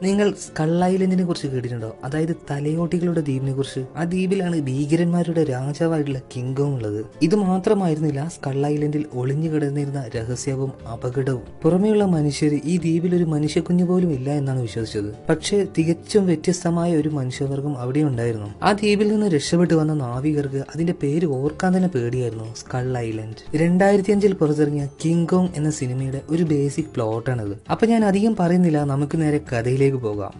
നിങ്ങൾ സ്കൾ ഐലൻഡിനെ കുറിച്ച് കേട്ടിട്ടുണ്ടോ? അതായത് തലയോട്ടികളുടെ ദ്വീപിനെ കുറിച്ച്. ആ ദ്വീപിലാണ് ഭീകരന്മാരുടെ രാജാവായിട്ടുള്ള കിങ്കോങ് ഉള്ളത്. ഇത് മാത്രമായിരുന്നില്ല സ്കൾ ഐലൻഡിൽ ഒളിഞ്ഞു കിടന്നിരുന്ന രഹസ്യവും അപകടവും. പുറമെയുള്ള മനുഷ്യർ ഈ ദ്വീപിൽ ഒരു മനുഷ്യക്കുഞ്ഞു പോലും ഇല്ല എന്നാണ് വിശ്വസിച്ചത്. പക്ഷേ തികച്ചും വ്യത്യസ്തമായ ഒരു മനുഷ്യവർഗം അവിടെ ഉണ്ടായിരുന്നു. ആ ദ്വീപിൽ നിന്ന് രക്ഷപ്പെട്ടു വന്ന നാവികർക്ക് അതിന്റെ പേര് ഓർക്കാൻ തന്നെ പേടിയായിരുന്നു, സ്കൾ ഐലൻഡ്. 2005 പുറത്തിറങ്ങിയ കിങ്കോങ് എന്ന സിനിമയുടെ ഒരു ബേസിക് പ്ലോട്ടാണിത്. അപ്പൊ ഞാൻ അധികം പറയുന്നില്ല, നമുക്ക് നേരെ കഥയിലേക്ക് പോകാം.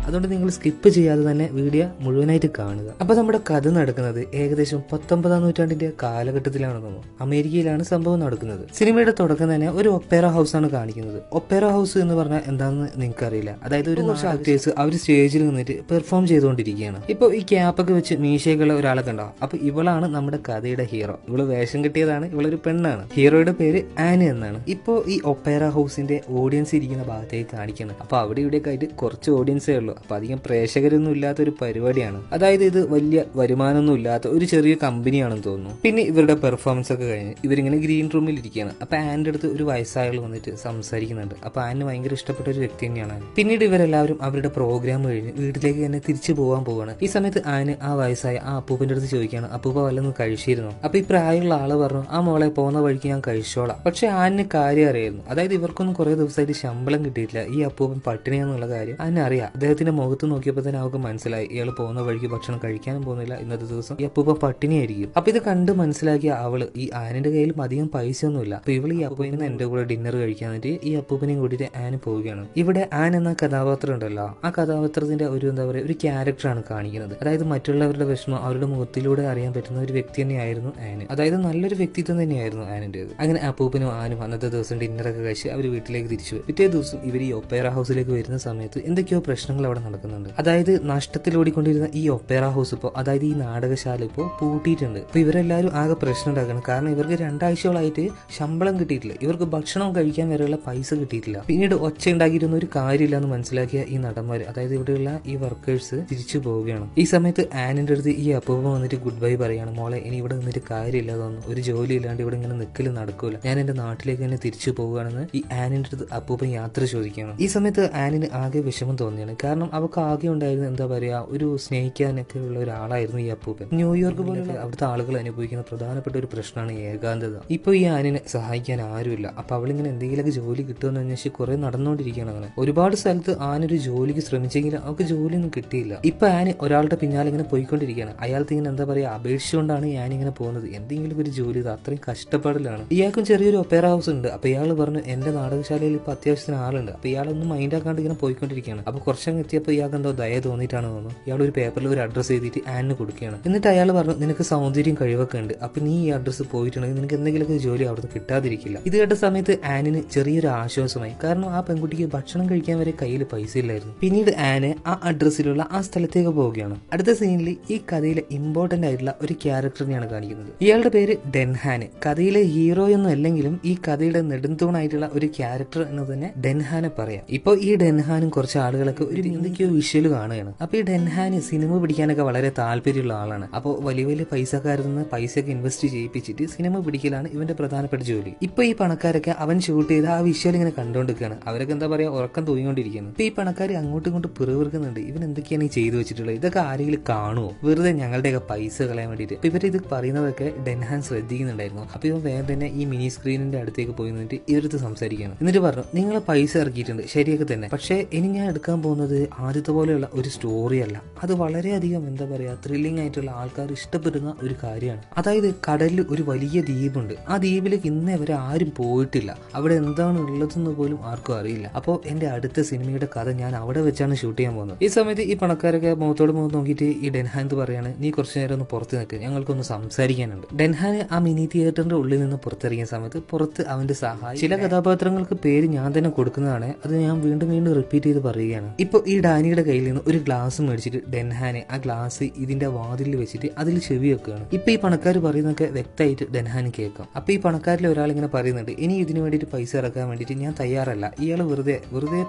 അതുകൊണ്ട് നിങ്ങൾ സ്കിപ്പ് ചെയ്യാതെ തന്നെ വീഡിയോ മുഴുവനായിട്ട് കാണുക. അപ്പൊ നമ്മുടെ കഥ നടക്കുന്നത് ഏകദേശം 19-ാം നൂറ്റാണ്ടിന്റെ കാലഘട്ടത്തിലാണ്. അമേരിക്കയിലാണ് സംഭവം നടക്കുന്നത്. സിനിമയുടെ തുടക്കം തന്നെ ഒരു ഒപ്പേറ ഹൗസ് ആണ് കാണിക്കുന്നത്. ഒപ്പേറ ഹൗസ് എന്ന് പറഞ്ഞാൽ എന്താണെന്ന് നിങ്ങൾക്ക് അറിയില്ല. അതായത് ഒരു കുറച്ച് ആക്ടേഴ്സ് അവർ സ്റ്റേജിൽ നിന്നിട്ട് പെർഫോം ചെയ്തുകൊണ്ടിരിക്കുകയാണ്. ഇപ്പൊ ഈ ക്യാപ്പൊക്കെ വെച്ച് മീശയൊക്കെയുള്ള ഒരാളെ കണ്ടാവും. അപ്പൊ ഇവളാണ് നമ്മുടെ കഥയുടെ ഹീറോ. ഇവള് വേഷം കിട്ടിയതാണ്. ഇവളൊരു പെണ്ണാണ്. ഹീറോയുടെ പേര് ആനി എന്നാണ്. ഇപ്പോ ഈ ഒപ്പേറ ഹൗസിന്റെ ഓഡിയൻസ് ഇരിക്കുന്ന ഭാഗത്തേക്ക് കാണിക്കണം. അപ്പൊ അവിടെ ഇവിടെയൊക്കെ ആയിട്ട് കുറച്ച് ഓഡിയൻസേ ഉള്ളൂ. അപ്പൊ അധികം പ്രേക്ഷകരൊന്നും ഇല്ലാത്ത ഒരു പരിപാടിയാണ്. അതായത് ഇത് വലിയ വരുമാനമൊന്നും ഇല്ലാത്ത ഒരു ചെറിയ കമ്പനിയാണെന്ന് തോന്നുന്നു. പിന്നെ ഇവരുടെ പെർഫോമൻസ് ഒക്കെ കഴിഞ്ഞ് ഇവരിങ്ങനെ ഗ്രീൻ റൂമിൽ ഇരിക്കുകയാണ്. അപ്പൊ ആൻ്റെ അടുത്ത് ഒരു വയസ്സായാൾ വന്നിട്ട് സംസാരിക്കുന്നുണ്ട്. അപ്പൊ ആന് ഭയങ്കര ഇഷ്ടപ്പെട്ട ഒരു വ്യക്തി തന്നെയാണ്. പിന്നീട് ഇവരെല്ലാവരും അവരുടെ പ്രോഗ്രാം കഴിഞ്ഞ് വീട്ടിലേക്ക് തന്നെ തിരിച്ചു പോകാൻ പോവാണ്. ഈ സമയത്ത് ആന് ആ വയസ്സായ ആ അപ്പൂപ്പന്റെ അടുത്ത് ചോദിക്കുകയാണ്, അപ്പൂപ്പ വല്ലതും കഴിച്ചിരുന്നു? അപ്പൊ ഈ പ്രായമുള്ള ആള് പറഞ്ഞു, ആ മോളെ പോകുന്ന വഴിക്ക് ഞാൻ കഴിച്ചോളാം. പക്ഷെ ആനിന് കാര്യം അറിയായിരുന്നു. അതായത് ഇവർക്കൊന്നും കുറെ ദിവസമായിട്ട് ശമ്പളം കിട്ടിയിട്ടില്ല. ഈ അപ്പൂപ്പൻ പട്ടിണിയാന്നുള്ള കാര്യം ആന് അറിയാം. അദ്ദേഹത്തിന്റെ മുഖത്ത് നോക്കിയപ്പോൾ തന്നെ അവർക്ക് മനസ്സിലായി ഇയാൾ പോകുന്ന വഴിക്ക് ഭക്ഷണം കഴിക്കാനും പോകുന്നില്ല. ഇന്നത്തെ ദിവസം ഈ അപ്പൂപ്പ പട്ടിണിയായിരിക്കും. അപ്പൊ ഇത് കണ്ട് മനസ്സിലാക്കിയ അവള് ഈ ആനിന്റെ കയ്യിൽ അധികം പൈസ ഒന്നുമില്ല. അപ്പൊ ഇവള് ഈ അപ്പൂപ്പനെ എന്റെ കൂടെ ഡിന്നർ കഴിക്കാൻ വേണ്ടി ഈ അപ്പൂപ്പനെയും കൂട്ടിയിട്ട് ആന് പോവുകയാണ്. ഇവിടെ ആൻ എന്ന കഥാപാത്രം ഉണ്ടല്ലോ, ആ കഥാപാത്രത്തിന്റെ ഒരു എന്താ പറയുക ഒരു ക്യാരക്ടറാണ് കാണിക്കുന്നത്. അതായത് മറ്റുള്ളവരുടെ വിഷമം അവരുടെ മുഖത്തിലൂടെ അറിയാൻ പറ്റുന്ന ഒരു വ്യക്തി തന്നെയായിരുന്നു ആന്. അതായത് നല്ലൊരു വ്യക്തിത്വം തന്നെയായിരുന്നു ആനിന്റേത്. അങ്ങനെ അപ്പൂപ്പനും ആനും അന്നത്തെ ദിവസം ഡിന്നറൊക്കെ കഴിച്ച് അവർ വീട്ടിലേക്ക് തിരിച്ചു പോയി. പിറ്റേ ദിവസം ഇവർ ഈ ഒപ്പേറ ഹൗസിലേക്ക് വരുന്ന സമയത്ത് എന്തൊക്കെയോ പ്രശ്നങ്ങൾ അവിടെ നടക്കുന്നുണ്ട്. അതായത് നഷ്ടത്തിൽ ഓടിക്കൊണ്ടിരുന്ന ഈ ഒപ്പേറ ഹൗസ് ഇപ്പോ, അതായത് ഈ നാടകശാല ഇപ്പോ പൂട്ടിയിട്ടുണ്ട്. അപ്പൊ ഇവരെല്ലാവരും ആകെ പ്രശ്നം ഉണ്ടാക്കണം. കാരണം ഇവർക്ക് 2 ആഴ്ചകളായിട്ട് ശമ്പളം കിട്ടിയിട്ടില്ല. ഇവർക്ക് ഭക്ഷണം കഴിക്കാൻ വരെയുള്ള പൈസ കിട്ടിയിട്ടില്ല. പിന്നീട് ഒച്ച ഉണ്ടാക്കിയിരുന്ന ഒരു കാര്യമില്ല എന്ന് മനസ്സിലാക്കിയ ഈ നടന്മാർ, അതായത് ഇവിടെയുള്ള ഈ വർക്കേഴ്സ് തിരിച്ചു പോവുകയാണ്. ഈ സമയത്ത് ആനിന്റെ അടുത്ത് ഈ അപ്പൂപ്പ വന്നിട്ട് ഗുഡ് ബൈ പറയാണ്. മോളെ, ഇനി ഇവിടെ നിന്നിട്ട് കാര്യമില്ല തോന്നുന്നു. ഒരു ജോലി ഇല്ലാണ്ട് ഇവിടെ ഇങ്ങനെ നിൽക്കല് നടക്കൂല. ഞാൻ എന്റെ നാട്ടിലേക്ക് തന്നെ തിരിച്ചു പോവുകയാണെന്ന് ഈ ആനിന്റെ അടുത്ത് അപ്പൂപ്പൻ യാത്ര ചോദിക്കുകയാണ്. ഈ സമയത്ത് ആനിന് ആകെ വിഷമം തോന്നിയാണ്. കാരണം അവർക്ക് ആകെ ഉണ്ടായിരുന്ന എന്താ പറയാ ഒരു സ്നേഹിക്കാനൊക്കെ ഉള്ള ഒരാളായിരുന്നു ഈ അപ്പൂപ്പൻ. ന്യൂയോർക്ക് പോലുള്ള അവിടുത്തെ ആളുകൾ അനുഭവിക്കുന്ന പ്രധാനപ്പെട്ട ഒരു പ്രശ്നമാണ് ഏകാന്തത. ഇപ്പൊ ഈ ആനിനെ സഹായിക്കാൻ ആരുമില്ല. അപ്പൊ അവളിങ്ങനെ എന്തെങ്കിലുമൊക്കെ ജോലി കിട്ടുമെന്ന് അന്വേഷിച്ച് കുറെ നടന്നുകൊണ്ടിരിക്കുകയാണ്. അങ്ങനെ ഒരുപാട് സ്ഥലത്ത് ആനൊരു ജോലിക്ക് ശ്രമിച്ചെങ്കിലും അവർക്ക് ജോലിയൊന്നും കിട്ടിയില്ല. ഇപ്പൊ ആന് ഒരാളുടെ പിന്നാലെ ഇങ്ങനെ പോയിക്കൊണ്ടിരിക്കുകയാണ്. അയാൾക്ക് ഇങ്ങനെ എന്താ പറയാ അപേക്ഷിച്ചുകൊണ്ടാണ് ഞാൻ ഇങ്ങനെ പോകുന്നത്. എന്തെങ്കിലും ഒരു ജോലി, ഇത് അത്രയും കഷ്ടപ്പാടിലാണ്. ഇയാൾക്കും ചെറിയൊരു ഒപ്പേറ ഹൗസ് ഉണ്ട്. അപ്പൊ ഇയാൾ പറഞ്ഞു, എന്റെ നാടകശാലയിൽ ഇപ്പൊ അത്യാവശ്യത്തിന് ആളുണ്ട്. അപ്പൊ ഇയാളൊന്നും മൈൻഡ് ആക്കാണ്ട് ഇങ്ങനെ പോയിക്കൊണ്ടിരിക്കുകയാണ്. അപ്പൊ കുറച്ചങ്ങ് എത്തിയപ്പോൾ ഇയാൾക്ക് എന്തോ ദയ തോന്നിയിട്ടാണ് തോന്നുന്നു. ഇയാൾ ഒരു പേപ്പറിൽ ഒരു അഡ്രസ്സ് എഴുതിയിട്ട് ആനിന് കൊടുക്കുകയാണ്. എന്നിട്ട് അയാൾ പറഞ്ഞു, നിനക്ക് സൗന്ദര്യം കഴിവൊക്കെ ഉണ്ട്. അപ്പൊ നീ ഈ അഡ്രസ്സ് പോയിട്ടുണ്ടെങ്കിൽ നിനക്ക് എന്തെങ്കിലുമൊക്കെ ജോലി അവിടെ കിട്ടാതിരിക്കില്ല. ഇത് കേട്ട സമയത്ത് ആനിന് ചെറിയൊരു ആശ്വാസമായി. കാരണം ആ പെൺകുട്ടിക്ക് ഭക്ഷണം കഴിക്കാൻ വരെ കയ്യിൽ പൈസ ഇല്ലായിരുന്നു. പിന്നീട് ആന് ആ അഡ്രസ്സിലുള്ള ആ സ്ഥലത്തേക്ക് പോവുകയാണ്. അടുത്ത സീനിൽ ഈ കഥയിലെ ഇമ്പോർട്ടന്റ് ആയിട്ടുള്ള ഒരു ക്യാരക്ടറിനെയാണ് കാണിക്കുന്നത്. ഇയാളുടെ പേര് ഡെൻഹാൻ. കഥയിലെ ഹീറോ ഒന്നും അല്ലെങ്കിലും ഈ കഥയുടെ നെടുന്തൂണായിട്ടുള്ള ഒരു ക്യാരക്ടർ എന്ന് തന്നെ ഡെൻഹാനെ പറയാം. ഇപ്പൊ ഈ ഡെൻഹാനും കുറച്ച് ആളുകളൊക്കെ ഒരു എന്തൊക്കെയോ വിഷ്വൽ കാണുകയാണ്. അപ്പൊ ഈ ഡെൻഹാന് സിനിമ പിടിക്കാനൊക്കെ വളരെ താല്പര്യമുള്ള ആളാണ്. അപ്പോൾ വലിയ വലിയ പൈസക്കാരിൽ നിന്ന് പൈസയൊക്കെ ഇൻവെസ്റ്റ് ചെയ്യിപ്പിച്ചിട്ട് സിനിമ പിടിക്കലാണ് ഇവന്റെ പ്രധാനപ്പെട്ട ജോലി. ഇപ്പൊ ഈ പണക്കാരൊക്കെ അവൻ ഷൂട്ട് ചെയ്ത് ആ വിഷ്വൽ ഇങ്ങനെ കണ്ടുകൊണ്ടിരിക്കുകയാണ്. അവരൊക്കെ എന്താ പറയാ ഉറക്കം തൂങ്ങിക്കൊണ്ടിരിക്കുകയാണ്. ഇപ്പൊ ഈ പണക്കാർ അങ്ങോട്ടും ഇങ്ങോട്ടും പിറുവിറുക്കുന്നുണ്ട്. ഇവൻ എന്തൊക്കെയാണ് ഈ ചെയ്തു വെച്ചിട്ടുള്ളത്? ഇതൊക്കെ ആരെങ്കിലും കാണുമോ? വെറുതെ ഞങ്ങളുടെയൊക്കെ പൈസ കളയാൻ വേണ്ടിയിട്ട്. ഇപ്പൊ ഇവർ ഇത് പറയുന്നതൊക്കെ ഡെൻഹാൻ ശ്രദ്ധിക്കുന്നുണ്ടായിരുന്നു. അപ്പൊ ഇവൻ വേഗം തന്നെ ഈ മിനി സ്ക്രീനിന്റെ അടുത്തേക്ക് പോയി നിന്നിട്ട് ഇവരടുത്ത് സംസാരിക്കുകയാണ്. എന്നിട്ട് പറഞ്ഞു, നിങ്ങൾ പൈസ ഇറക്കിയിട്ടുണ്ട് ശരിയൊക്കെ തന്നെ, പക്ഷേ ഇനി ഞാൻ എടുക്കാൻ പോകുന്നത് ആദ്യത്തെ പോലെയുള്ള ഒരു സ്റ്റോറി അല്ല. അത് വളരെയധികം എന്താ പറയാ ത്രില്ലിംഗ് ആയിട്ടുള്ള ആൾക്കാർ ഇഷ്ടപ്പെടുന്ന ഒരു കാര്യമാണ്. അതായത് കടലിൽ ഒരു വലിയ ദ്വീപുണ്ട്. ആ ദ്വീപിലേക്ക് ഇന്നേ വരെ ആരും പോയിട്ടില്ല. അവിടെ എന്താണ് ഉള്ളതെന്ന് പോലും ആർക്കും അറിയില്ല. അപ്പോൾ എന്റെ അടുത്ത സിനിമയുടെ കഥ ഞാൻ അവിടെ വെച്ചാണ് ഷൂട്ട് ചെയ്യാൻ പോകുന്നത്. ഈ സമയത്ത് ഈ പണക്കാരൊക്കെ മുഖത്തോട് മുഖത്ത് നോക്കിയിട്ട് ഈ ഡെൻഹാൻ പറയാണ്, നീ കുറച്ചു നേരം ഒന്ന് പുറത്ത് നിൽക്ക്, ഞങ്ങൾക്കൊന്ന് സംസാരിക്കാനുണ്ട്. ഡെൻഹാൻ ആ മിനി തിയേറ്ററിന്റെ ഉള്ളിൽ നിന്ന് പുറത്തിറങ്ങിയ സമയത്ത് പുറത്ത് അവന്റെ സഹായം ചില കഥാപാത്രങ്ങൾക്ക് പേര് ഞാൻ തന്നെ കൊടുക്കുന്നതാണ്. അത് ഞാൻ വീണ്ടും വീണ്ടും റിപ്പീറ്റ് ചെയ്ത് പറയുകയാണ്. ഇപ്പൊ ഈ ഡാനിയുടെ കയ്യിൽ നിന്ന് ഒരു ഗ്ലാസ് മേടിച്ചിട്ട് ഡെൻഹാനെ ആ ഗ്ലാസ് ഇതിന്റെ വാതിലിൽ വെച്ചിട്ട് അതിൽ ചെവി വെക്കുകയാണ്. ഇപ്പൊ ഈ പണക്കാർ പറയുന്നതൊക്കെ വ്യക്തമായിട്ട് ഡെൻഹാന് കേൾക്കാം. അപ്പൊ ഈ പണക്കാരിൽ ഒരാൾ ഇങ്ങനെ പറയുന്നുണ്ട്, ഇനി ഇതിന് വേണ്ടിയിട്ട് പൈസ ഇറക്കാൻ വേണ്ടിയിട്ട് ഞാൻ തയ്യാറല്ല, ഇയാൾ വെറുതെ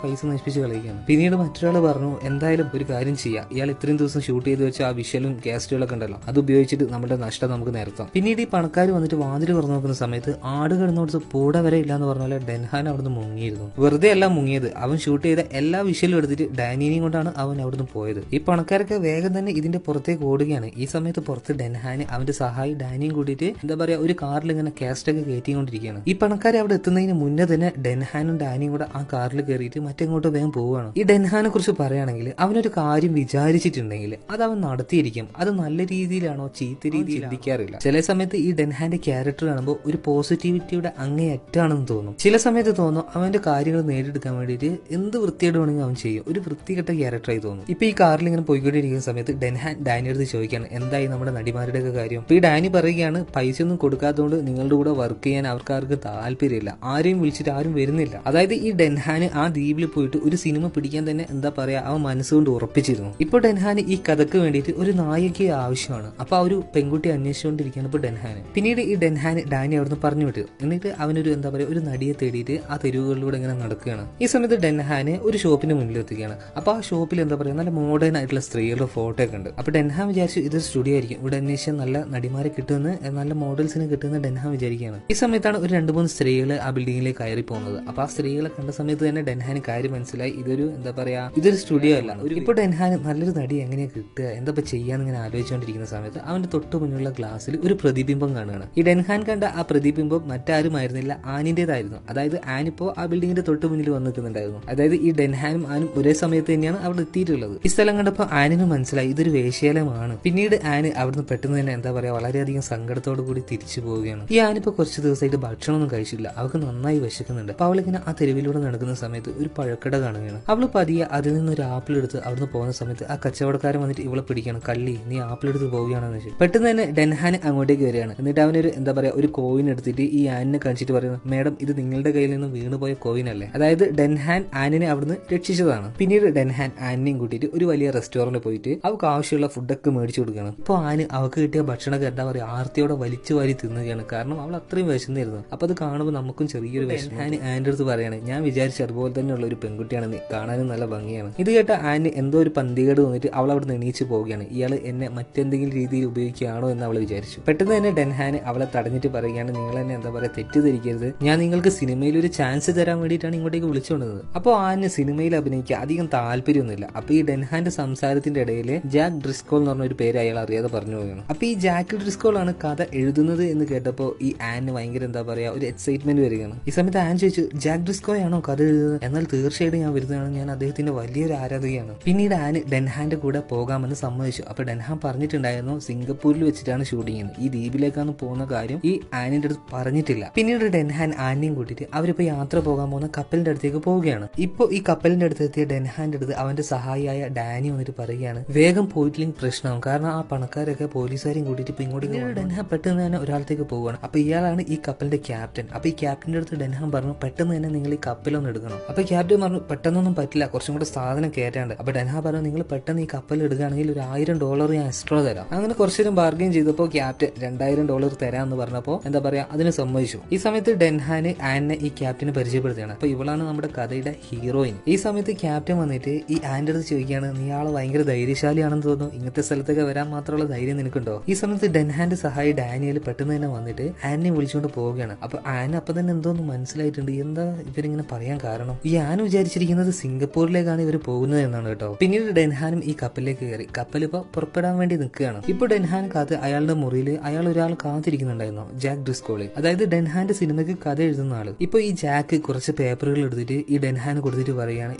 പൈസ നശിപ്പിച്ച് കളിക്കുകയാണ്. പിന്നീട് മറ്റൊരാൾ പറഞ്ഞു, എന്തായാലും ഒരു കാര്യം ചെയ്യാം, ഇയാൾ ഇത്രയും ദിവസം ഷൂട്ട് ചെയ്ത് വെച്ച ആ വിഷ്വലും കാസ്റ്റുകളൊക്കെ ഉണ്ടല്ലോ അത് ഉപയോഗിച്ചിട്ട് നമ്മുടെ നഷ്ടം നമുക്ക് നിരത്താം. പിന്നീട് ഈ പണക്കാർ വന്നിട്ട് വാതിൽ തുറന്നു നോക്കുന്ന സമയത്ത് ആട് കിടന്നോടത്ത് പൂട വരെ ഇല്ലാന്ന് പറഞ്ഞ ഡെൻഹാൻ അവിടുന്ന് മുങ്ങിയിരുന്നു. വെറുതെ അല്ല മുങ്ങിയത്, അവൻ ഷൂട്ട് ചെയ്ത എല്ലാ വിഷ്വലും എടുത്തിട്ട് ഡാനിനെയും കൊണ്ടാണ് അവൻ അവിടുന്ന് പോയത്. ഈ പണക്കാരൊക്കെ വേഗം തന്നെ ഇതിന്റെ പുറത്തേക്ക് ഓടുകയാണ്. ഈ സമയത്ത് പുറത്ത് ഡെൻഹാന് അവന്റെ സഹായി ഡാനിയും കൂടിയിട്ട് എന്താ പറയാ ഒരു കാറിൽ ഇങ്ങനെ കാസ്റ്റൊക്കെ കയറ്റിക്കൊണ്ടിരിക്കുകയാണ്. ഈ പണക്കാരെ അവിടെ എത്തുന്നതിന് മുന്നേ തന്നെ ഡെൻഹാനും ഡാനിയും കൂടെ ആ കാറിൽ കയറിയിട്ട് മറ്റെങ്ങോട്ട് വേഗം പോവുകയാണ്. ഈ ഡെൻഹാനെ കുറിച്ച് പറയുകയാണെങ്കിൽ അവനൊരു കാര്യം വിചാരിച്ചിട്ടുണ്ടെങ്കിൽ അത് അവൻ നടത്തിയിരിക്കും. അത് നല്ല രീതിയിലാണോ ചീത്ത രീതിയിൽ ചിന്തിക്കാറില്ല. ചില സമയത്ത് ഈ ഡെൻഹാന്റെ ക്യാരക്ടർ കാണുമ്പോൾ ഒരു പോസിറ്റിവിറ്റിയുടെ അങ്ങേയറ്റാണെന്ന് തോന്നും. ചില സമയത്ത് തോന്നും അവന്റെ കാര്യങ്ങൾ നേടിയെടുക്കാൻ വേണ്ടിയിട്ട് എന്ത് വൃത്തിയായിട്ട് വേണമെങ്കിൽ അവൻ ചെയ്യും. ഒരു വൃത്തികെട്ട ക്യാരക്ടറായി തോന്നും. ഇപ്പൊ ഈ കാറിൽ ഇങ്ങനെ പോയിക്കൊണ്ടിരിക്കുന്ന സമയത്ത് ഡെൻഹാൻ ഡാനിയുടെ ചോദിക്കാണ്, എന്തായി നമ്മുടെ നടിമാരുടെ ഒക്കെ കാര്യം. അപ്പൊ ഈ ഡാനി പറയുകയാണ്, പൈസ ഒന്നും കൊടുക്കാത്തതുകൊണ്ട് നിങ്ങളുടെ കൂടെ വർക്ക് ചെയ്യാൻ അവർക്കാർക്ക് താല്പര്യമില്ല, ആരെയും വിളിച്ചിട്ട് ആരും വരുന്നില്ല. അതായത് ഈ ഡെൻഹാന് ആ ദ്വീപിൽ പോയിട്ട് ഒരു സിനിമ പിടിക്കാൻ തന്നെ എന്താ പറയാ അവൻ മനസ്സുകൊണ്ട് ഉറപ്പിച്ചിരുന്നു. ഇപ്പൊ ഡെൻഹാന് ഈ കഥക്ക് വേണ്ടിയിട്ട് ഒരു നായികയെ ആവശ്യമാണ്. അപ്പൊ ആ ഒരു പെൺകുട്ടി അന്വേഷിച്ചുകൊണ്ടിരിക്കുകയാണ് ഇപ്പൊ ഡെൻഹാന്. പിന്നീട് ഈ ഡെൻഹാന് ഡാനി അവിടുന്ന് പറഞ്ഞു വിട്ടു. എന്നിട്ട് അവനൊരു എന്താ പറയാ ഒരു നടിയെ തേടിയിട്ട് ആ തെരുവുകളിലൂടെ ഇങ്ങനെ നടക്കുകയാണ്. ഈ സമയത്ത് ഡെൻഹാന് ഒരു ഷോപ്പിന് മുന്നിൽ എത്തുകയാണ്. അപ്പൊ ആ ഷോപ്പിൽ എന്താ പറയാ നല്ല മോഡേൺ ആയിട്ടുള്ള സ്ത്രീകളുടെ ഫോട്ടോ ഒക്കെ ഉണ്ട്. അപ്പൊ ഡെൻഹാൻ വിചാരിച്ചു ഇതൊരു സ്റ്റുഡിയോ ആയിരിക്കും, ഇവിടെ അന്വേഷിച്ചാൽ നല്ല നടിമാരെ കിട്ടുമെന്ന്, നല്ല മോഡൽസിനെ കിട്ടുമെന്ന് ഡെൻഹാൻ വിചാരിക്കുകയാണ്. ഈ സമയത്താണ് ഒരു 2-3 സ്ത്രീകൾ ആ ബിൽഡിംഗിലേക്ക് കയറി പോകുന്നത്. അപ്പൊ ആ സ്ത്രീകളെ കണ്ട സമയത്ത് തന്നെ ഡെൻഹാന് കാര്യം മനസ്സിലായി, ഇതൊരു എന്താ പറയാ ഇതൊരു സ്റ്റുഡിയോ അല്ല. ഇപ്പൊ ഡെൻഹാന് നല്ലൊരു നടി എങ്ങനെയാ കിട്ടുക, എന്താ ചെയ്യാന്ന് ഇങ്ങനെ ആലോചിച്ചുകൊണ്ടിരിക്കുന്ന സമയത്ത് അവന്റെ തൊട്ട് മുന്നിലുള്ള ഗ്ലാസ്സിൽ ഒരു പ്രതിബിംബം കാണുകയാണ്. ഈ ഡെൻഹാൻ കണ്ട ആ പ്രതിബിംബം മറ്റാരുമായിരുന്നില്ല, ആനിന്റേതായിരുന്നു. അതായത് ആനിപ്പോ ആ ബിൽഡിംഗിന്റെ തൊട്ട് മുന്നിൽ വന്ന് നിൽക്കുന്നുണ്ടായിരുന്നു. അതായത് ഈ ഡെൻഹാനും ആനും ഒരേ സമയത്ത് തന്നെയാണ് അവിടെ എത്തിയിട്ടുള്ളത്. ഈ സ്ഥലം കണ്ടപ്പോൾ ആനിന് മനസ്സിലായി ഇതൊരു വേശ്യാലയമാണ്. പിന്നീട് ആന് അവിടുന്ന് പെട്ടെന്ന് തന്നെ എന്താ പറയാ വളരെയധികം സങ്കടത്തോടു കൂടി തിരിച്ചു പോവുകയാണ്. ഈ ആനിപ്പോ കുറച്ച് ദിവസമായിട്ട് ഭക്ഷണമൊന്നും കഴിച്ചില്ല, അവൾക്ക് നന്നായി വിശക്കുന്നുണ്ട്. അപ്പൊ അവളിങ്ങനെ ആ തെരുവിലൂടെ നടക്കുന്ന സമയത്ത് ഒരു പഴക്കട കാണുകയാണ്. അവള് പതിയെ അതിൽ നിന്ന് ഒരു ആപ്പിൾ എടുത്ത് അവിടുന്ന് പോകുന്ന സമയത്ത് ആ കച്ചവടക്കാരൻ വന്നിട്ട് ഇവളെ പിടിക്കണം, കള്ളി നീ ആപ്പിൾ എടുത്ത് പോവുകയാണെന്ന് വെച്ചു. പെട്ടെന്ന് തന്നെ ഡെൻഹാൻ അങ്ങോട്ടേക്ക് വരികയാണ്. എന്നിട്ട് അവനൊരു എന്താ പറയാ ഒരു കോയിൻ എടുത്തിട്ട് ഈ ആനിനെ കാണിച്ചിട്ട് പറയുന്നു, മേഡം ഇത് നിങ്ങളുടെ കയ്യിൽ നിന്ന് വീണുപോയ കോയിൻ അല്ലേ. അതായത് ഡെൻഹാൻ ആനിനെ അവിടുന്ന് രക്ഷിച്ചതാണ്. പിന്നീട് ഡെൻഹാൻ ആനിനെയും കൂട്ടിയിട്ട് ഒരു വലിയ റെസ്റ്റോറന്റിൽ പോയിട്ട് അവർക്ക് ആവശ്യമുള്ള ഫുഡൊക്കെ മേടിച്ചു കൊടുക്കുകയാണ്. ഇപ്പോൾ ആന് അവൾക്ക് കിട്ടിയ ഭക്ഷണമൊക്കെ എന്താ പറയാ ആർത്തിയോടെ വലിച്ചു വാരി തിന്നുകയാണ്. കാരണം അവൾ അത്രയും വിശന്നിരുന്നു. അപ്പൊ അത് കാണുമ്പോൾ നമുക്കും ചെറിയൊരു വിഷമം. ആന്റെ അടുത്ത് പറയാണ്, ഞാൻ വിചാരിച്ച അതുപോലെ തന്നെയുള്ള ഒരു പെൺകുട്ടിയാണ്, കാണാനും നല്ല ഭംഗിയാണ്. ഇത് കേട്ട ആന് എന്തോ ഒരു പന്തികേട് തോന്നിട്ട് അവൾ അവിടെ നിന്ന് എണീച്ച് പോവുകയാണ്. ഇയാൾ എന്നെ മറ്റെന്തെങ്കിലും രീതിയിൽ ഉപയോഗിക്കുകയാണോ എന്ന് അവൾ വിചാരിച്ചു. പെട്ടെന്ന് തന്നെ ഡെൻഹാൻ അവളെ തടഞ്ഞിട്ട് പറയുകയാണ്, നിങ്ങൾ എന്നെ എന്താ പറയാ തെറ്റിദ്ധരിക്കരുത്, ഞാൻ നിങ്ങൾക്ക് സിനിമയിൽ ഒരു ചാൻസ് തരാൻ വേണ്ടിയിട്ടാണ് ഇങ്ങോട്ടേക്ക് വിളിച്ചുകൊണ്ടത്. അപ്പോൾ ആന് സിനിമയിൽ അഭിനയിക്കാൻ അധികം താല്പര്യമൊന്നുമില്ല. അപ്പൊ ഈ ഡെൻഹാന്റെ സംസാരത്തിന്റെ ഇടയിൽ ജാക്ക് ഡ്രിസ്കോൾ എന്ന് പറഞ്ഞ ഒരു പേര് അയാൾ അറിയാതെ പറഞ്ഞു പോവുകയാണ്. അപ്പൊ ഈ ജാക്ക് ഡ്രിസ്കോൾ ആണ് കഥ എഴുതുന്നത് എന്ന് കേട്ടപ്പോൾ ഈ ആന് ഭയങ്കര എന്താ പറയാ ഒരു എക്സൈറ്റ്മെന്റ് വരികയാണ്. ഈ സമയത്ത് ആൻ ചോദിച്ചു, ജാക്ക് ഡ്രിസ്കോയാണോ കഥ എഴുതുന്നത്? എന്നാൽ തീർച്ചയായിട്ടും ഞാൻ വരുന്നതാണ്, ഞാൻ അദ്ദേഹത്തിന്റെ വലിയൊരു ആരാധകയാണ്. പിന്നീട് ആന് ഡെൻഹാന്റെ കൂടെ പോകാമെന്ന് സമ്മതിച്ചു. അപ്പൊ ഡെൻഹാൻ പറഞ്ഞിട്ടുണ്ടായിരുന്നു സിംഗപ്പൂരിൽ വെച്ചിട്ടാണ് ഷൂട്ടിംഗ്, ഈ ദ്വീപിലേക്കാണ് പോകുന്ന കാര്യം ഈ ആനിന്റെ അടുത്ത് പറഞ്ഞിട്ടില്ല. പിന്നീട് ഡെൻഹാൻ ആനിയും കൂട്ടിയിട്ട് അവരിപ്പോ യാത്ര പോകാൻ പോകുന്ന കപ്പലിന്റെ അടുത്തേക്ക് പോവുകയാണ്. ഇപ്പൊ ഈ കപ്പലിന്റെ അടുത്ത് എത്തിയ ഡെൻഹാന്റെ അടുത്ത് അവന്റെ സഹായിയായ ഡാനി വന്നിട്ട് പറയുകയാണ്, വേഗം പോയിട്ടില്ലെങ്കിൽ പ്രശ്നമാവും, കാരണം ആ പണക്കാരൊക്കെ പോലീസുകാരെയും കൂട്ടിയിട്ട് ഇപ്പൊ ഇങ്ങോട്ട്. ഡെൻഹാൻ പെട്ടെന്ന് തന്നെ ഒരാളത്തേക്ക് പോവുകയാണ്. അപ്പൊ ഇയാളാണ് ഈ കപ്പലിന്റെ ക്യാപ്റ്റൻ. അപ്പൊ ഈ ക്യാപ്റ്റന്റെ അടുത്ത് ഡെൻഹാൻ പറഞ്ഞു, പെട്ടെന്ന് തന്നെ നിങ്ങൾ ഈ കപ്പലൊന്നും എടുക്കണം. അപ്പൊ ക്യാപ്റ്റൻ പറഞ്ഞു, പെട്ടെന്നൊന്നും പറ്റില്ല, കുറച്ചും കൂടെ സാധനം കയറ്റാണ്ട്. അപ്പൊ ഡെൻഹാൻ പറഞ്ഞു, നിങ്ങൾ പെട്ടെന്ന് ഈ കപ്പൽ എടുക്കുകയാണെങ്കിൽ ഒരു $1000 ഞാൻ എക്സ്ട്രാ തരാം. അങ്ങനെ കുറച്ചു നേരം ബാർഗെയിൻ ചെയ്തപ്പോൾ ക്യാപ്റ്റൻ $2000 തരാമെന്ന് പറഞ്ഞപ്പോൾ എന്താ പറയാ അതിന് സമ്മതിച്ചു. ഈ സമയത്ത് ഡെൻഹാന് ആനെ ഈ ക്യാപ്റ്റന് പരിചയപ്പെടുത്തുകയാണ്. അപ്പൊ ഇവളാണ് നമ്മുടെ കഥയുടെ ഹീറോയിൻ. ഈ സമയത്ത് ക്യാപ്റ്റൻ വന്നിട്ട് ഈ ആന്റെ അടുത്ത് ചോദിക്കുകയാണ്, നീ ആള് ഭയങ്കര ധൈര്യശാലിയാണെന്ന് തോന്നുന്നു, ഇങ്ങനത്തെ സ്ഥലത്തൊക്കെ വരാൻ മാത്രമുള്ള ധൈര്യം നിനക്കുണ്ടോ? ഈ സമയത്ത് ഡെൻഹാന്റെ സഹായി ഡാനിയൽ പെട്ടെന്ന് തന്നെ വന്നിട്ട് ആനെ വിളിച്ചുകൊണ്ട് പോവുകയാണ്. അപ്പൊ ആന അപ്പൊ തന്നെ എന്തോന്ന് മനസ്സിലായിട്ടുണ്ട്, എന്താ ഇവരിങ്ങനെ പറയാൻ കാരണം. ഈ ആന വിചാരിച്ചിരിക്കുന്നത് സിംഗപ്പൂരിലേക്കാണ് ഇവർ പോകുന്നത് എന്നാണ് കേട്ടോ. പിന്നീട് ഡെൻഹാനും ഈ കപ്പലിലേക്ക് കയറി. കപ്പൽ ഇപ്പൊ പുറപ്പെടാൻ വേണ്ടി നിൽക്കുകയാണ്. ഇപ്പൊ ഡെൻഹാൻ കാത്ത് അയാളുടെ മുറിയിൽ അയാൾ ഒരാൾ കാത്തിരിക്കുന്നുണ്ടായിരുന്നു, ജാക്ക് ഡ്രിസ്കോളി. അതായത് ഡെൻഹാന്റെ സിനിമയ്ക്ക് കഥ എഴുതുന്ന ആള്. ഇപ്പൊ ഈ ജാക്ക് കുറച്ച് പേപ്പറുകൾ എടുത്തിട്ട് ഈ ഡെൻഹാന് കൊടുത്തിട്ട് പറയുകയാണ്,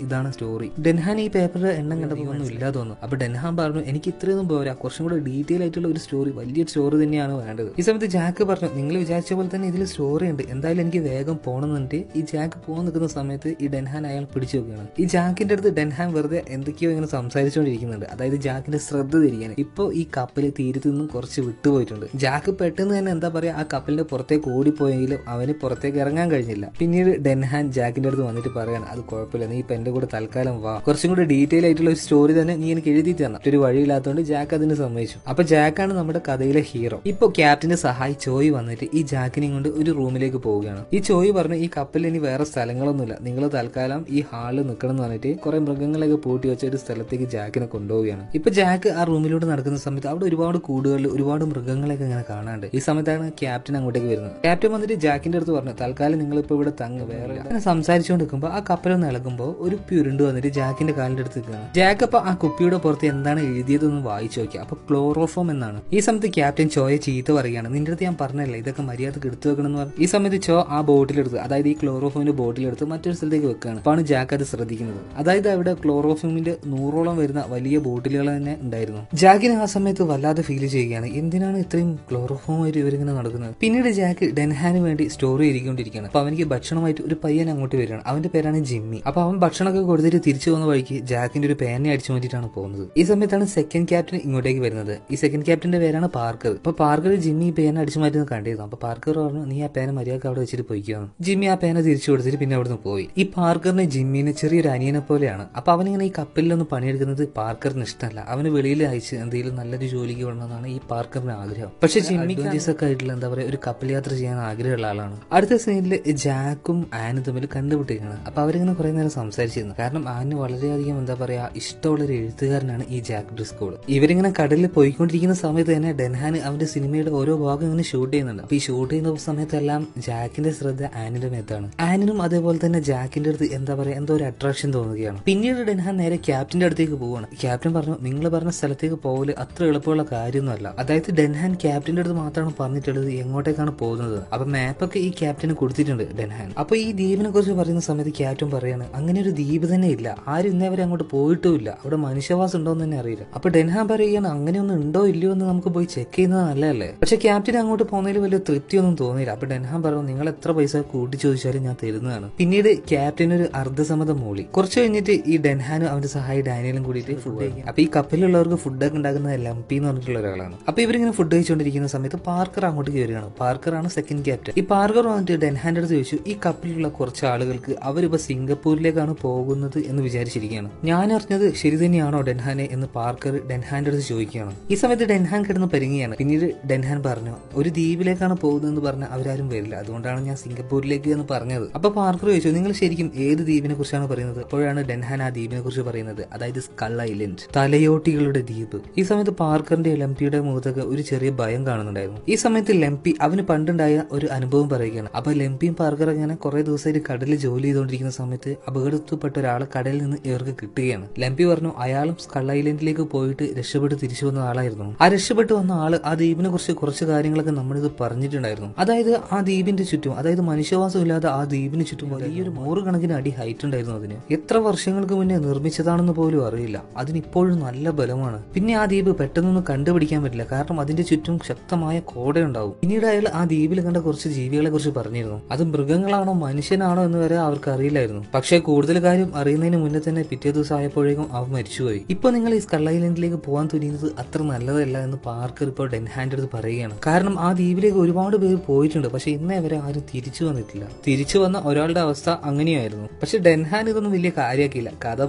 ഇതാണ് സ്റ്റോറി. ഡെൻഹാൻ ഈ പേപ്പറിന്റെ എണ്ണം കണ്ടപ്പോൾ ഒന്നും ഇല്ലാതെ തോന്നുന്നു. അപ്പൊ ഡെൻഹാൻ പറഞ്ഞു, എനിക്ക് ഇത്രയൊന്നും പോരാ, കുറച്ചും കൂടെ ഡീറ്റെയിൽ ആയിട്ടുള്ള ഒരു സ്റ്റോറി, വലിയൊരു സ്റ്റോറി തന്നെയാണ് വേണ്ടത്. ഈ സമയത്ത് ജാക്ക് പറഞ്ഞു, നിങ്ങൾ വിചാരിച്ച പോലെ തന്നെ ഇതിൽ സ്റ്റോറി ഉണ്ട്, എന്തായാലും എനിക്ക് വേഗം പോകണമെന്നുണ്ട്. ഈ ജാക്ക് പോകാൻ നിൽക്കുന്ന സമയത്ത് ഈ ഡെൻഹാൻ അയാൾ പിടിച്ചു വെക്കുകയാണ്. ഈ ജാക്കിന്റെ അടുത്ത് ഡെൻഹാൻ വെറുതെ എന്തൊക്കെയോ ഇങ്ങനെ സംസാരിച്ചുകൊണ്ടിരിക്കുന്നുണ്ട്, അതായത് ജാക്കിന്റെ ശ്രദ്ധ തിരിക്കാൻ. ഇപ്പൊ ഈ കപ്പല് തീരത്തു നിന്നും കുറച്ച് വിട്ടുപോയിട്ടുണ്ട്. ജാക്ക് പെട്ടെന്ന് തന്നെ എന്താ പറയാ ആ കപ്പലിന്റെ പുറത്തേക്ക് ഓടിപ്പോയെങ്കിലും അവന് പുറത്തേക്ക് ഇറങ്ങാൻ കഴിഞ്ഞില്ല. പിന്നീട് ഡെൻഹാൻ ജാക്കിന്റെ അടുത്ത് വന്നിട്ട് പറയാണ്, അത് കുഴപ്പമില്ല, നീ ഇപ്പൊ എന്റെ കൂടെ തൽക്കാലം വാ, കുറച്ചും കൂടി ഡീറ്റെയിൽ ആയിട്ടുള്ള ഒരു സ്റ്റോറി തന്നെ നീ എനിക്ക് എഴുതി തരണം. ഒരു വഴിയില്ലാത്തതുകൊണ്ട് ജാക്ക് അതിന് സമ്മതിച്ചു. അപ്പൊ ജാക്കാണ് നമ്മുടെ കഥയിലെ ഹീറോ. ഇപ്പൊ ക്യാപ്റ്റന്റെ സഹായി ചോയ് വന്നിട്ട് ഈ ജാക്കിനെ കൊണ്ട് ഒരു റൂമിലേക്ക് പോവുകയാണ്. ഈ ചോയ് പറഞ്ഞു ഈ കപ്പലിൽ ഇനി വേറെ സ്ഥലങ്ങളൊന്നുമില്ല, നിങ്ങൾ തൽക്കാലം ഈ ഹാളിൽ നിൽക്കണം എന്ന് പറഞ്ഞിട്ട് കുറെ മൃഗങ്ങളൊക്കെ പൂട്ടി വെച്ച ഒരു സ്ഥലത്തേക്ക് ജാക്കിനെ കൊണ്ടുപോവുകയാണ്. ഇപ്പൊ ജാക്ക് ആ റൂമിലൂടെ നടക്കുന്ന സമയത്ത് അവിടെ ഒരുപാട് കൂടുകളിൽ ഒരുപാട് മൃഗങ്ങളെയൊക്കെ ഇങ്ങനെ കാണാണ്ട്. ഈ സമയത്താണ് ക്യാപ്റ്റൻ അങ്ങോട്ടേക്ക് വരുന്നത്. ക്യാപ്റ്റൻ വന്നിട്ട് ജാക്കിന്റെ അടുത്ത് പറഞ്ഞു തൽക്കാലം നിങ്ങൾ ഇപ്പൊ ഇവിടെ തങ്ങ്, വേറെ അങ്ങനെ സംസാരിച്ചുകൊണ്ട് നിൽക്കുമ്പോൾ ആ കപ്പലൊന്ന് ഇളകുമ്പോൾ ഒരു ഉരുണ്ട് വന്നിട്ട് ജാക്കിന്റെ കാലിന്റെ അടുത്ത് നിൽക്കുകയാണ്. ജാക്ക് അപ്പൊ ആ കുപ്പിയുടെ പുറത്ത് എന്താണ് എഴുതിയതെന്ന് വായിച്ചു നോക്കി. അപ്പൊ ക്ലോറോഫോം എന്നാണ്. ഈ സമയത്ത് ക്യാപ്റ്റൻ ചോയെ ചീത്ത പറയുകയാണ്. നിന്റെ അടുത്ത് ഞാൻ പറഞ്ഞല്ലേ ഇതൊക്കെ മര്യാദക്ക് എടുത്തു വെക്കണം എന്ന് പറഞ്ഞു. ഈ സമയത്ത് ചോ ആ ബോട്ടിലെടുത്ത്, അതായത് ഈ ക്ലോറോഫോമിന്റെ ബോട്ടിലെടുത്ത് മറ്റൊരു സ്ഥലത്തേക്ക് വെക്കുകയാണ്. അപ്പാണ് ജാക്ക് അത് ശ്രദ്ധിക്കുന്നത്. അതായത് അവിടെ ക്ലോറോഫോമിന്റെ 100ഓളം വരുന്ന വലിയ ബോട്ടിലുകൾ തന്നെ ഉണ്ടായിരുന്നു. ജാക്കിന് ആ സമയത്ത് വല്ലാതെ ഫീൽ ചെയ്യുകയാണ്. എന്തിനാണ് ഇത്രയും ക്ലോറോഫോമായിട്ട് ഇവരിങ്ങനെ നടക്കുന്നത്. പിന്നീട് ജാക്ക് ഡെൻഹാന് വേണ്ടി സ്റ്റോർ ചെയ്തുകൊണ്ടിരിക്കുകയാണ്. അപ്പൊ അവനിക്ക് ഭക്ഷണമായിട്ട് ഒരു പയ്യൻ അങ്ങോട്ട് വരികയാണ്. അവന്റെ പേരാണ് ജിമ്മി. അപ്പൊ അവൻ ഭക്ഷണമൊക്കെ കൊടുത്തിട്ട് തിരിച്ചു പോകുന്ന വഴിക്ക് ജാക്കിന്റെ ഒരു പേന അടിച്ചു മാറ്റിയിട്ടാണ് പോകുന്നത്. ഈ സമയത്താണ് സെക്കൻഡ് ക്യാപ്റ്റൻ ഇങ്ങോട്ടേക്ക് വരുന്നത്. ഈ സെക്കൻഡ് ക്യാപ്റ്റന്റെ പേരാണ് പാർക്കർ. അപ്പൊ പാർക്കർ ജിമ്മി പേന അടിച്ചു മാറ്റുന്നത് കണ്ടിരുന്നു. അപ്പൊ പാർക്കർ പറഞ്ഞു നീ ആ പേന മര്യാദക്ക് അവിടെ വെച്ചിട്ട് പോയിക്കാണ്. ജിമ്മി ആ പേന തിരിച്ചു കൊടുത്തിട്ട് പിന്നെ അവിടുന്ന് പോയി. ഈ പാർക്കറിന് ജിമ്മിനെ ചെറിയൊരു അനിയനെ പോലെയാണ്. അപ്പൊ അവനിങ്ങനെ ഈ കപ്പലിലൊന്നും പണിയെടുക്കുന്നത് പാർക്കറിന് ഇഷ്ടമല്ല. അവന് വെളിയിൽ അയച്ച് എന്തെങ്കിലും നല്ലൊരു ജോലിക്ക് വിടണമെന്നാണ് ഈ പാർക്കറിന് ആഗ്രഹം. പക്ഷെ ജിമ്മിക്ക് ഒക്കെ ആയിട്ടുള്ള എന്താ പറയാ ഒരു കപ്പൽ യാത്ര ചെയ്യാൻ ആഗ്രഹമുള്ള ആളാണ്. അടുത്ത സീനിൽ ജാക്കും ആനും തമ്മിൽ കണ്ടുപിട്ടിരിക്കുകയാണ്. അപ്പൊ അവരിങ്ങനെ കുറെ നേരം സംസാരിച്ചിരുന്നു. കാരണം ആന് വളരെയധികം എന്താ പറയാ ഇഷ്ടമുള്ള ഒരു എഴുത്തുകാരനാണ് ഈ ജാക്ക് ഡ്രിസ്കോൾ. ഇവരിങ്ങനെ കടലിൽ പോയിക്കൊണ്ടിരിക്കുന്ന സമയത്ത് തന്നെ ഡെൻഹാൻ അവന്റെ സിനിമയുടെ ഓരോ ഭാഗം ഇങ്ങനെ ഷൂട്ട് ചെയ്യുന്നുണ്ട്. അപ്പൊ ഈ ഷൂട്ട് ചെയ്യുന്ന സമയത്തെല്ലാം ജാക്കിന്റെ ശ്രദ്ധ ആനിന്റെ മേത്താണ്. ആനിനും അതേപോലെ തന്നെ ജാക്കിന്റെ അടുത്ത് എന്താ പറയാ എന്തോ ഒരു അട്രാക്ഷൻ തോന്നുകയാണ്. പിന്നീട് ഡെൻഹാൻ നേരെ ക്യാപ്റ്റന്റെ അടുത്തേക്ക് പോവുകയാണ്. ക്യാപ്റ്റൻ പറഞ്ഞു നിങ്ങൾ പറഞ്ഞ സ്ഥലത്തേക്ക് പോകല് അത്ര എളുപ്പമുള്ള കാര്യമൊന്നുമല്ല. അതായത് ഡെൻഹാൻ ക്യാപ്റ്റന്റെ അടുത്ത് മാത്രമാണ് പറഞ്ഞിട്ടുള്ളത് എങ്ങോട്ടേക്കാണ് പോകുന്നത്. അപ്പൊ മാപ്പൊക്കെ ഈ ക്യാപ്റ്റന് കൊടുത്തിട്ടുണ്ട് ഡെൻഹാൻ. അപ്പൊ ഈ ദ്വീപിനെ കുറിച്ച് പറയുന്ന സമയത്ത് ക്യാപ്റ്റൻ പറയാണ് അങ്ങനെ ഒരു ദ്വീപ് തന്നെ ഇല്ല, ആരും ഇന്നേവരെ അങ്ങോട്ട് പോയിട്ടുമില്ല, അവിടെ മനുഷ്യവാസം ഉണ്ടോ എന്ന് തന്നെ അറിയില്ല. അപ്പൊ ഡെൻഹാൻ പറയുകയാണ് അങ്ങനെയൊന്നും ഉണ്ടോ ഇല്ലയോ എന്ന് നമുക്ക് പോയി ചെക്ക് ചെയ്യുന്നത് നല്ലതല്ലേ. പക്ഷെ ക്യാപ്റ്റൻ അങ്ങോട്ട് പോകുന്നതിൽ വലിയ തൃപ്തിയൊന്നും തോന്നിയില്ല. അപ്പൊ ഡെൻഹാൻ പറഞ്ഞു നിങ്ങൾ എത്ര പൈസ കൂട്ടി ചോദിച്ചാലും ഞാൻ തരുന്നതാണ്. പിന്നീട് ക്യാപ്റ്റൻ ഒരു അർദ്ധസമ്മതം മൂളി. കുറച്ച് കഴിഞ്ഞിട്ട് ഈ ഡെൻഹാനും അവന്റെ സഹായി ഡാനിയലും കൂടിയിട്ട് ഫുഡ് കഴിക്കും. അപ്പൊ ഈ കപ്പലിലുള്ളവർക്ക് ഫുഡൊക്കെ ഉണ്ടാക്കുന്നത് ലംപി എന്ന് പറഞ്ഞിട്ടുള്ള ഒരാളാണ്. അപ്പൊ ഇവരിങ്ങനെ ഫുഡ് കഴിച്ചുകൊണ്ടിരിക്കുന്ന സമയത്ത് പാർക്കർ അങ്ങോട്ട് കയറുകയാണ്. പാർക്കറാണ് സെക്കൻഡ് ക്യാപ്റ്റൻ. ഈ പാർക്കർ വന്നിട്ട് ഡെൻഹാന്റെ അടുത്ത് ചോദിച്ചു ഈ കപ്പലിലുള്ള കുറച്ച് ആളുകൾക്ക് അവരിപ്പോ സിംഗപ്പൂരിലേക്കാണ് പോകുന്നത് എന്ന് വിചാരിച്ചിരിക്കുകയാണ്. ഞാൻ അറിഞ്ഞത് ശരി തന്നെയാണോ ഡെൻഹാനെ എന്ന് പാർക്കർ ഡെൻഹാന്റെ അടുത്ത് ചോദിക്കുകയാണ്. ഈ സമയത്ത് ഡെൻഹാൻ കിടന്ന് പരിങ്ങുകയാണ്. പിന്നീട് ഡെൻഹാൻ പറഞ്ഞു ഒരു ദ്വീപിലേക്കാണ് പോകുന്നതെന്ന് പറഞ്ഞാൽ അവരാരും വരില്ല, അതുകൊണ്ടാണ് ഞാൻ സിംഗപ്പൂരിലേക്ക് എന്ന് പറഞ്ഞത്. അപ്പൊ പാർക്കർ ചോദിച്ചു നിങ്ങൾ ശരിക്കും ഏത് ദ്വീപിനെ കുറിച്ചാണ് പറയുന്നത്. അപ്പോഴാണ് ഡെൻഹാൻ ആ ദ്വീപിനെ കുറിച്ച് പറയുന്നത്, അതായത് സ്കൾ ഐലൻഡ്, തലയോട്ടികളുടെ ദ്വീപ്. ഈ സമയത്ത് പാർക്കറിന്റെ ലെംപിയുടെ മുഖത്തൊക്കെ ഒരു ചെറിയ ഭയം കാണുന്നുണ്ടായിരുന്നു. ഈ സമയത്ത് ലെംപി അവന് പണ്ടുണ്ടായ ഒരു അനുഭവം പറയുകയാണ്. അപ്പൊ ലെംപിയും പാർക്കർ അങ്ങനെ കുറെ ദിവസമായിട്ട് കടലിൽ ജോലി ചെയ്തുകൊണ്ടിരിക്കുന്ന സമയത്ത് അപകടത്തിൽപ്പെട്ട ഒരാളെ കടലിൽ നിന്ന് ഇവർക്ക് കിട്ടുകയാണ്. ലെംപി പറഞ്ഞു അയാളും സ്കൾ ഐലൻഡിലേക്ക് പോയിട്ട് രക്ഷപ്പെട്ട് തിരിച്ചു വന്ന ആളായിരുന്നു. ആ രക്ഷപ്പെട്ടു വന്ന ആള് ആ ദ്വീപിനെ കുറിച്ച് കുറച്ച് കാര്യങ്ങളൊക്കെ നമ്മളിത് പറഞ്ഞിട്ടുണ്ടായിരുന്നു. അതായത് ആ ദ്വീപിന്റെ ചുറ്റും, അതായത് മനുഷ്യവാസം ഇല്ലാതെ ആ ദ്വീപിന് ചുറ്റും വലിയൊരു 100 കണക്കിന് അടി ഹൈറ്റ് ഉണ്ടായിരുന്നു. അതിന് എത്ര വർഷങ്ങൾക്ക് മുന്നേ നിർമ്മിച്ചതാണെന്ന് പോലും അറിയില്ല. അതിനിപ്പോഴും നല്ല ബലമാണ്. പിന്നെ ആ ദ്വീപ് പെട്ടെന്നൊന്നും കണ്ടുപിടിക്കാൻ പറ്റില്ല, കാരണം അതിന്റെ ചുറ്റും ശക്തമായ കോടയുണ്ടാവും. പിന്നീട് അയാൾ ആ ദ്വീപിൽ കണ്ട കുറച്ച് ജീവികളെ കുറിച്ച് പറഞ്ഞിരുന്നു. അത് മൃഗങ്ങളാണോ മനുഷ്യനാണോ എന്ന് വരെ അവർക്ക് അറിയില്ലായിരുന്നു. പക്ഷേ കൂടുതൽ കാര്യം അറിയുന്നതിന് മുന്നേ തന്നെ പിറ്റേ ദിവസം ആയപ്പോഴേക്കും അവൻ മരിച്ചുപോയി. ഇപ്പൊ നിങ്ങൾ ഈ സ്കൾ ഐലൻഡിലേക്ക് പോകാൻ തുനിയുന്നത് അത്ര നല്ലതല്ല എന്ന് പാർക്കർ ഇപ്പോൾ ഡെൻഹാന്റെ അടുത്ത് പറയുകയാണ്. കാരണം ആ ദ്വീപിലേക്ക് ഒരുപാട് പേര് പോയിട്ടുണ്ട്, പക്ഷെ ഇന്നേ വരെ ആരും തിരിച്ചു വന്നിട്ടില്ല. തിരിച്ചു വന്ന ഒരാളുടെ അവസ്ഥ അങ്ങനെയായിരുന്നു. പക്ഷെ ഡെൻഹാൻ ഇതൊന്നും വലിയ കാര്യമാക്കിയില്ല. കഥ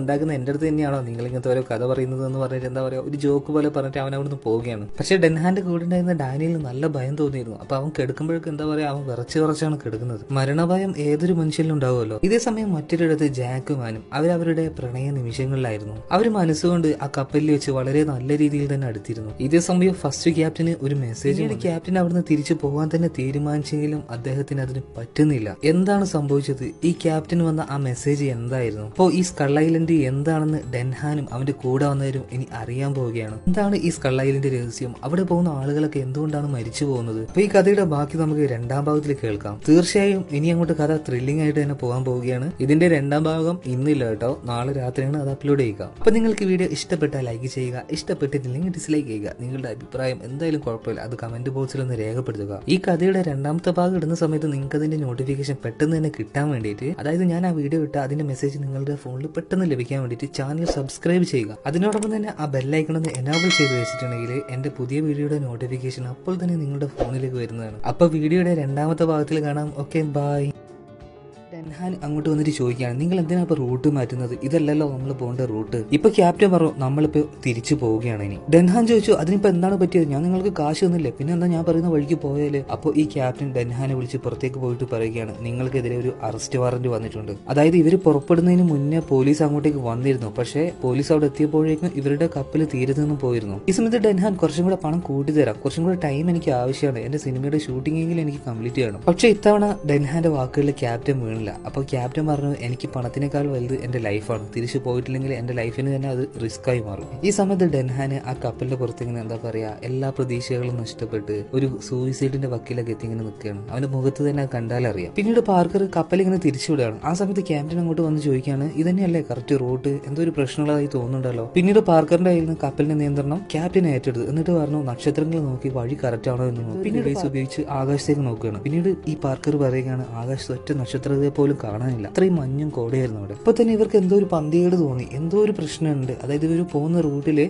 ഉണ്ടാക്കുന്ന എന്റെ അടുത്ത് തന്നെയാണോ നിങ്ങൾ ഇങ്ങനത്തെ ഓരോ കഥ പറയുന്നത് എന്ന് പറഞ്ഞിട്ട് എന്താ പറയാ ഒരു ജോക്ക് പോലെ പറഞ്ഞിട്ട് അവൻ അവിടുന്ന് പോവുകയാണ്. പക്ഷെ ഡെൻഹാന്റെ കൂടെ ഉണ്ടായിരുന്ന ഡാനിയലിന് നല്ല ഭയം തോന്നിയിരുന്നു. അപ്പൊ അവൻ കിടക്കുമ്പോഴേക്കും എന്താ പറയാ അവൻ വിറച്ചാണ് കിടക്കുന്നത്. മരണഭയം ഏതൊരു മനുഷ്യനിലും ഉണ്ടാവുമല്ലോ. ഇതേ സമയം മറ്റൊരിടത്ത് ജാക്കും ആനും അവരവരുടെ പ്രണയ നിമിഷങ്ങളിലായിരുന്നു. അവർ മനസ്സുകൊണ്ട് ആ കപ്പലിൽ വെച്ച് വളരെ നല്ല രീതിയിൽ തന്നെ അടുത്തിരുന്നു. ഇതേ സമയം ഫസ്റ്റ് ക്യാപ്റ്റന് ഒരു മെസ്സേജ്, ക്യാപ്റ്റൻ അവിടുന്ന് തിരിച്ചു പോകാൻ തന്നെ തീരുമാനിച്ചെങ്കിലും അദ്ദേഹത്തിന് അതിന് പറ്റുന്നില്ല. എന്താണ് സംഭവിച്ചത്? ഈ ക്യാപ്റ്റൻ വന്ന ആ മെസ്സേജ് എന്തായിരുന്നു? അപ്പോ ഈ സ്കൾ ഐലൻഡ് എന്താണെന്ന് ഡെൻഹാനും അവന്റെ കൂടെ വന്നവരും ഇനി അറിയാൻ പോവുകയാണ്. എന്താണ് ഈ സ്കൾ ഐലൻഡ് രഹസ്യം? അവിടെ പോകുന്ന ആളുകളൊക്കെ എന്തുകൊണ്ടാണ് മരിച്ചു പോകുന്നത്? അപ്പൊ ഈ കഥയുടെ ബാക്കി നമുക്ക് രണ്ടാം ഭാഗത്തിൽ കേൾക്കാം. തീർച്ചയായും ഇനി അങ്ങോട്ട് കഥ ത്രില്ലിംഗ് ആയിട്ട് തന്നെ പോകാൻ പോവുകയാണ്. ഇതിന്റെ രണ്ടാം ഭാഗം ഇന്നില്ല കേട്ടോ, നാളെ രാത്രിയാണ് അത് അപ്ലോഡ് ചെയ്യുക. അപ്പൊ നിങ്ങൾക്ക് വീഡിയോ ഇഷ്ടപ്പെട്ടാൽ ലൈക്ക് ചെയ്യുക, ഇഷ്ടപ്പെട്ടിട്ടില്ലെങ്കിൽ ഡിസ്ലൈക്ക് ചെയ്യുക. നിങ്ങളുടെ അഭിപ്രായം എന്തായാലും കുഴപ്പമില്ല, അത് കമന്റ് ബോക്സിൽ ഒന്ന് രേഖപ്പെടുത്തുക. ഈ കഥയുടെ രണ്ടാമത്തെ ഭാഗം ഇടുന്ന സമയത്ത് നിങ്ങൾക്ക് അതിന്റെ നോട്ടിഫിക്കേഷൻ പെട്ടെന്ന് തന്നെ കിട്ടാൻ വേണ്ടിയിട്ട്, അതായത് ഞാൻ ആ വീഡിയോ ഇട്ട അതിന്റെ മെസ്സേജ് നിങ്ങളുടെ ഫോണിൽ പെട്ടെന്ന് ലഭിക്കാൻ വേണ്ടിയിട്ട് ചാനൽ സബ്സ്ക്രൈബ് ചെയ്യുക. അതിനോടൊപ്പം തന്നെ ആ ബെല്ലൈക്കൺ ഒന്ന് എനാബിൾ ചെയ്ത് വെച്ചിട്ടുണ്ടെങ്കിൽ എന്റെ പുതിയ വീഡിയോയുടെ നോട്ടിഫിക്കേഷൻ അപ്പോൾ തന്നെ നിങ്ങളുടെ ഫോണിലേക്ക് വരുന്നതാണ്. അപ്പൊ വീഡിയോയുടെ രണ്ടാമത്തെ ഭാഗത്തിൽ കാണാം. Okay, by. ഡെൻഹാൻ അങ്ങോട്ട് വന്നിട്ട് ചോദിക്കുകയാണ്, നിങ്ങൾ എന്തിനാ ഇപ്പൊ റൂട്ട് മാറ്റുന്നത്, ഇതല്ലല്ലോ നമ്മൾ പോകേണ്ട റൂട്ട്. ഇപ്പൊ ക്യാപ്റ്റൻ പറഞ്ഞു നമ്മളിപ്പോ തിരിച്ചു പോവുകയാണ്. ഇനി ഡെൻഹാൻ ചോദിച്ചു അതിനിപ്പോ എന്താണ് പറ്റിയത്, ഞാൻ നിങ്ങൾക്ക് കാശ് തന്നില്ലേ, പിന്നെ എന്താ ഞാൻ പറയുന്ന വഴിക്ക് പോയാല്. അപ്പോൾ ഈ ക്യാപ്റ്റൻ ഡെൻഹാനെ വിളിച്ച് പുറത്തേക്ക് പോയിട്ട് പറയുകയാണ്, നിങ്ങൾക്കെതിരെ ഒരു അറസ്റ്റ് വാറന്റ് വന്നിട്ടുണ്ട്. അതായത് ഇവര് പുറപ്പെടുന്നതിന് മുന്നേ പോലീസ് അങ്ങോട്ടേക്ക് വന്നിരുന്നു, പക്ഷേ പോലീസ് അവിടെ എത്തിയപ്പോഴേക്കും ഇവരുടെ കപ്പൽ തീരത്ത് നിന്നും പോയിരുന്നു. ഈ സമയത്ത് ഡെൻഹാൻ കുറച്ചും കൂടെ പണം കൂട്ടി തരാം, കുറച്ചും കൂടെ ടൈം എനിക്ക് ആവശ്യമാണ്, എന്റെ സിനിമയുടെ ഷൂട്ടിംഗ് എങ്കിലും എനിക്ക് കംപ്ലീറ്റ് ചെയ്യണം. പക്ഷെ ഇത്തവണ ഡെൻഹാന്റെ വാക്കുകളിൽ ക്യാപ്റ്റൻ വീണില്ല. അപ്പോൾ ക്യാപ്റ്റൻ പറഞ്ഞു, എനിക്ക് പണത്തിനേക്കാൾ വലുത് എന്റെ ലൈഫാണ്, തിരിച്ചു പോയിട്ടില്ലെങ്കിൽ എന്റെ ലൈഫിന് തന്നെ അത് റിസ്ക് ആയി മാറും. ഈ സമയത്ത് ഡെൻഹാന് ആ കപ്പലിന്റെ പുറത്ത് ഇങ്ങനെ എന്താ പറയാ എല്ലാ പ്രതീക്ഷകളും നഷ്ടപ്പെട്ട് ഒരു സൂയിസൈഡിന്റെ വക്കിലൊക്കെ എത്തി ഇങ്ങനെ നിൽക്കുകയാണ്. അവന്റെ മുഖത്ത് തന്നെ കണ്ടാലറിയാം. പിന്നീട് പാർക്കർ കപ്പൽ ഇങ്ങനെ തിരിച്ചുവിടുകയാണ്. ആ സമയത്ത് ക്യാപ്റ്റൻ അങ്ങോട്ട് വന്ന് ചോദിക്കുകയാണ്, ഇതന്നെയല്ലേ കറക്റ്റ് റൂട്ട്, എന്തോ ഒരു പ്രശ്നമുള്ളതായി തോന്നുന്നുണ്ടല്ലോ. പിന്നീട് പാർക്കറിന്റെ കയ്യിൽ നിന്ന് കപ്പലിന്റെ നിയന്ത്രണം ക്യാപ്റ്റൻ ഏറ്റെടുത്തു. എന്നിട്ട് പറഞ്ഞു, നക്ഷത്രങ്ങൾ നോക്കി വഴി കറക്റ്റ് ആണോ എന്ന് നോക്കി പിന്നീട് ഉപയോഗിച്ച് ആകാശത്തേക്ക് നോക്കുകയാണ്. പിന്നീട് ഈ പാർക്കർ പറയുകയാണ്, ആകാശത്ത് ഒറ്റ നക്ഷത്രത്തെ പോലും കാണാനില്ല, അത്രയും മഞ്ഞും കോടയായിരുന്നു അവിടെ. ഇപ്പൊ തന്നെ ഇവർക്ക് എന്തോ ഒരു പന്തികേട് തോന്നി, എന്തോ ഒരു പ്രശ്നമുണ്ട്. അതായത് ഇവർ പോകുന്ന റൂട്ടില്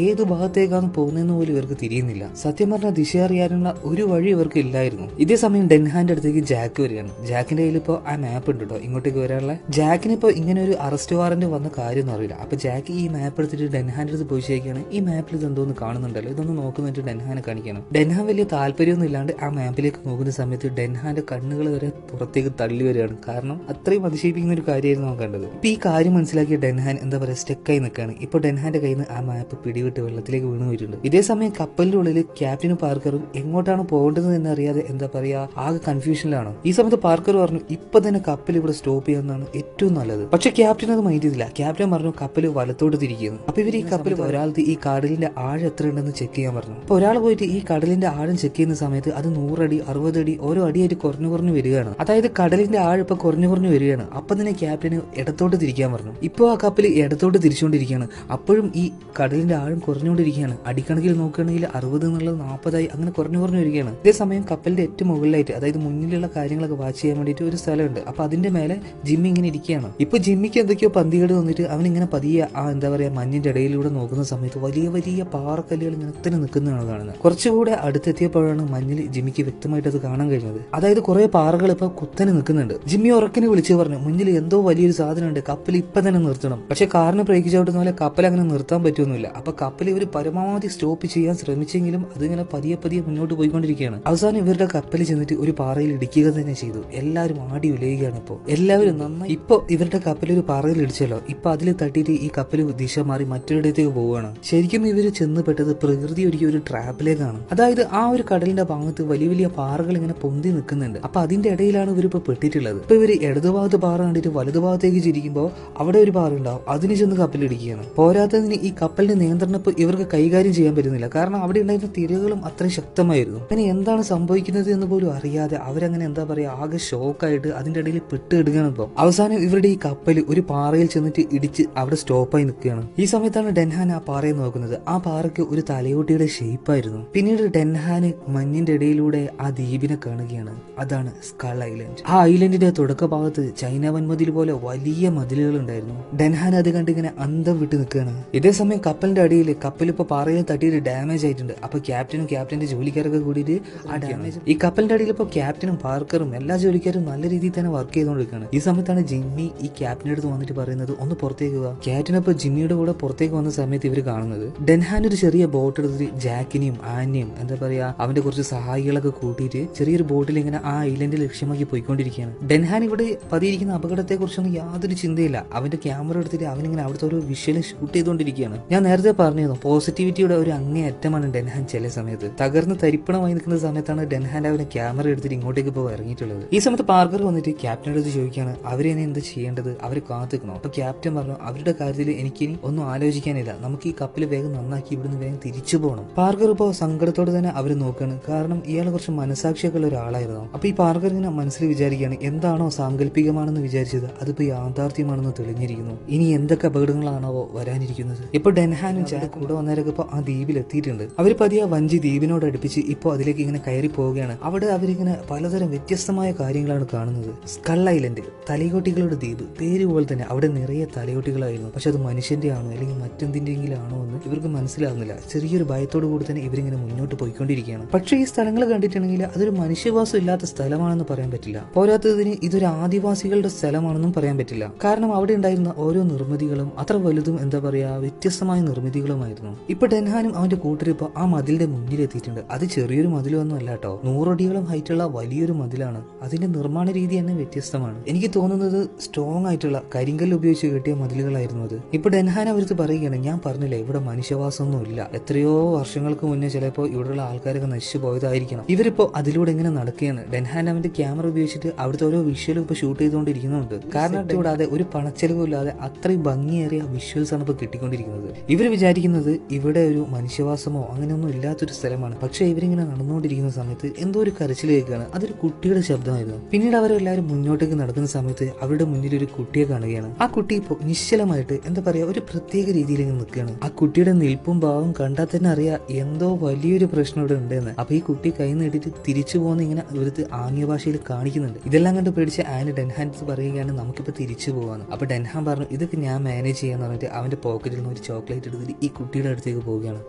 ഏത് ഭാഗത്തേക്കാണ് പോകുന്നതെന്ന് പോലും ഇവർക്ക് തിരിയുന്നില്ല. സത്യം പറഞ്ഞാൽ ദിശ അറിയാനുള്ള ഒരു വഴി ഇവർക്ക് ഇല്ലായിരുന്നു. ഇതേ സമയം ഡെൻഹാന്റെ അടുത്തേക്ക് ജാക്ക് വരികയാണ്. ജാക്കിന്റെ കയ്യിൽ ഇപ്പോൾ ആ മാപ്പ് ഉണ്ട് കേട്ടോ ഇങ്ങോട്ടേക്ക് വരാനുള്ള. ജാക്കിന് ഇപ്പോൾ ഇങ്ങനെ ഒരു അറസ്റ്റ് വാറന്റ് വന്ന കാര്യമൊന്നും അറിയില്ല. അപ്പൊ ജാക്ക് ഈ മാപ്പ് എടുത്തിട്ട് ഡെൻഹാന്റെ അടുത്ത് പോയി ചോദിക്കുകയാണ്, ഈ മാപ്പിൽ ഇത് എന്തോന്ന് കാണുന്നുണ്ടല്ലോ, ഇതൊന്ന് നോക്കുന്നിട്ട് ഡെൻഹാനെ കാണിക്കണം. ഡെൻഹാൻ വലിയ താല്പര്യമൊന്നും ഇല്ലാണ്ട് ആ മാപ്പിലേക്ക് നോക്കുന്ന സമയത്ത് ഡെൻഹാന്റെ കണ്ണുകൾ വരെ പുറത്തേക്ക് തള്ളി വരികയാണ്. കാരണം അത്രയും അതിശയിപ്പിക്കുന്ന ഒരു കാര്യമായിരുന്നു അവൻ കണ്ടത്. ഇപ്പൊ ഈ കാര്യം മനസ്സിലാക്കിയ ഡെൻഹാൻ എന്താ പറയാ സ്റ്റെക്കായി നിൽക്കുകയാണ്. ഇപ്പൊ ഡെൻഹാന്റെ കയ്യിൽ നിന്ന് ആ മാപ്പ് പിടിവിട്ട് വെള്ളത്തിലേക്ക് വീണ് പോയിട്ടുണ്ട്. ഇതേ സമയം കപ്പലിന്റെ ഉള്ളിൽ ക്യാപ്റ്റനും പാർക്കറും എങ്ങോട്ടാണ് പോകേണ്ടത് എന്നറിയാതെ എന്താ പറയാ ആകെ കൺഫ്യൂഷനിലാണ്. ഈ സമയത്ത് പാർക്കർ പറഞ്ഞു, ഇപ്പൊ തന്നെ കപ്പൽ ഇവിടെ സ്റ്റോപ്പ് ചെയ്യുന്നതാണ് ഏറ്റവും നല്ലത്. പക്ഷെ ക്യാപ്റ്റൻ അത് മൈൻഡ് ചെയ്തില്ല. ക്യാപ്റ്റൻ പറഞ്ഞു കപ്പൽ വലത്തോട്ട് തിരിക്കുന്നു. അപ്പൊ ഇവർ ഈ കപ്പൽ ഒരാൾക്ക് ഈ കടലിന്റെ ആഴം എത്ര ഉണ്ടെന്ന് ചെക്ക് ചെയ്യാൻ പറഞ്ഞു. അപ്പൊ ഒരാൾ പോയിട്ട് ഈ കടലിന്റെ ആഴം ചെക്ക് ചെയ്യുന്ന സമയത്ത് അത് 100 അടി 60 അടി ഓരോ അടിയായിട്ട് കുറഞ്ഞു വരികയാണ്. അതായത് കടലിന്റെ ആഴം ഇപ്പൊ കുറഞ്ഞു വരികയാണ്. അപ്പൊ തന്നെ ക്യാപ്റ്റന് ഇടത്തോട്ട് തിരിക്കാൻ പറഞ്ഞു. ഇപ്പോൾ ആ കപ്പൽ ഇടത്തോട്ട് തിരിച്ചുകൊണ്ടിരിക്കുകയാണ്. അപ്പോഴും ഈ കടലിന്റെ ആഴം കുറഞ്ഞുകൊണ്ടിരിക്കുകയാണ്. അടിക്കണക്കിൽ നോക്കുകയാണെങ്കിൽ 60 എന്നുള്ളത് 40 അങ്ങനെ കുറഞ്ഞു വരികയാണ്. ഇതേസമയം കപ്പലിന്റെ ഏറ്റവും മുകളിലായിട്ട് അതായത് മുന്നിലുള്ള കാര്യങ്ങളൊക്കെ വാച്ച് ചെയ്യാൻ വേണ്ടിയിട്ട് ഒരു സ്ഥലമുണ്ട്. അപ്പൊ അതിന്റെ മേലെ ജിമ്മി ഇങ്ങനെ ഇരിക്കുകയാണ്. ഇപ്പൊ ജിമ്മിക്ക് എന്തൊക്കെയോ പന്തികേട് വന്നിട്ട് അവൻ ഇങ്ങനെ പതിയെ ആ എന്താ പറയാ മഞ്ഞിന്റെ ഇടയിലൂടെ നോക്കുന്ന സമയത്ത് വലിയ വലിയ പാറക്കല്ലുകൾ ഇങ്ങനെ തന്നെ നിൽക്കുന്നതാണ് കാണുന്നത്. കുറച്ചുകൂടെ അടുത്തെത്തിയപ്പോഴാണ് മഞ്ഞിൽ ജിമ്മിക്ക് വ്യക്തമായിട്ട് അത് കാണാൻ കഴിഞ്ഞത്. അതായത് കുറെ പാറകൾ ഇപ്പൊ കുത്തനെ നിൽക്കുന്നുണ്ട്. ജിമ്മി ഉറക്കിനെ വിളിച്ചു പറഞ്ഞു, മുന്നിൽ എന്തോ വലിയൊരു സാധനമുണ്ട്, കപ്പൽ ഇപ്പൊ തന്നെ നിർത്തണം. പക്ഷെ കാറിന് ബ്രേക്ക് ചവിട്ടുന്ന പോലെ കപ്പൽ അങ്ങനെ നിർത്താൻ പറ്റുമൊന്നുമില്ല. അപ്പൊ കപ്പൽ ഇവർ പരമാവധി സ്റ്റോപ്പ് ചെയ്യാൻ ശ്രമിച്ചെങ്കിലും അതിങ്ങനെ പതിയെ മുന്നോട്ട് പോയിക്കൊണ്ടിരിക്കുകയാണ്. അവസാനം ഇവരുടെ കപ്പൽ ചെന്നിട്ട് ഒരു പാറയിൽ ഇടിക്കുക തന്നെ ചെയ്തു. എല്ലാവരും ആടി ഉലയുകയാണ്. ഇപ്പോ എല്ലാവരും നന്നായി. ഇപ്പൊ ഇവരുടെ കപ്പൽ ഒരു പാറയിൽ ഇടിച്ചല്ലോ. ഇപ്പൊ അതിൽ തട്ടിയിട്ട് ഈ കപ്പൽ ദിശ മാറി മറ്റൊരിടത്തേക്ക് പോവുകയാണ്. ശരിക്കും ഇവര് ചെന്ന് പെട്ടത് പ്രകൃതി ഒരുക്കിയ ഒരു ട്രാപ്പിലേക്കാണ്. അതായത് ആ ഒരു കടലിന്റെ ഭാഗത്ത് വലിയ വലിയ പാറകൾ ഇങ്ങനെ പൊന്തി നിൽക്കുന്നുണ്ട്. അപ്പൊ അതിന്റെ ഇടയിലാണ് ഇവരിപ്പോ പെട്ടിട്ടുള്ളത്. ഇപ്പൊ ഇവര് ഇടതുഭാഗത്ത് പാറ കണ്ടിട്ട് വലതുഭാഗത്തേക്ക് ചിരിക്കുമ്പോൾ അവിടെ ഒരു പാറ ഉണ്ടാവും, അതിന് ചെന്ന് കപ്പലിടിക്കുകയാണ്. പോരാത്തതിന് ഈ കപ്പലിന്റെ നിയന്ത്രണം ഇപ്പൊ ഇവർക്ക് കൈകാര്യം ചെയ്യാൻ പറ്റുന്നില്ല. കാരണം അവിടെ ഉണ്ടായിരുന്ന തിരകളും അത്രയും ശക്തമായിരുന്നു. പിന്നെ എന്താണ് സംഭവിക്കുന്നത് എന്ന് പോലും അറിയാതെ അവരങ്ങനെ എന്താ പറയാ ആകെ ഷോക്കായിട്ട് അതിന്റെ ഇടയിൽ പെട്ടിടുകയാണ്. ഇപ്പൊ അവസാനം ഇവരുടെ ഈ കപ്പൽ ഒരു പാറയിൽ ചെന്നിട്ട് ഇടിച്ച് അവിടെ സ്റ്റോപ്പായി നിൽക്കുകയാണ്. ഈ സമയത്താണ് ഡെൻഹാൻ ആ പാറയെ നോക്കുന്നത്. ആ പാറയ്ക്ക് ഒരു തലയോട്ടിയുടെ ഷേപ്പായിരുന്നു. പിന്നീട് ഡെൻഹാന് മഞ്ഞിന്റെ ഇടയിലൂടെ ആ ദ്വീപിനെ കാണുകയാണ്. അതാണ് സ്കൾ ഐലൻഡ്. ആ ഐലൻഡിന്റെ തുടക്ക ഭാഗത്ത് ചൈന വൻമതിൽ പോലെ വലിയ മതിലുകൾ ഉണ്ടായിരുന്നു. ഡെൻഹാൻ അത് കണ്ട് ഇങ്ങനെ അന്തം വിട്ട് നിൽക്കുകയാണ്. ഇതേസമയം കപ്പലിന്റെ അടിയിൽ കപ്പൽ ഇപ്പൊ പാറയിൽ തട്ടിയിട്ട് ഡാമേജ് ആയിട്ടുണ്ട്. അപ്പൊ ക്യാപ്റ്റനും ക്യാപ്റ്റന്റെ ജോലിക്കാരൊക്കെ കൂടിയിട്ട് ആ ഡാമേജ് ഈ കപ്പലിന്റെ അടിയിൽ ഇപ്പൊ ക്യാപ്റ്റനും പാർക്കറും എല്ലാ ജോലിക്കാരും നല്ല രീതിയിൽ തന്നെ വർക്ക് ചെയ്തുകൊണ്ടിരിക്കുകയാണ്. ഈ സമയത്താണ് ജിമ്മി ഈ ക്യാപ്റ്റന്റെ അടുത്ത് വന്നിട്ട് പറയുന്നത്, ഒന്ന് പുറത്തേക്ക് പോവാ. ക്യാപ്റ്റൻ ഇപ്പൊ ജിമ്മിയുടെ കൂടെ പുറത്തേക്ക് വന്ന സമയത്ത് ഇവർ കാണുന്നത് ഡെൻഹാൻ ഒരു ചെറിയ ബോട്ട് എടുത്തിട്ട് ജാക്കിനെയും ആനെയും എന്താ പറയാ അവന്റെ കുറച്ച് സഹായികളൊക്കെ കൂട്ടിയിട്ട് ചെറിയൊരു ബോട്ടിൽ ഇങ്ങനെ ആ ഐലൻഡ് ലക്ഷ്യമാക്കി പോയിക്കൊണ്ടിരിക്കുകയാണ്. ഡെൻഹാൻ ഇവിടെ പതിയിരിക്കുന്ന അപകടത്തെ കുറിച്ചൊന്നും യാതൊരു ചിന്തയില്ല. അവന്റെ ക്യാമറ എടുത്തിട്ട് അവനിങ്ങനെ അവിടുത്തെ ഒരു വിഷ്വൽ ഷൂട്ട് ചെയ്തുകൊണ്ടിരിക്കുകയാണ്. ഞാൻ നേരത്തെ പറഞ്ഞിരുന്നു പോസിറ്റിവിറ്റിയുടെ ഒരു അങ്ങേയറ്റമാണ് ഡെൻഹാൻ. ചില സമയത്ത് തകർന്ന് തരിപ്പണമായി നിൽക്കുന്ന സമയത്താണ് ഡെൻഹാൻ അവന്റെ ക്യാമറ എടുത്തിട്ട് ഇങ്ങോട്ടേക്ക് ഇപ്പോൾ ഇറങ്ങിയിട്ടുള്ളത്. ഈ സമയത്ത് പാർക്കർ വന്നിട്ട് ക്യാപ്റ്റനോട് അടുത്ത് ചോദിക്കുകയാണ്, അവരെന്നെ എന്ത് ചെയ്യേണ്ടത്, അവർ കാത്തിക്കണോ? അപ്പൊ ക്യാപ്റ്റൻ പറഞ്ഞു, അവരുടെ കാര്യത്തിൽ എനിക്കിനി ഒന്നും ആലോചിക്കാനില്ല, നമുക്ക് ഈ കപ്പൽ വേഗം നന്നാക്കി ഇവിടുന്ന് വേഗം തിരിച്ചു പോകണം. പാർക്കർ ഇപ്പോൾ സങ്കടത്തോടെ തന്നെ അവർ നോക്കുകയാണ്. കാരണം ഇയാൾ കുറച്ച് മനസാക്ഷിയൊക്കെ ഉള്ള ഒരാളായിരുന്നു. അപ്പൊ ഈ പാർക്കർ ഇങ്ങനെ മനസ്സിൽ വിചാരിക്കുകയാണ്, എന്താണോ സാങ്കല്പികമാണെന്ന് വിചാരിച്ചത് അതിപ്പോ യാഥാർത്ഥ്യമാണെന്ന് തെളിഞ്ഞിരിക്കുന്നു. ഇനി എന്തൊക്കെ അപകടങ്ങളാണോ വരാനിരിക്കുന്നത്. ഇപ്പൊ ഡെൻഹാനും ജാക്ക് കൂടെ വന്നവരൊക്കെ ഇപ്പൊ ആ ദ്വീപിൽ എത്തിയിട്ടുണ്ട്. അവർ പതിയെ വഞ്ചി ദ്വീപിനോട് അടുപ്പിച്ച് ഇപ്പോൾ അതിലേക്ക് ഇങ്ങനെ കയറി പോവുകയാണ്. അവിടെ അവരിങ്ങനെ പലതരം വ്യത്യസ്തമായ കാര്യങ്ങളാണ് കാണുന്നത്. സ്കൾ ഐലൻഡ്, തലയോട്ടികളുടെ ദ്വീപ്, പേര് പോലെ തന്നെ അവിടെ നിറയെ തലയോട്ടികളായിരുന്നു. പക്ഷെ അത് മനുഷ്യന്റെ ആണോ അല്ലെങ്കിൽ മറ്റെന്തിന്റെങ്കിലും ആണോ എന്ന് ഇവർക്ക് മനസ്സിലാവുന്നില്ല. ചെറിയൊരു ഭയത്തോടു കൂടി തന്നെ ഇവരിങ്ങനെ മുന്നോട്ട് പോയിക്കൊണ്ടിരിക്കുകയാണ്. പക്ഷേ ഈ സ്ഥലങ്ങൾ കണ്ടിട്ടുണ്ടെങ്കിൽ അതൊരു മനുഷ്യവാസം ഇല്ലാത്ത സ്ഥലമാണെന്ന് പറയാൻ പറ്റില്ല. പോരാത്തതിന് ഇതൊരു ഇതൊരു ആദിവാസികളുടെ സ്ഥലമാണെന്നും പറയാൻ പറ്റില്ല. കാരണം അവിടെ ഉണ്ടായിരുന്ന ഓരോ നിർമ്മിതികളും അത്ര വലുതും എന്താ പറയാ വ്യത്യസ്തമായ നിർമ്മിതികളുമായിരുന്നു. ഇപ്പൊ ഡെൻഹാനും അവന്റെ കൂട്ടരും ഇപ്പൊ ആ മതിലിന്റെ മുന്നിലെത്തിയിട്ടുണ്ട്. അത് ചെറിയൊരു മതിലൊന്നും അല്ല കേട്ടോ, 100 അടിയോളം ഹൈറ്റുള്ള വലിയൊരു മതിലാണ്. അതിന്റെ നിർമ്മാണ രീതി തന്നെ വ്യത്യസ്തമാണ്. എനിക്ക് തോന്നുന്നത് സ്ട്രോങ് ആയിട്ടുള്ള കരിങ്കല്ല് ഉപയോഗിച്ച് കെട്ടിയ മതിലുകളായിരുന്നു അത്. ഇപ്പൊ ഡെൻഹാൻ അവർക്ക് പറയുകയാണ്, ഞാൻ പറഞ്ഞില്ലേ ഇവിടെ മനുഷ്യവാസമൊന്നും ഇല്ല, എത്രയോ വർഷങ്ങൾക്ക് മുന്നേ ചിലപ്പോൾ ഇവിടെയുള്ള ആൾക്കാരൊക്കെ നശിച്ചു പോയതായിരിക്കണം. ഇവരിപ്പോ അതിലൂടെ ഇങ്ങനെ നടക്കുകയാണ്. ഡെൻഹാൻ അവന്റെ ക്യാമറ ഉപയോഗിച്ചിട്ട് അവിടുത്തെ ഓരോ വിഷ്വലും ഇപ്പൊ ഷൂട്ട് ചെയ്തുകൊണ്ടിരിക്കുന്നുണ്ട്. കാരണം കൂടാതെ ഒരു പണച്ചെലവില്ലാതെ അത്രയും ഭംഗിയേറിയ വിഷ്വൽസ് ആണ് ഇപ്പൊ കിട്ടിക്കൊണ്ടിരിക്കുന്നത്. ഇവർ വിചാരിക്കുന്നത് ഇവിടെ ഒരു മനുഷ്യവാസമോ അങ്ങനെയൊന്നും ഇല്ലാത്തൊരു സ്ഥലമാണ്. പക്ഷെ ഇവരിങ്ങനെ നടന്നുകൊണ്ടിരിക്കുന്ന സമയത്ത് എന്തോ ഒരു കരച്ചിൽ കേൾക്കുകയാണ്. അതൊരു കുട്ടിയുടെ ശബ്ദമായിരുന്നു. പിന്നീട് അവരെല്ലാവരും മുന്നോട്ടേക്ക് നടക്കുന്ന സമയത്ത് അവരുടെ മുന്നിൽ ഒരു കുട്ടിയെ കാണുകയാണ്. ആ കുട്ടി ഇപ്പോൾ നിശ്ചലമായിട്ട് എന്താ പറയാ ഒരു പ്രത്യേക രീതിയിൽ ഇങ്ങനെ നിൽക്കുകയാണ്. ആ കുട്ടിയുടെ നിൽപ്പും ഭാവം കണ്ടാൽ തന്നെ അറിയാം എന്തോ വലിയൊരു പ്രശ്നം ഇവിടെ ഉണ്ടെന്ന്. അപ്പൊ ഈ കുട്ടി കൈ നീട്ടിട്ട് തിരിച്ചു പോകുന്ന ഇങ്ങനെ ഇവിടുത്തെ ആംഗ്യ ഭാഷയിൽ കാണിക്കുന്നുണ്ട്. ഇതെല്ലാം കണ്ട് പേടിച്ച് ആന് ഡെൻഹാൻ പറയുകയാണ് നമുക്കിപ്പോ തിരിച്ചു പോവാന്ന്. അപ്പൊ ഡെൻഹാൻ പറഞ്ഞു ഇതൊക്കെ ഞാൻ മാനേജ് ചെയ്യാന്ന് പറഞ്ഞിട്ട് അവന്റെ പോക്കറ്റിൽ നിന്ന് ഒരു ചോക്ലേറ്റ് എടുത്തിട്ട് ഈ കുട്ടിയുടെ അടുത്തേക്ക് പോവുകയാണ്.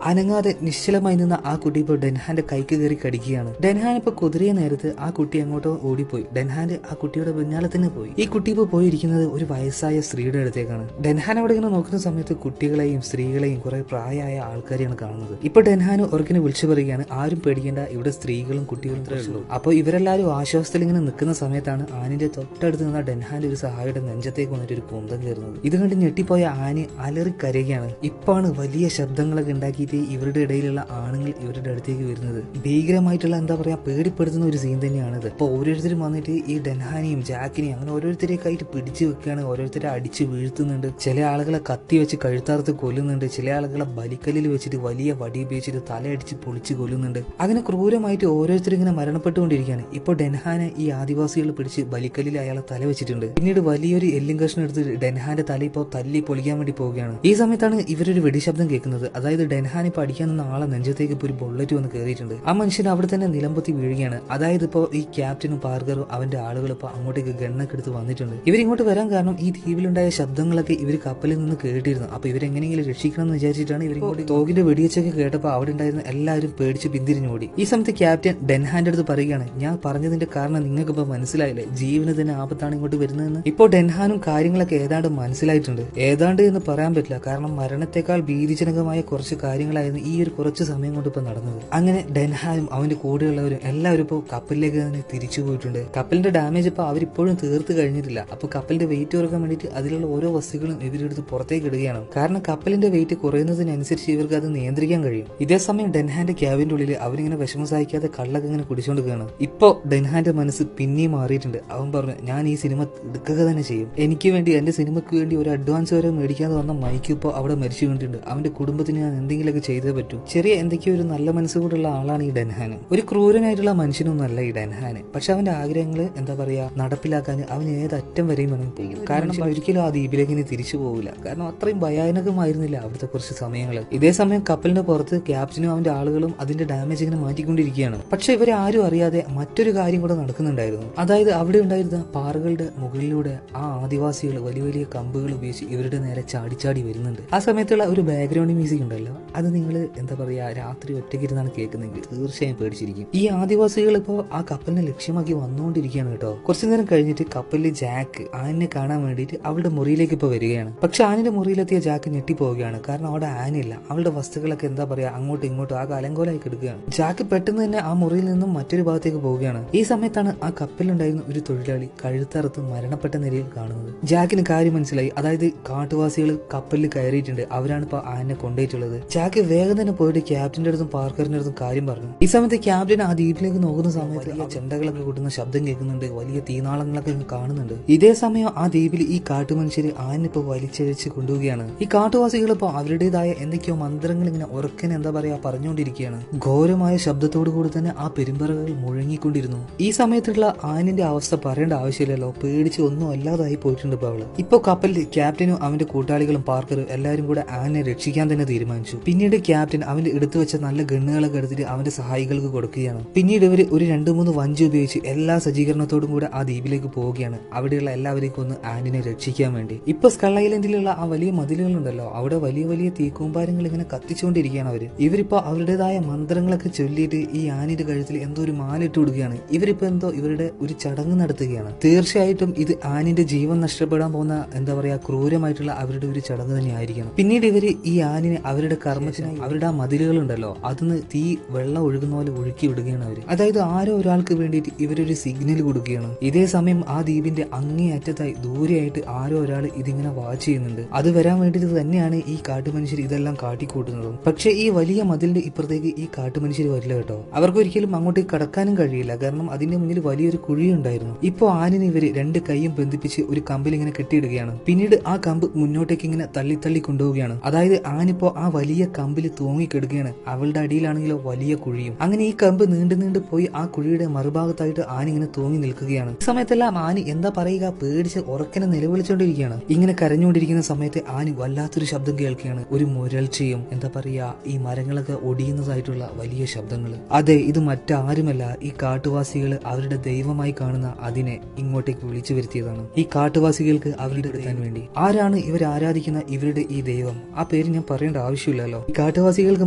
അനങ്ങാതെ നിശ്ചലമായി നിന്ന ആ കുട്ടി ഇപ്പോൾ ഡെൻഹാന്റെ കൈക്ക് കയറി കടിക്കുകയാണ്. ഡെൻഹാൻ ഇപ്പൊ കുതിരയെ നേരത്ത് ആ കുട്ടി അങ്ങോട്ടോ ഓടിപ്പോയി. ഡെൻഹാന്റെ ആ കുട്ടിയുടെ പിന്നാലെ തന്നെ പോയി. ഈ കുട്ടി ഇപ്പോൾ പോയിരിക്കുന്നത് ഒരു വയസ്സായ സ്ത്രീയുടെ അടുത്തേക്കാണ്. ഡെൻഹാൻ അവിടെ ഇങ്ങനെ നോക്കുന്ന സമയത്ത് കുട്ടികളെയും സ്ത്രീകളെയും കുറെ പ്രായമായ ആൾക്കാരെയാണ് കാണുന്നത്. ഇപ്പൊ ഡെൻഹാൻ ഓർക്കിനെ വിളിച്ചു പറയുകയാണ് ആരും പേടിക്കേണ്ട, ഇവിടെ സ്ത്രീകളും കുട്ടികളും ഉള്ളൂ. അപ്പോൾ ഇവരെല്ലാവരും ആശ്വാസത്തിൽ ഇങ്ങനെ നിൽക്കുന്ന സമയത്താണ് ആനിന്റെ തൊട്ടടുത്ത് നിന്ന ഡെൻഹാന്റെ ഒരു സഹായിയുടെ നെഞ്ചത്തേക്ക് വന്നിട്ട് ഒരു കുന്തം കയറുന്നത്. ഇത് കണ്ട് ഞെട്ടിപ്പോയ ആനി അലറി കരയുകയാണ്. ഇപ്പാണ് വലിയ ശബ്ദങ്ങളൊക്കെ ഉണ്ടാക്കിയിട്ട് ഇവരുടെ ഇടയിലുള്ള ആണുങ്ങൾ ഇവരുടെ അടുത്തേക്ക് വരുന്നത്. ഭീകരമായിട്ടുള്ള എന്താ പറയാ പേടിപ്പെടുത്തുന്ന ഒരു സീൻ തന്നെയാണിത്. അപ്പൊ ഓരോരുത്തരും വന്നിട്ട് ഈ ഡെൻഹാനെയും ജാക്കിനെയും അങ്ങനെ ഓരോരുത്തരെയൊക്കെ ആയിട്ട് പിടിച്ചു വെക്കുകയാണ്. ഓരോരുത്തരെ അടിച്ച് വീഴ്ത്തുന്നുണ്ട്. ചില ആളുകളെ കത്തി വെച്ച് കഴുത്താർത്ത് കൊല്ലുന്നുണ്ട്. ചില ആളുകളെ ബലിക്കല്ലിൽ വെച്ചിട്ട് വലിയ വടി ഉപയോഗിച്ചിട്ട് തലയടിച്ച് പൊളിച്ച് കൊല്ലുന്നുണ്ട്. അങ്ങനെ ക്രൂരമായിട്ട് ഓരോരുത്തരും ഇങ്ങനെ മരണപ്പെട്ടുകൊണ്ടിരിക്കുകയാണ്. ഇപ്പൊ ഡെൻഹാനെ ഈ ആദിവാസികൾ പിടിച്ച് ബലിക്കല്ലിൽ അയാളെ തല വെച്ചിട്ടുണ്ട്. പിന്നീട് വലിയൊരു എല്ലും കഷ്ണം എടുത്ത് ഡെൻഹാന്റെ തല ഇപ്പോൾ തല്ലി പൊളിക്കാൻ വേണ്ടി പോവുകയാണ്. ഈ സമയത്താണ് ഇവരൊരു വെടിശബ്ദം കേൾക്കുന്നത്. അതായത് ഡെൻഹാൻ ഇപ്പൊ അടിക്കാൻ നിന്ന ആളെ നെഞ്ചത്തേക്ക് ഇപ്പൊ ഒരു ബുള്ളറ്റ് വന്ന് കയറിയിട്ടുണ്ട്. ആ മനുഷ്യൻ അവിടെ തന്നെ നിലംപൊത്തി വീഴുകയാണ്. അതായത് ഇപ്പോൾ ഈ ക്യാപ്റ്റനും പാർക്കറും അവന്റെ ആളുകൾ ഇപ്പൊ അങ്ങോട്ടേക്ക് ഗണ്ണൊക്കെ എടുത്ത് വന്നിട്ടുണ്ട്. ഇവരിങ്ങോട്ട് വരാൻ കാരണം ഈ ദ്വീപിലുണ്ടായ ശബ്ദങ്ങളൊക്കെ ഇവർ കപ്പലിൽ നിന്ന് കേട്ടിരുന്നു. അപ്പൊ ഇവരെങ്ങനെയെങ്കിലും രക്ഷിക്കണം എന്ന് വിചാരിച്ചിട്ടാണ് ഇവരിങ്ങോട്ട് തോക്കിന്റെ വെടിവെച്ചൊക്കെ കേട്ടപ്പോൾ അവിടെ ഉണ്ടായിരുന്ന എല്ലാവരും പേടിച്ച് പിന്തിരിഞ്ഞോടി. ഈ സമയത്ത് ക്യാപ്റ്റൻ ഡെൻഹാന്റെ അടുത്ത് പറയുകയാണ് ഞാൻ പറഞ്ഞതിന്റെ കാരണം നിങ്ങൾക്ക് ഇപ്പൊ മനസ്സിലായില്ലേ, ജീവന് തന്നെ ആപത്താണ് ഇങ്ങോട്ട് വരുന്നതെന്ന്. ഇപ്പോൾ ഡെൻഹാനും കാര്യങ്ങളൊക്കെ ഏതാണ്ട് മനസ്സിലായിട്ടുണ്ട്. ഏതാണ്ട് എന്ന് പറയാൻ പറ്റില്ല, കാരണം മരണത്തെക്കാൾ ഭീതിജനകമായ കുറച്ച് കാര്യങ്ങളായിരുന്നു ഈ ഒരു കുറച്ച് സമയം കൊണ്ട് ഇപ്പൊ നടന്നത്. അങ്ങനെ ഡെൻഹാനും അവന്റെ കൂടെയുള്ളവരും എല്ലാവരും ഇപ്പോൾ കപ്പലിലേക്ക് തന്നെ തിരിച്ചു പോയിട്ടുണ്ട്. കപ്പലിന്റെ ഡാമേജ് ഇപ്പൊ അവരിപ്പോഴും തീർത്ത് കഴിഞ്ഞിട്ടില്ല. അപ്പൊ കപ്പലിന്റെ വെയിറ്റ് കുറക്കാൻ വേണ്ടിയിട്ട് അതിലുള്ള ഓരോ വസ്തുക്കളും ഇവരെടുത്ത് പുറത്തേക്ക് ഇടുകയാണ്. കാരണം കപ്പലിന്റെ വെയിറ്റ് കുറയുന്നതിനനുസരിച്ച് ഇവർക്ക് അത് നിയന്ത്രിക്കാൻ കഴിയും. ഇതേസമയം ഡെൻഹാന്റെ ക്യാബിന്റെ ഉള്ളിൽ അവരിങ്ങനെ വിഷമം സഹിക്കാതെ കള്ളൊക്കെ ഇങ്ങനെ കുടിച്ചുകൊണ്ടിരിക്കുകയാണ്. ഇപ്പൊ ഡെൻഹാന്റെ മനസ്സ് പിന്നെയും മാറിയിട്ടുണ്ട്. അവൻ പറഞ്ഞു ഞാൻ ഈ സിനിമ എടുക്കുക തന്നെ ചെയ്യും. എനിക്ക് വേണ്ടി എന്റെ സിനിമയ്ക്ക് വേണ്ടി ഒരു അഡ്വാൻസ് വരെ മേടിക്കാതെ വന്ന മൈക്ക് ഇപ്പോൾ അവിടെ മരിച്ചു വീണിട്ടുണ്ട്. അവന്റെ കുടുംബത്തിന് ഞാൻ എന്തെങ്കിലുമൊക്കെ ചെയ്തേ പറ്റൂ. ചെറിയ എന്തൊക്കെയോ ഒരു നല്ല മനസ്സുകൂടുള്ള ആളാണ് ഈ ഡെൻഹാൻ. ഒരു ക്രൂരനായിട്ടുള്ള മനുഷ്യനൊന്നല്ല ഈ ഡെൻഹാൻ. പക്ഷെ അവന്റെ ആഗ്രഹങ്ങൾ എന്താ പറയാ നടപ്പിലാക്കാൻ അവൻ ഏതറ്റം വരെയും വേണം പോകും. കാരണം ഒരിക്കലും ആ ദ്വീപിലേക്ക് ഇനി തിരിച്ചു പോകില്ല. കാരണം അത്രയും ഭയാനകമായിരുന്നില്ല അവിടുത്തെ കുറച്ച് സമയങ്ങൾ. ഇതേ സമയം കപ്പലിന്റെ പുറത്ത് ക്യാപ്റ്റനും അവന്റെ ആളുകളും അതിന്റെ ഡാമേജ് ഇങ്ങനെ മാറ്റിക്കൊണ്ടിരിക്കുകയാണ്. പക്ഷെ ഇവരെ ആരും അറിയാതെ മറ്റൊരു കാര്യം കൂടെ നടക്കുന്നുണ്ടായിരുന്നു. അതായത് അവിടെ ഉണ്ടായിരുന്ന പാറകളുടെ മുകളിലൂടെ ആ ആദിവാസികൾ വലിയ വലിയ കമ്പുകൾ ഉപയോഗിച്ച് ഇവരുടെ നേരെ ചാടി വരുന്നുണ്ട്. ആ സമയത്തുള്ള ഒരു ബാക്ക്ഗ്രൗണ്ട് മ്യൂസിക് ഉണ്ടല്ലോ, അത് നിങ്ങൾ എന്താ പറയാ രാത്രി ഒറ്റയ്ക്കിരുന്നാണ് കേൾക്കുന്നെങ്കിൽ തീർച്ചയായും പേടിച്ചിരിക്കും. ഈ ആദിവാസികൾ ഇപ്പോൾ ആ കപ്പലിനെ ലക്ഷ്യമാക്കി വന്നുകൊണ്ടിരിക്കുകയാണ് കേട്ടോ. കുറച്ചു നേരം കഴിഞ്ഞിട്ട് കപ്പലിൽ ജാക്ക് ആനിനെ കാണാൻ വേണ്ടിയിട്ട് അവളുടെ മുറിയിലേക്ക് ഇപ്പോൾ വരികയാണ്. പക്ഷെ ആനിന്റെ മുറിയിലെത്തിയ ജാക്ക് ഞെട്ടിപ്പോവുകയാണ്. കാരണം അവിടെ ആനില്ല. അവളുടെ വസ്തുക്കളൊക്കെ എന്താ പറയാ അങ്ങോട്ടും ഇങ്ങോട്ടും ആ കലങ്കോലായി കിടക്കുകയാണ്. ജാക്ക് പെട്ടെന്ന് തന്നെ ആ മുറിയിൽ നിന്നും മറ്റൊരു ഭാഗത്തേക്ക് പോവുകയാണ്. ഈ സമയത്താണ് ആ കപ്പലിലുണ്ടായിരുന്ന ഒരു തൊഴിലാളി കഴുത്തറുത്ത് മരണപ്പെട്ട നിലയിൽ കാണുന്നത്. ജാക്കിന് കാര്യം മനസ്സിലായി. അതായത് കാട്ടുവാസികൾ കപ്പലിൽ കയറിയിട്ടുണ്ട്, അവരാണ് ഇപ്പൊ ആനെ കൊണ്ടുപോയിട്ടുള്ളത്. ജാക്ക് വേഗം തന്നെ പോയിട്ട് ക്യാപ്റ്റന്റെ അടുത്തും പാർക്കറിന്റെ അടുത്തും കാര്യം പറഞ്ഞു. ഈ സമയത്ത് ക്യാപ്റ്റൻ ആ ദ്വീപിലേക്ക് നോക്കുന്ന സമയത്ത് ആ ചെണ്ടകളൊക്കെ കൂട്ടുന്ന ശബ്ദം കേൾക്കുന്നുണ്ട്. വലിയ തീനാളങ്ങളൊക്കെ കാണുന്നുണ്ട്. ഇതേ സമയം ആ ദ്വീപിൽ ഈ കാട്ടുമനുഷ്യര് ആനിപ്പോ വലിച്ചഴിച്ച് കൊണ്ടുപോവുകയാണ്. ഈ കാട്ടുവാസികൾ ഇപ്പോ അവരുടേതായ എന്തൊക്കെയോ മന്ത്രങ്ങൾ ഇങ്ങനെ ഉറക്കനെ എന്താ പറയാ പറഞ്ഞുകൊണ്ടിരിക്കുകയാണ്. ഘോരമായ ശബ്ദത്തോടു കൂടി തന്നെ ആ പെരുമ്പറകൾ മുഴങ്ങിക്കൊണ്ടിരുന്നു. ഈ സമയത്തുള്ള ആനിന്റെ അവസ്ഥ പറയേണ്ട ആവശ്യമില്ലല്ലോ, പേടിച്ച് ഒന്നും അല്ലാതായി പോയിട്ടുണ്ട് ഇപ്പൊ അവള്. ഇപ്പൊ കപ്പലിൽ ക്യാപ്റ്റനും അവന്റെ കൂട്ടാളികളും പാർക്കറും എല്ലാവരും കൂടെ ആനെ രക്ഷിക്കാൻ തന്നെ തീരുമാനിച്ചു. പിന്നീട് ക്യാപ്റ്റൻ അവന്റെ എടുത്തു വെച്ച നല്ല ഗണ്ണുകളൊക്കെ എടുത്തിട്ട് അവന്റെ സഹായികൾക്ക് കൊടുക്കുകയാണ്. പിന്നീട് ഇവര് ഒരു 2-3 വഞ്ചി ഉപയോഗിച്ച് എല്ലാ സജ്ജീകരണത്തോടും കൂടെ ആ ദ്വീപിലേക്ക് പോവുകയാണ്. അവിടെയുള്ള എല്ലാവരെയും കൊന്ന് ആനിനെ രക്ഷിക്കാൻ വേണ്ടി. ഇപ്പൊ സ്കൾ ഐലൻഡിലുള്ള ആ വലിയ മതിലുകളുണ്ടല്ലോ, അവിടെ വലിയ വലിയ തീക്കൂമ്പാരങ്ങൾ ഇങ്ങനെ കത്തിച്ചുകൊണ്ടിരിക്കുകയാണ് അവര്. ഇവരിപ്പോ അവരുടേതായ മന്ത്രങ്ങളൊക്കെ ചൊല്ലിയിട്ട് ഈ ആനിയുടെ കഴുത്തിൽ എന്തോ ഒരു മാല ഇട്ട് കൊടുക്കുകയാണ്. ഇവരിപ്പോ എന്തോ ഇവരുടെ ഒരു ചടങ്ങ് നടത്തുകയാണ്. നടത്തുകയാണ്. തീർച്ചയായിട്ടും ഇത് ആനിന്റെ ജീവൻ നഷ്ടപ്പെടാൻ പോകുന്ന എന്താ പറയാ ക്രൂരമായിട്ടുള്ള അവരുടെ ഒരു ചടങ്ങ് തന്നെ ആയിരിക്കണം. പിന്നീട് ഇവര് ഈ ആനിനെ അവരുടെ കർമ്മത്തിനായി അവരുടെ ആ മതിലുകൾ ഉണ്ടല്ലോ അതിന് തീ വെള്ളം ഒഴുകുന്ന പോലെ ഒഴുക്കി വിടുകയാണ് അവര്. അതായത് ആരോ ഒരാൾക്ക് വേണ്ടിയിട്ട് ഇവരൊരു സിഗ്നൽ കൊടുക്കുകയാണ്. ഇതേ സമയം ആ ദ്വീപിന്റെ അങ്ങേ അറ്റത്തായി ദൂരെയായിട്ട് ആരോ ഒരാൾ ഇതിങ്ങനെ വാച്ച് ചെയ്യുന്നുണ്ട്. അത് വരാൻ വേണ്ടിയിട്ട് തന്നെയാണ് ഈ കാട്ടുമനുഷ്യർ ഇതെല്ലാം കാട്ടിക്കൂട്ടുന്നതും. പക്ഷെ ഈ വലിയ മതിലിന്റെ ഇപ്പുറത്തേക്ക് ഈ കാട്ടുമനുഷ്യർ വരില്ല കേട്ടോ. അവർക്ക് ഒരിക്കലും അങ്ങോട്ടേക്ക് കടക്കാനും കഴിയില്ല. കാരണം അതിന്റെ മുന്നിൽ വലിയൊരു കുഴിയുണ്ടായിരുന്നു. ഇപ്പോ ആനിനെ ഇവര് രണ്ട് കൈയും ബന്ധിപ്പിച്ച് ഒരു കമ്പിൽ ഇങ്ങനെ കെട്ടിയിടുകയാണ്. പിന്നീട് ആ കമ്പ് മുന്നോട്ടേക്ക് ഇങ്ങനെ തള്ളി തള്ളി കൊണ്ടുപോവുകയാണ്. അതായത് ആനിപ്പോ ആ വലിയ കമ്പിൽ തൂങ്ങിക്കെടുക്കുകയാണ്. അവളുടെ അടിയിലാണെങ്കിലോ വലിയ കുഴിയും. അങ്ങനെ ഈ കമ്പ് നീണ്ടു നീണ്ടു പോയി ആ കുഴിയുടെ മറുഭാഗത്തായിട്ട് ആനി ഇങ്ങനെ തൂങ്ങി നിൽക്കുകയാണ്. ഈ സമയത്തെല്ലാം ആനി എന്താ പറയുക പേടിച്ച് ഉറക്കനെ നിലവിളിച്ചുകൊണ്ടിരിക്കുകയാണ്. ഇങ്ങനെ കരഞ്ഞുകൊണ്ടിരിക്കുന്ന സമയത്ത് ആനി വല്ലാത്തൊരു ശബ്ദം കേൾക്കുകയാണ്. ഒരു മുരൾച്ചയും എന്താ പറയാ ഈ മരങ്ങളൊക്കെ ഒടിയുന്നതായിട്ടുള്ള വലിയ ശബ്ദങ്ങൾ. അതെ, ഇത് മറ്റാരുമല്ല ഈ കാട്ടുവാസികൾ അവരുടെ ദൈവമായി കാണുന്ന അതിനെ ഇങ്ങോട്ടേക്ക് വിളിച്ചു വരുത്തിയതാണ്. ഈ കാട്ടുവാസികൾക്ക് അവരുടെ എടുക്കാൻ വേണ്ടി. ആരാണ് ഇവർ ആരാധിക്കുന്ന ഇവരുടെ ഈ ദൈവം? ആ പേര് ഞാൻ പറയേണ്ട ആവശ്യമില്ലല്ലോ. ഈ കാട്ടുവാസികൾക്ക്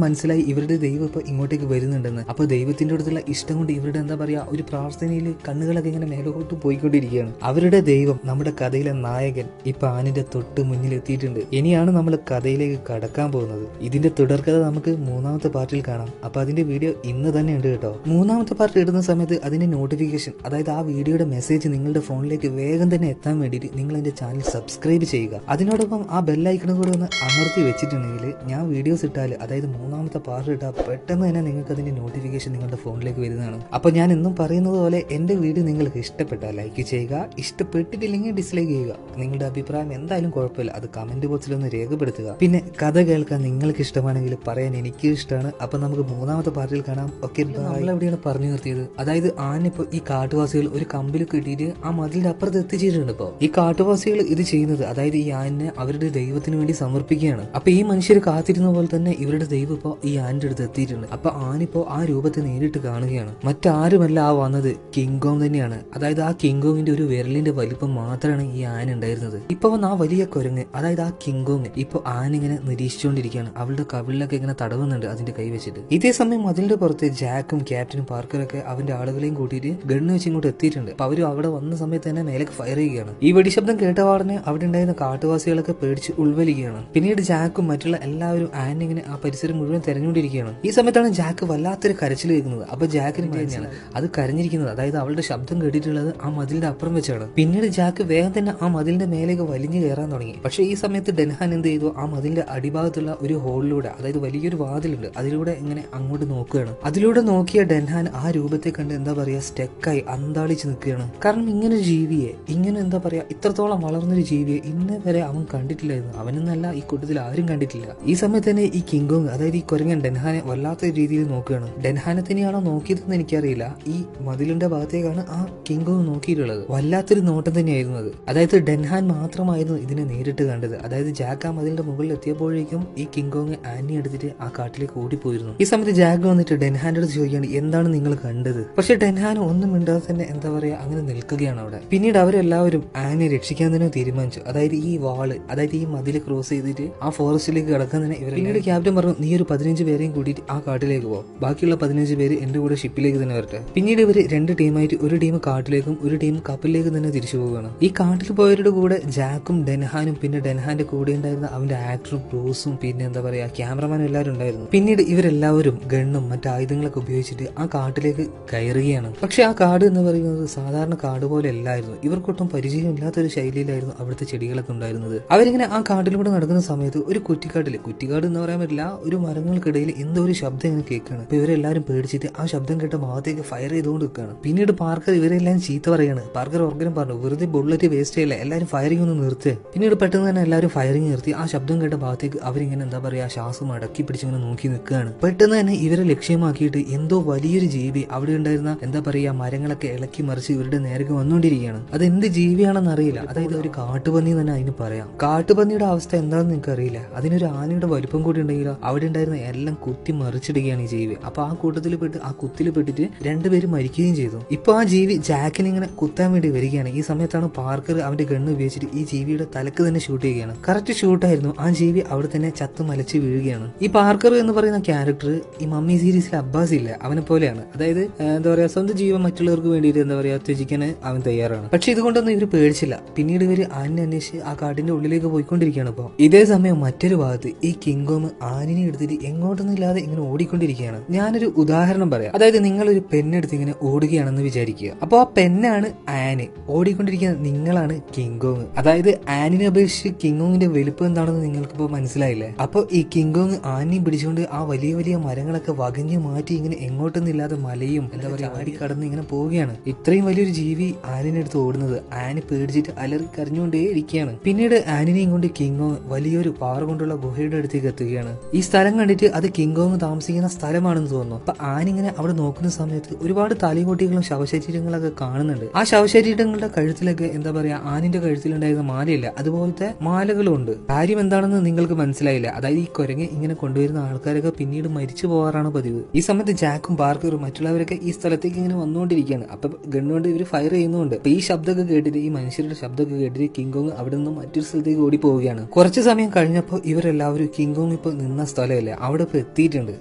മനസ്സിലായി ഇവരുടെ ദൈവം ഇപ്പൊ ഇങ്ങോട്ടേക്ക് വരുന്നുണ്ടെന്ന്. അപ്പൊ ദൈവത്തിന്റെ അടുത്തുള്ള ഇഷ്ടം കൊണ്ട് ഇവരുടെ എന്താ പറയാ ഒരു പ്രാർത്ഥനയിൽ കണ്ണുകളൊക്കെ ഇങ്ങനെ മേലോട്ട് പോയിക്കൊണ്ടിരിക്കുകയാണ്. അവരുടെ ദൈവം നമ്മുടെ കഥയിലെ നായകൻ ഇപ്പൊ ആനിന്റെ തൊട്ട് മുന്നിൽ എത്തിയിട്ടുണ്ട്. ഇനിയാണ് നമ്മൾ കഥയിലേക്ക് കടക്കാൻ പോകുന്നത്. ഇതിന്റെ തുടർക്കഥ നമുക്ക് മൂന്നാമത്തെ പാർട്ടിൽ കാണാം. അപ്പൊ അതിന്റെ വീഡിയോ ഇന്ന് തന്നെ ഉണ്ട് കേട്ടോ. മൂന്നാമത്തെ പാർട്ട് ഇടുന്ന സമയത്ത് അതിന്റെ നോട്ടിഫിക്കേഷൻ, അതായത് ആ വീഡിയോയുടെ മെസ്സേജ് നിങ്ങളുടെ ഫോണിലേക്ക് വേഗം തന്നെ എത്താൻ വേണ്ടിയിട്ട് നിങ്ങൾ എന്റെ ചാനൽ സബ്സ്ക്രൈബ് ചെയ്യുക. അതിനോടൊപ്പം ആ ബെല്ലൈക്കണും കൂടെ ഒന്ന് അമർത്തി വെച്ചിട്ടുണ്ടെങ്കിൽ ഞാൻ വീഡിയോസ് ഇട്ടാൽ, അതായത് മൂന്നാമത്തെ പാർട്ട് ഇട്ടാൽ പെട്ടെന്ന് തന്നെ നിങ്ങൾക്ക് അതിന്റെ നോട്ടിഫിക്കേഷൻ നിങ്ങളുടെ ഫോണിലേക്ക് വരുന്നതാണ്. അപ്പൊ ഞാൻ എന്നും പറയുന്നത് പോലെ എന്റെ വീഡിയോ നിങ്ങൾക്ക് ഇഷ്ടപ്പെട്ടാൽ ലൈക്ക് ചെയ്യുക, ഇഷ്ടപ്പെട്ടിട്ടില്ലെങ്കിൽ ഡിസ്ലൈക്ക് ചെയ്യുക. നിങ്ങളുടെ അഭിപ്രായം എന്തായാലും കുഴപ്പമില്ല, അത് കമന്റ് ബോക്സിൽ ഒന്ന് രേഖപ്പെടുത്തുക. പിന്നെ കഥ കേൾക്കാൻ നിങ്ങൾക്ക് ഇഷ്ടമാണെങ്കിൽ പറയാൻ എനിക്ക് ഇഷ്ടമാണ്. അപ്പൊ നമുക്ക് മൂന്നാമത്തെ പാർട്ടിൽ കാണാം. ഓക്കെ, നമ്മൾ എവിടെയാണ് പറഞ്ഞു നിർത്തിയത്? അതായത് ആനിപ്പോ ഈ കാട്ടുവാസികൾ ഒരു കമ്പിൽ കിട്ടിയിട്ട് ആ മതിലിന്റെ അപ്പുറത്ത് എത്തിച്ചിട്ടുണ്ട്. ഇപ്പോ ഈ കാട്ടുവാസികൾ ഇത് ചെയ്യുന്നത്, അതായത് ഈ ആനിനെ അവരുടെ ദൈവത്തിന് വേണ്ടി സമർപ്പിക്കുകയാണ്. അപ്പൊ ഈ മനുഷ്യർ കാത്തിരുന്ന പോലെ തന്നെ ഇവരുടെ ദൈവം ഇപ്പോ ഈ ആനിന്റെ അടുത്ത് എത്തിയിട്ടുണ്ട്. അപ്പൊ ആനിപ്പോ ആ രൂപത്തെ നേരിട്ട് കാണുകയാണ്. മറ്റാരുമല്ല ആ വന്നത് കിങ്കോങ് തന്നെയാണ്. അതായത് ആ കിങ്കോങ്ങിന്റെ ഒരു വിരലിന്റെ വലിപ്പം മാത്രമാണ് ഈ ആന ഉണ്ടായിരുന്നത്. ഇപ്പൊ വന്ന് ആ വലിയ കുരങ്ങ്, അതായത് ആ കിങ്കോങ് ഇപ്പൊ ആനിങ്ങനെ നിരീക്ഷിച്ചുകൊണ്ടിരിക്കുകയാണ്. അവളുടെ കവിളിലൊക്കെ ഇങ്ങനെ തടവുന്നുണ്ട് അതിന്റെ കൈ വെച്ചിട്ട്. ഇതേ സമയം അതിന്റെ പുറത്ത് ജാക്കും ക്യാപ്റ്റനും പാർക്കറൊക്കെ അവന്റെ ആളുകളെയും കൂട്ടിയിട്ട് ഗണ്ണ് വെച്ച് ഇങ്ങോട്ട് എത്തിയിട്ടുണ്ട്. അപ്പൊ അവര് അവിടെ വന്ന സമയത്ത് തന്നെ മേലേക്ക് ഫയർ ചെയ്യുകയാണ്. ഈ വെടിശബ്ദം കേട്ട പാടനെ അവിടെ ഉണ്ടായിരുന്ന കാട്ടുവാസികളൊക്കെ പേടിച്ച് ഉൾവലിക്കുകയാണ്. പിന്നീട് ജാക്കും മറ്റുള്ള എല്ലാവരും ആനിങ്ങനെ ആ പരിസരം മുഴുവൻ തെരഞ്ഞുകൊണ്ടിരിക്കുകയാണ്. ഈ സമയത്താണ് ജാക്ക് വല്ലാത്തൊരു കരച്ചിൽ കേൾക്കുന്നത്. അപ്പൊ ജാക്കിന് തന്നെയാണ് അത് കരഞ്ഞിരിക്കുന്നത്. അതായത് അവളുടെ ശബ്ദം കേട്ടിട്ടുള്ളത് ആ മതിലിന്റെ അപ്പുറം വെച്ചാണ്. പിന്നീട് ജാക്ക് വേഗം തന്നെ ആ മതിലിന്റെ മേലേക്ക് വലിഞ്ഞു കയറാൻ തുടങ്ങി. പക്ഷെ ഈ സമയത്ത് ഡെൻഹാൻ എന്ത് ചെയ്തു? ആ മതിലിന്റെ അടിഭാഗത്തുള്ള ഒരു ഹോളിലൂടെ, അതായത് വലിയൊരു വാതിലുണ്ട്, അതിലൂടെ ഇങ്ങനെ അങ്ങോട്ട് നോക്കുകയാണ്. അതിലൂടെ നോക്കിയ ഡെൻഹാൻ ആ രൂപത്തെ കണ്ട് എന്താ പറയാ സ്റ്റെക്കായി അന്താളിച്ച് നിൽക്കുകയാണ്. കാരണം ഇങ്ങനെ ഒരു ജീവിയെ, ഇങ്ങനെ എന്താ പറയാ ഇത്രത്തോളം വളർന്നൊരു ജീവിയെ ഇന്ന് വരെ അവൻ കണ്ടിട്ടില്ലായിരുന്നു. അവനെന്നല്ല ഈ കൂട്ടത്തിൽ ആരും കണ്ടിട്ടില്ല. ഈ സമയത്ത് തന്നെ ഈ കിങ്കോങ്, അതായത് ഈ കുരങ്ങൻ ഡെൻഹാനെ വല്ലാത്ത രീതിയിൽ നോക്കുകയാണ്. ഡെൻഹാനെ തന്നെയാണോ നോക്കിയതെന്ന് എനിക്കറിയില്ല. ഈ മതിലിന്റെ ഭാഗത്തേക്കാണ് ആ കിങ്കോങ് നോക്കിയിട്ടുള്ളത്. വല്ലാത്തൊരു നോട്ടം തന്നെയായിരുന്നു അത്. അതായത് ഡെൻഹാൻ മാത്രമായിരുന്നു ഇതിനെ നേരിട്ട് കണ്ടത്. അതായത് ജാക്ക് ആ മതിലിന്റെ മുകളിൽ എത്തിയപ്പോഴേക്കും ഈ കിങ്കോങ് ആനി എടുത്തിട്ട് ആ കാട്ടിലേക്ക് ഓടിപ്പോയിരുന്നു. ഈ സമയത്ത് ജാക്ക് വന്നിട്ട് ഡെൻഹാന്റെ അടുത്ത് ചോദിക്കുകയാണ് എന്താണ് നിങ്ങൾ കണ്ടത്? പക്ഷെ ഡെൻഹാൻ ഒന്നും മിണ്ടാതെ തന്നെ എന്താ പറയാ അങ്ങനെ നിൽക്കുകയാണ് അവിടെ. പിന്നീട് അവരെല്ലാവരും ആനിയെ രക്ഷിക്കാൻ തന്നെ തീരുമാനിച്ചു. അതായത് ഈ വാള്, അതായത് ഈ മതില് ക്രോസ് ചെയ്തിട്ട് ആ ഫോറസ്റ്റിലേക്ക് കടക്കാൻ തന്നെ ഇവർ. പിന്നീട് ക്യാപ്റ്റൻ പറഞ്ഞു നീ ഒരു 15 പേരെയും കൂട്ടിയിട്ട് ആ കാട്ടിലേക്ക് പോകും, ബാക്കിയുള്ള 15 പേര് എന്റെ കൂടെ ഷിപ്പിലേക്ക് തന്നെ വരട്ടെ. പിന്നീട് ഇവര് രണ്ട് ടീമായിട്ട് ഒരു ടീം കാട്ടിലേക്കും ഒരു ടീം കപ്പലിലേക്കും തന്നെ തിരിച്ചു പോവുകയാണ്. ഈ കാട്ടിൽ പോയവരുടെ കൂടെ ജാക്കും ഡെൻഹാനും പിന്നെ ഡെൻഹാന്റെ കൂടെ ഉണ്ടായിരുന്ന അവന്റെ ആക്ടറും ബ്രൂസും പിന്നെ എന്താ പറയാ ക്യാമറമാനും എല്ലാവരും ഉണ്ടായിരുന്നു. പിന്നീട് ഇവരെല്ലാവരും ഗണ്ണും മറ്റു ആയുധങ്ങളൊക്കെ ഉപയോഗിച്ചിട്ട് ആ കാട്ടിലേക്ക് കയറുകയാണ്. പക്ഷെ ആ കാട് എന്ന് പറയുന്നത് സാധാരണ കാട് പോലെ അല്ലായിരുന്നു. ഇവർക്കൊട്ടും പരിചയമില്ലാത്തൊരു ശൈലിയിലായിരുന്നു അവിടുത്തെ ചെടികളൊക്കെ ഉണ്ടായിരുന്നത്. അവരിങ്ങനെ ആ കാട്ടിലൂടെ നടക്കുന്ന സമയത്ത് ഒരു കുറ്റിക്കാട് എന്ന് പറയാൻ പറ്റില്ല, ഒരു മരങ്ങൾക്കിടയിൽ എന്തോ ഒരു ശബ്ദം ഇങ്ങനെ കേൾക്കുകയാണ്. അപ്പൊ ഇവരെല്ലാരും പേടിച്ചിട്ട് ആ ശബ്ദം കേട്ട ഭാഗത്തേക്ക് ഫയർ ചെയ്തുകൊണ്ട് നിൽക്കുകയാണ്. പിന്നീട് പാർക്കർ ഇവരെല്ലാം ചീത്ത പറയാണ്. പാർക്കർ ഓർഗനം പറഞ്ഞു വെറുതെ ബുള്ളറ്റ് വേസ്റ്റ് ചെയ്യില്ല, എല്ലാവരും ഫയറിംഗ് ഒന്ന് നിർത്തുക. പിന്നീട് പെട്ടെന്ന് തന്നെ എല്ലാവരും ഫയറിംഗ് നിർത്തി ആ ശബ്ദം കേട്ട ഭാഗത്തേക്ക് അവരിങ്ങനെ എന്താ പറയാ ശ്വാസം അടക്കി പിടിച്ചിങ്ങനെ നോക്കി നിൽക്കുകയാണ്. പെട്ടെന്ന് തന്നെ ഇവരെ ലക്ഷ്യമാക്കിയിട്ട് എന്തോ വലിയൊരു ജീവി അവിടെ ഉണ്ടായിരുന്ന എന്താ പറയാ മരങ്ങളൊക്കെ ഇളക്കി മറിച്ച് ഇവരുടെ നേരെ വന്നുകൊണ്ടിരിക്കുകയാണ്. അത് എന്ത് ജീവിയാണെന്ന് അറിയില്ല. അതായത് ഒരു കാട്ടുപന്നി തന്നെ അതിന് പറയാം. കാട്ടുപന്നിയുടെ അവസ്ഥ എന്താണെന്ന് നിങ്ങൾക്ക് അറിയില്ല. അതിനൊരു ആനയുടെ വലിപ്പം കൂടി ഉണ്ടെങ്കിലോ അവിടെ ഉണ്ടായിരുന്ന എല്ലാം കുത്തി മറിച്ചിടുകയാണ് ഈ ജീവി. അപ്പൊ ആ കൂട്ടത്തിൽ പെട്ട് ആ കുത്തിൽ പെട്ടിട്ട് രണ്ടുപേരും മരിക്കുകയും ചെയ്തു. ഇപ്പൊ ആ ജീവി ജാക്കിനെ ഇങ്ങനെ കുത്താൻ വേണ്ടി വരികയാണ്. ഈ സമയത്താണ് പാർക്കർ അവന്റെ ഗണ്ണ് ഉപയോഗിച്ചിട്ട് ഈ ജീവിയുടെ തലക്ക് തന്നെ ഷൂട്ട് ചെയ്യുകയാണ്. കറക്റ്റ് ഷൂട്ടായിരുന്നു. ആ ജീവി അവിടെ തന്നെ ചത്ത് മലച്ച് വീഴുകയാണ്. ഈ പാർക്കർ എന്ന് പറയുന്ന ക്യാരക്ടർ ഈ മമ്മി സീരീസിലെ അബ്ബാസ് ഇല്ല അവനെ പോലെയാണ്. അതായത് എന്താ പറയാ സ്വന്തം ജീവൻ മറ്റുള്ളവർക്ക് വേണ്ടിയിട്ട് എന്താ പറയാ ത്യജിക്കുന്ന സമ്മതിക്കാൻ അവൻ തയ്യാറാണ്. പക്ഷെ ഇതുകൊണ്ടൊന്നും ഇവർ പേടിച്ചില്ല. പിന്നീട് ഇവർ ആനിനെ അന്വേഷിച്ച് ആ കാടിന്റെ ഉള്ളിലേക്ക് പോയിക്കൊണ്ടിരിക്കുകയാണ്. ഇപ്പോൾ ഇതേ സമയം മറ്റൊരു ഭാഗത്ത് ഈ കിങ്കോങ് ആനിനെ എടുത്തിട്ട് എങ്ങോട്ടൊന്നും ഇല്ലാതെ ഇങ്ങനെ ഓടിക്കൊണ്ടിരിക്കുകയാണ്. ഞാനൊരു ഉദാഹരണം പറയാം. അതായത് നിങ്ങളൊരു പെണ്ണെടുത്ത് ഇങ്ങനെ ഓടുകയാണെന്ന് വിചാരിക്കുക. അപ്പോൾ ആ പെണ്ണാണ് ആന്, ഓടിക്കൊണ്ടിരിക്കുന്ന നിങ്ങളാണ് കിങ്കോങ്. അതായത് ആനിനെ അപേക്ഷിച്ച് കിങ്കോങ്ങിന്റെ വലുപ്പം എന്താണെന്ന് നിങ്ങൾക്കിപ്പോൾ മനസ്സിലായില്ലേ? അപ്പോൾ ഈ കിങ്കോങ് ആനിയും പിടിച്ചുകൊണ്ട് ആ വലിയ വലിയ മരങ്ങളൊക്കെ വകഞ്ഞു മാറ്റി ഇങ്ങനെ എങ്ങോട്ടൊന്നില്ലാതെ മലയും എന്താ പറയുക ആടിക്കടന്ന് ഇങ്ങനെ പോവുകയാണ്. ഇത്രയും വലിയൊരു ജീവി ആനിനെ എടുത്ത് ഓടുന്നത് ആനി പേടിച്ചിട്ട് അലറി കരഞ്ഞുകൊണ്ടേ ഇരിക്കുകയാണ്. പിന്നീട് ആനിനെയും കൊണ്ട് കിങ്കോങ് വലിയൊരു പാറ കൊണ്ടുള്ള ഗുഹയുടെ അടുത്തേക്ക് എത്തുകയാണ്. ഈ സ്ഥലം കണ്ടിട്ട് അത് കിങ്കോങ് താമസിക്കുന്ന സ്ഥലമാണെന്ന് തോന്നുന്നു. അപ്പൊ ആനിങ്ങനെ അവിടെ നോക്കുന്ന സമയത്ത് ഒരുപാട് തലയോട്ടികളും ശവശരീരങ്ങളൊക്കെ കാണുന്നുണ്ട്. ആ ശവശരീരങ്ങളുടെ കഴുത്തിലൊക്കെ എന്താ പറയാ ആനിന്റെ കഴുത്തിലുണ്ടായിരുന്ന മാലയില്ല, അതുപോലത്തെ മാലകളും ഉണ്ട്. കാര്യം എന്താണെന്ന് നിങ്ങൾക്ക് മനസ്സിലായില്ല. അതായത് ഈ കുരങ്ങ് ഇങ്ങനെ കൊണ്ടുവരുന്ന ആൾക്കാരൊക്കെ പിന്നീട് മരിച്ചു പോകാറാണ് പതിവ്. ഈ സമയത്ത് ജാക്കും പാർക്കറും മറ്റുള്ളവരൊക്കെ ഈ സ്ഥലത്തേക്ക് ഇങ്ങനെ വന്നുകൊണ്ടിരിക്കുകയാണ്. അപ്പൊ ഗണ്ണുകൊണ്ട് ഇവർ ഫയർ ചെയ്യുന്നുണ്ട്. അപ്പൊ ഈ ശബ്ദമൊക്കെ കേട്ടിട്ട്, ഈ മനുഷ്യരുടെ ശബ്ദമൊക്കെ കേട്ടിട്ട് കിങ്കോങ് അവിടെ നിന്നും മറ്റൊരു സ്ഥലത്തേക്ക് ഓടി പോവുകയാണ്. കുറച്ചു സമയം കഴിഞ്ഞപ്പോൾ ഇവരെല്ലാവരും കിങ്കോങ് ഇപ്പൊ നിന്ന സ്ഥലമല്ലേ അവിടെ ഇപ്പൊ എത്തിയിട്ടുണ്ട്.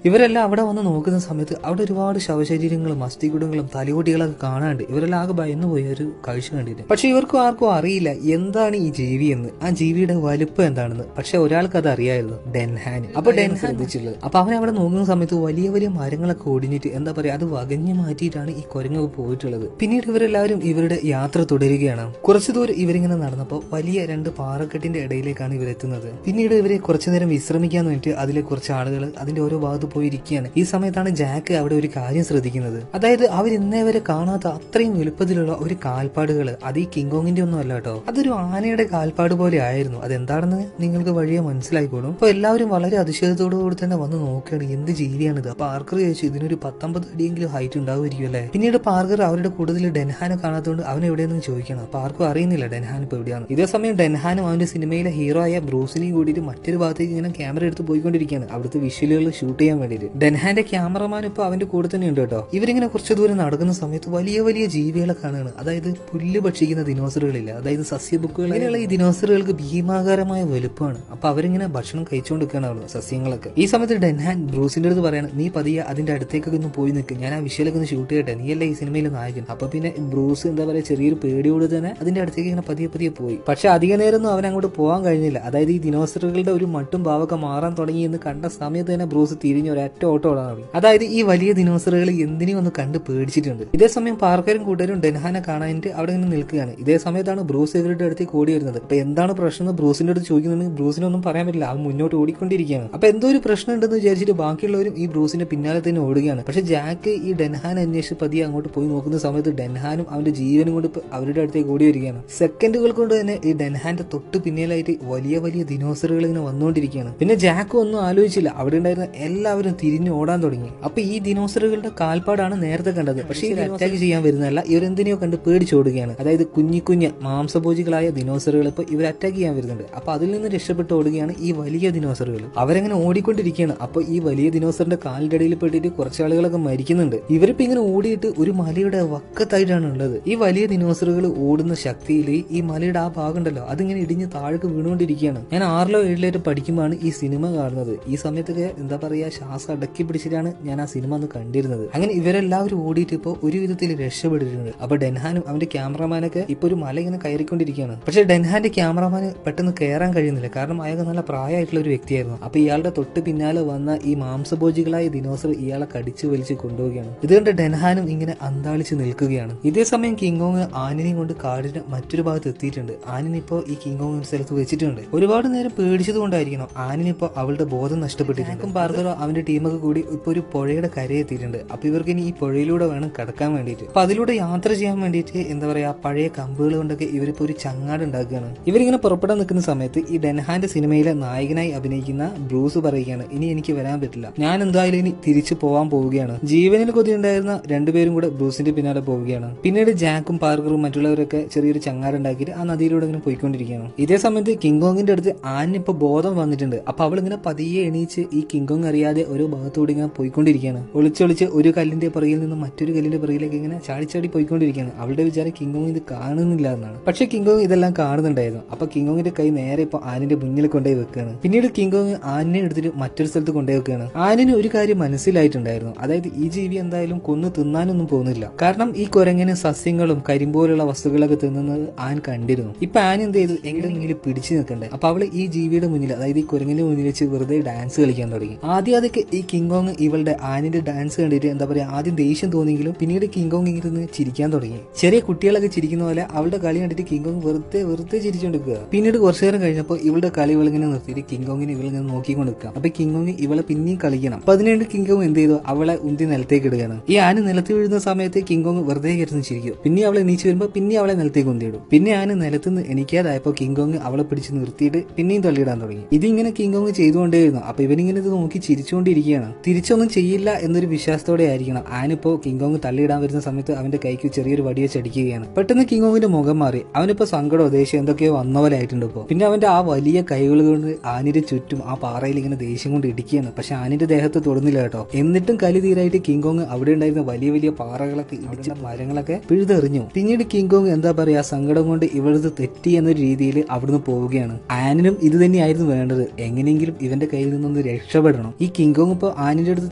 ഇവരെല്ലാം അവിടെ വന്ന് നോക്കുന്ന സമയത്ത് അവിടെ ഒരുപാട് ശവശരീരങ്ങളും അസ്ഥികൂടങ്ങളും തലയോട്ടികളൊക്കെ കാണാണ്ട് ഇവരെല്ലാം ആകെ ഭയന്നു പോയി ഒരു കാഴ്ച കണ്ടിട്ട്. പക്ഷെ ഇവർക്കും ആർക്കും അറിയില്ല എന്താണ് ഈ ജീവി എന്ന്, ആ ജീവിയുടെ വലുപ്പം എന്താണെന്ന്. പക്ഷെ ഒരാൾക്ക് അത് അറിയായിരുന്നു, ഡെൻഹാൻ. അപ്പൊ ഡെൻഹാൻ ശ്രദ്ധിച്ചുള്ളത്. അപ്പൊ അവൻ അവിടെ നോക്കുന്ന സമയത്ത് വലിയ വലിയ മരങ്ങളൊക്കെ ഒടിഞ്ഞിട്ട് എന്താ പറയാ അത് വകഞ്ഞു മാറ്റിയിട്ടാണ് ഈ കുരങ്ങൊക്കെ പോയിട്ടുള്ളത്. പിന്നീട് ഇവരെല്ലാവരും ഇവരുടെ യാത്ര തുടരുകയാണ്. കുറച്ചു ദൂരം ഇവരിങ്ങനെ നടന്നപ്പോൾ വലിയ രണ്ട് പാറക്കെട്ടിന്റെ ഇടയിലേക്കാണ് ഇവരെത്തുന്നത്. പിന്നീട് ഇവരെ കുറച്ചു നേരം വിശ്രമിക്കാൻ വേണ്ടിയിട്ട് അതിലെ കുറച്ച് ആളുകൾ അതിന്റെ ഓരോ ഭാഗത്ത് പോയിരിക്കുകയാണ്. ഈ സമയത്താണ് ജാക്ക് അവിടെ ഒരു കാര്യം ശ്രദ്ധിക്കുന്നത്. അതായത് അവർ ഇന്നേ വരെ കാണാത്ത അത്രയും വലുപ്പത്തിലുള്ള ഒരു കാൽപ്പാടുകൾ. അത് ഈ കിങ്കോങ്ങിന്റെ ഒന്നും അല്ല കേട്ടോ, അതൊരു ആനയുടെ കാൽപ്പാട് പോലെ ആയിരുന്നു. അതെന്താണെന്ന് നിങ്ങൾക്ക് വഴിയെ മനസ്സിലായിക്കോളും. അപ്പൊ എല്ലാവരും വളരെ അതിശയത്തോടുകൂടി തന്നെ വന്ന് നോക്കുകയാണ് എന്ത് ജീവിയാണിത്. അപ്പൊ പാർക്കർ ചോദിച്ചു ഇതിനൊരു 19 അടിയെങ്കിലും ഹൈറ്റ് ഉണ്ടാവുമായിരിക്കും അല്ലേ. പിന്നീട് പാർക്കർ അവരുടെ കൂടുതൽ ഡെൻഹാനെ കാണാത്തതുകൊണ്ട് അവൻ എവിടെയെന്ന് ചോദിക്കണം. അപ്പൊ ആർക്കും അറിയുന്നില്ല ഡെൻഹാൻ ഇപ്പൊ എവിടെയാണ്. ഇതേ സമയം ഡെൻഹാനും അവന്റെ സിനിമയിലെ ഹീറോ ആയ ബ്രൂസിനെയും കൂടിയിട്ട് മറ്റൊരു ഭാഗത്തേക്ക് ഇങ്ങനെ ക്യാമറ എടുത്ത് പോയിക്കൊണ്ടിരിക്കുകയാണ് അവിടുത്തെ വിഷ്വലുകൾ ഷൂട്ട് ചെയ്യാൻ വേണ്ടിയിട്ട്. ഡെൻഹാന്റെ ക്യാമറമാൻ ഇപ്പൊ അവന്റെ കൂടെ തന്നെ ഉണ്ട് കേട്ടോ. ഇവരിങ്ങനെ കുറച്ചു ദൂരം നടക്കുന്ന സമയത്ത് വലിയ വലിയ ജീവികളെ കാണുകയാണ്. അതായത് പുല്ല് ഭക്ഷിക്കുന്ന ദിനോസറുകളില്ല, അതായത് സസ്യബുക്കുകൾ. അങ്ങനെയുള്ള ഈ ദിനോസറുകൾക്ക് ഭീമാകാരമായ വലുപ്പമാണ്. അപ്പൊ അവരിങ്ങനെ ഭക്ഷണം കഴിച്ചുകൊണ്ടിരിക്കുകയാണ് അവിടെ സസ്യങ്ങളൊക്കെ. ഈ സമയത്ത് ഡെൻഹാൻ ബ്രൂസിന്റെ അടുത്ത് പറയാണ് നീ പതിയെ അതിന്റെ അടുത്തേക്കൊക്കെ ഒന്ന് പോയി നിൽക്ക്, ഞാൻ ആ വിഷ്വലൊക്കെ ഒന്ന് ഷൂട്ട് ചെയ്യട്ടെ, നീയല്ലേ ഈ സിനിമയിലെ നായകൻ. അപ്പൊ പിന്നെ ബ്രൂസ് എന്താ പറയാ ചെറിയൊരു പേടിയോട് തന്നെ അതിന്റെ അടുത്തേക്ക് ഇങ്ങനെ പതിയെ പതിയെ പോയി. പക്ഷെ അധിക നേരമൊന്നും അവൻ അങ്ങോട്ട് പോകാൻ കഴിഞ്ഞില്ല. അതായത് ഈ ദിനോസറുകളുടെ ഒരു മട്ടും ഭാവമൊക്കെ മാറാൻ തുടങ്ങി എന്ന് കണ്ട സമയത്ത് തന്നെ ബ്രൂസ് തിരിഞ്ഞ് ഒരൊറ്റ ഓട്ടം ഓടാൻ തുടങ്ങി. അതായത് ഈ വലിയ ദിനോസറുകൾ എന്തിനും ഒന്ന് കണ്ട് പേടിച്ചിട്ടുണ്ട്. ഇതേ സമയം പാർക്കറും കൂട്ടരും ഡെൻഹാനെ കാണാനായിട്ട് അവിടെ ഇങ്ങനെ നിൽക്കുകയാണ്. ഇതേ സമയത്താണ് ബ്രൂസ് ഇവരുടെ അടുത്തേക്ക് ഓടി വരുന്നത്. അപ്പൊ എന്താണ് പ്രശ്നം എന്ന് ബ്രൂസിന്റെ അടുത്ത് ചോദിക്കുന്നുണ്ടെങ്കിൽ ബ്രൂസിനൊന്നും പറയാൻ പറ്റില്ല, അവൻ മുന്നോട്ട് ഓടിക്കൊണ്ടിരിക്കുകയാണ്. അപ്പൊ എന്തോ ഒരു പ്രശ്നം ഉണ്ടെന്ന് വിചാരിച്ചിട്ട് ബാക്കിയുള്ളവരും ഈ ബ്രൂസിന്റെ പിന്നാലെ തന്നെ ഓടുകയാണ്. പക്ഷെ ജാക്ക് ഈ ഡെൻഹാൻ അന്വേഷിച്ച് പതിയെ അങ്ങോട്ട് പോയി നോക്കുന്ന സമയത്ത് ഡെൻഹാനും അവന്റെ ജീവനും കൊണ്ട് അവരുടെ അടുത്തേക്ക് ഓടി വരികയാണ്. സെക്കൻഡുകൾ കൊണ്ട് തന്നെ ഈ ഡെൻഹാന്റെ തൊട്ട് പിന്നിലായിട്ട് വലിയ വലിയ ദിനോസറുകൾ ഇങ്ങനെ വന്നുകൊണ്ടിരിക്കുകയാണ്. പിന്നെ ജാക്ക് ഒന്നും ആലോചിച്ചില്ല, അവിടെ ഉണ്ടായിരുന്ന എല്ലാവരും തിരിഞ്ഞു ഓടാൻ തുടങ്ങി. അപ്പൊ ഈ ദിനോസറുകളുടെ കാൽപ്പാടാണ് നേരത്തെ കണ്ടത്. പക്ഷെ ഇത് അറ്റാക്ക് ചെയ്യാൻ വരുന്നതല്ല, ഇവരെന്തിനെയോ കണ്ട് പേടിച്ചോടുകയാണ്. അതായത് കുഞ്ഞു മാംസഭോജികളായ ദിനോസറുകൾ ഇപ്പൊ ഇവർ അറ്റാക്ക് ചെയ്യാൻ വരുന്നുണ്ട്. അപ്പൊ അതിൽ നിന്ന് രക്ഷപ്പെട്ട് ഓടുകയാണ് ഈ വലിയ ദിനോസറുകൾ. അവരെങ്ങനെ ഓടിക്കൊണ്ടിരിക്കുകയാണ്. അപ്പൊ ഈ വലിയ ദിനോസറിന്റെ കാലിന്റെ ഇടയിൽ പെട്ടിട്ട് കുറച്ച് ആളുകളൊക്കെ മരിക്കുന്നുണ്ട്. ഇവരിപ്പോ ഇങ്ങനെ ഓടിയിട്ട് ഒരു മലയുടെ വക്കത്തായിട്ടാണ് ഉള്ളത്. ഈ വലിയ ദിനോസറുകൾ ഓടുന്ന ശക്തിയിൽ ഈ മലയുടെ ആ ഭാഗം ഉണ്ടല്ലോ അതിങ്ങനെ ഇടിഞ്ഞ് താഴേക്ക് വീണുകൊണ്ടിരിക്കുകയാണ്. ഞാൻ 6ലോ 7ലോ പഠിക്കുമ്പോഴാണ് ഈ സിനിമ കാണുന്നത്. ഈ സമയത്തൊക്കെ എന്താ പറയാ ശ്വാസം അടക്കി പിടിച്ചിട്ടാണ് ഞാൻ ആ സിനിമ അന്ന് കണ്ടിരുന്നത്. അങ്ങനെ ഇവരെല്ലാവരും ഓടിയിട്ട് ഇപ്പോൾ ഒരു വിധത്തിൽ രക്ഷപ്പെട്ടിട്ടുണ്ട്. അപ്പൊ ഡെൻഹാനും അവന്റെ ക്യാമറമാനൊക്കെ ഇപ്പൊ ഒരു മല ഇങ്ങനെ കയറിക്കൊണ്ടിരിക്കുകയാണ്. പക്ഷെ ഡെൻഹാന്റെ ക്യാമറമാന് പെട്ടെന്ന് കയറാൻ കഴിയുന്നില്ല, കാരണം അയാൾക്ക് നല്ല പ്രായമായിട്ടുള്ള ഒരു വ്യക്തിയായിരുന്നു. അപ്പൊ ഇയാളുടെ തൊട്ട് പിന്നാലെ വന്ന ഈ മാംസഭോജികളായ ദിനോസർ ഇയാളെ കടിച്ചു വലിച്ച് കൊണ്ടുപോവുകയാണ്. ഇതുകൊണ്ട് ഡെൻഹാനും ഇങ്ങനെ അന്താളിച്ച് നിൽക്കുകയാണ്. ഇതേ സമയം കിങ്കോങ് ആനിനെയും കൊണ്ട് കാടിന്റെ മറ്റൊരു ഭാഗത്ത് എത്തിയിട്ടുണ്ട്. ആനിനിപ്പോ ഈ കിങ്കോങ് സ്ഥലത്ത് വെച്ചിട്ടുണ്ട്. ഒരുപാട് നേരം പേടിച്ചത് കൊണ്ടായിരിക്കണം ആനിനിപ്പോ അവളുടെ ബോധം നഷ്ടപ്പെട്ടിട്ടുണ്ട്. പാർക്കറോ അവന്റെ ടീമൊക്കെ കൂടി ഇപ്പൊ ഒരു പുഴയുടെ കരയെ എത്തിയിട്ടുണ്ട്. അപ്പൊ ഇവർക്ക് ഇനി ഈ പുഴയിലൂടെ വേണം കടക്കാൻ വേണ്ടിയിട്ട്. അപ്പൊ അതിലൂടെ യാത്ര ചെയ്യാൻ വേണ്ടിയിട്ട് എന്താ പറയാ പഴയ കമ്പുകൾ കൊണ്ടൊക്കെ ഇവരിപ്പോ ഒരു ചങ്ങാട് ഉണ്ടാക്കുകയാണ്. ഇവരിങ്ങനെ പുറപ്പെടാൻ നിൽക്കുന്ന സമയത്ത് ഈ ഡെൻഹാന്റെ സിനിമയിലെ നായകനായി അഭിനയിക്കുന്ന ബ്രൂസ് പറയുകയാണ് ഇനി എനിക്ക് വരാൻ പറ്റില്ല, ഞാൻ എന്തായാലും ഇനി തിരിച്ചു പോവാൻ പോവുകയാണ്. ജീവനിൽ കൊതിയുണ്ടായിരുന്ന രണ്ടുപേരും കൂടെ ബ്രൂസിന്റെ പിന്നാലെ പോവുകയാണ്. പിന്നീട് ജാക്കും പാർക്കറും മറ്റുള്ളവരൊക്കെ ചെറിയൊരു ചങ്ങാടുണ്ടാക്കിയിട്ട് ആ നദിയിലൂടെ ഇങ്ങനെ പോയിക്കൊണ്ടിരിക്കുകയാണ്. ഇതേ സമയത്ത് കിങ്കോങ്ങിന്റെ അടുത്ത് ആനിപ്പോ ബോധം വന്നിട്ടുണ്ട്. അപ്പൊ അവൾ ഇങ്ങനെ പതിയെ എണീച്ച് ഈ കിങ്കോങ് അറിയാതെ ഓരോ ഭാഗത്തോടെ ഇങ്ങനെ പോയിക്കൊണ്ടിരിക്കുകയാണ്. ഒളിച്ചൊളിച്ച് ഒരു കല്ലിന്റെ പുറകിൽ നിന്ന് മറ്റൊരു കല്ലിന്റെ പുറകിലേക്ക് ഇങ്ങനെ ചാടി പോയിക്കൊണ്ടിരിക്കുകയാണ്. അവളുടെ വിചാരം കിങ്കോങ് ഇത് കാണുന്നില്ല എന്നാണ്. പക്ഷെ കിങ്കോങ് ഇതെല്ലാം കാണുന്നുണ്ടായിരുന്നു. അപ്പൊ കിങ്കോങ്ങിന്റെ കൈ നേരെ ഇപ്പൊ ആനിന്റെ മുന്നിൽ കൊണ്ടുപോയി വെക്കുകയാണ്. പിന്നീട് കിങ്കോങ് ആനിനെ എടുത്തിട്ട് മറ്റൊരു സ്ഥലത്ത് കൊണ്ടുപോയി വെക്കുകയാണ്. ആനിന് ഒരു കാര്യം മനസ്സിലായിട്ടുണ്ടായിരുന്നു, അതായത് ഈ ജീവി എന്തായാലും കൊന്നു തിന്നാനൊന്നും പോകുന്നില്ല. കാരണം ഈ കുരങ്ങനെ സസ്യങ്ങളും കരിമ്പോലുള്ള വസ്തുക്കളൊക്കെ തിന്നുന്നത് ആൻ കണ്ടിരുന്നു. ഇപ്പൊ ആൻ എന്ത് ചെയ്തു, എങ്ങനെയെങ്കിലും പിടിച്ചു നിൽക്കണ്ടേ. അപ്പൊ അവള് ഈ ജീവിയുടെ മുന്നിൽ, അതായത് ഈ കുരങ്ങിന്റെ മുന്നിൽ വെച്ച് വെറുതെ ഡാൻസ് കളിക്കാൻ തുടങ്ങി. ആദ്യമൊക്കെ ഈ കിങ്കോങ് ഇവളുടെ ആനിന്റെ ഡാൻസ് കണ്ടിട്ട് എന്താ പറയാ, ആദ്യം ദേഷ്യം തോന്നിയെങ്കിലും പിന്നീട് കിങ്കോങ് ഇങ്ങനെ ചിരിക്കാൻ തുടങ്ങി. ചെറിയ കുട്ടികളൊക്കെ ചിരിക്കുന്ന പോലെ അവളുടെ കളി കണ്ടിട്ട് കിങ്കോങ് വെറുതെ ചിരിച്ചോണ്ടിരിക്കുക. പിന്നീട് കുറച്ചു നേരം കഴിഞ്ഞപ്പോൾ ഇവളുടെ കളി ഇവളിങ്ങനെ നിർത്തിയിട്ട് കിങ്കോങ്ങിനെ ഇവളിങ്ങനെ നോക്കിക്കൊണ്ടിരിക്കുക. അപ്പൊ കിങ്കോങ് ഇവളെ പിന്നെയും കളിക്കണം. അപ്പൊ അതിനുവേണ്ടി കിങ്കോങ് എന്ത് ചെയ്തു, അവളെ ഉന്തി നിലത്തേക്ക് ഇടുകയാണ്. ഈ ആന നിലത്ത് വീഴുന്ന സമയത്ത് കിങ്കോങ് വെറുതെ കരുന്ന് ചിരിക്കും. പിന്നെ അവളെ എണീച്ച് വരുമ്പോൾ പിന്നെ അവളെ നിലത്തേക്ക് ഉന്തിയിടും. പിന്നെ ആന നിലത്തുനിന്ന് എണീക്കാതായപ്പോൾ കിങ്കോങ് അവളെ പിടിച്ച് നിർത്തിയിട്ട് പിന്നെയും തള്ളിയിടാൻ തുടങ്ങി. ഇതിങ്ങനെ കിങ്കോങ് ചെയ്തുകൊണ്ടേയിരുന്നു. അപ്പൊ ഇവനിങ്ങനെ ഇത് നോക്കി ചിരിച്ചുകൊണ്ടിരിക്കുകയാണ്. തിരിച്ചൊന്നും ചെയ്യില്ല എന്നൊരു വിശ്വാസത്തോടെ ആയിരിക്കണം ആനിപ്പോ കിങ്കോങ് തള്ളിയിടാൻ വരുന്ന സമയത്ത് അവന്റെ കൈക്ക് ചെറിയൊരു വടി വെച്ച് അടിക്കുകയാണ്. പെട്ടെന്ന് കിങ്കോങ്ങിന്റെ മുഖം മാറി. അവനിപ്പോ സങ്കടമോ ദേഷ്യം എന്തൊക്കെയോ വന്ന പോലെ ആയിട്ടുണ്ട് ഇപ്പോ. പിന്നെ അവന്റെ ആ വലിയ കൈകൾ കൊണ്ട് ആനിന്റെ ചുറ്റും ആ പാറയിൽ ഇങ്ങനെ ദേഷ്യം കൊണ്ട് ഇടിക്കുകയാണ്. പക്ഷെ ആനിന്റെ ദേഹത്ത് തൊടുന്നില്ല കേട്ടോ. എന്നിട്ടും കലി തീരായിട്ട് കിങ്കോങ് അവിടെ ഉണ്ടായിരുന്ന വലിയ വലിയ പാറകളൊക്കെ ഇടിച്ച മരങ്ങളൊക്കെ പിഴുതെറിഞ്ഞു. പിന്നീട് കിങ്കോങ് എന്താ പറയാ, സങ്കടം കൊണ്ട് ഇവിടുന്ന് തെറ്റി എന്നൊരു രീതിയിൽ അവിടുന്ന് പോവുകയാണ്. ആനിനും ഇത് തന്നെയായിരുന്നു വേണ്ടത്, എങ്ങനെയെങ്കിലും ഇവന്റെ കയ്യിൽ നിന്നൊന്ന് രക്ഷപ്പെടണം. ഈ കിങ്കോങ് ഇപ്പൊ ആനിന്റെ അടുത്ത്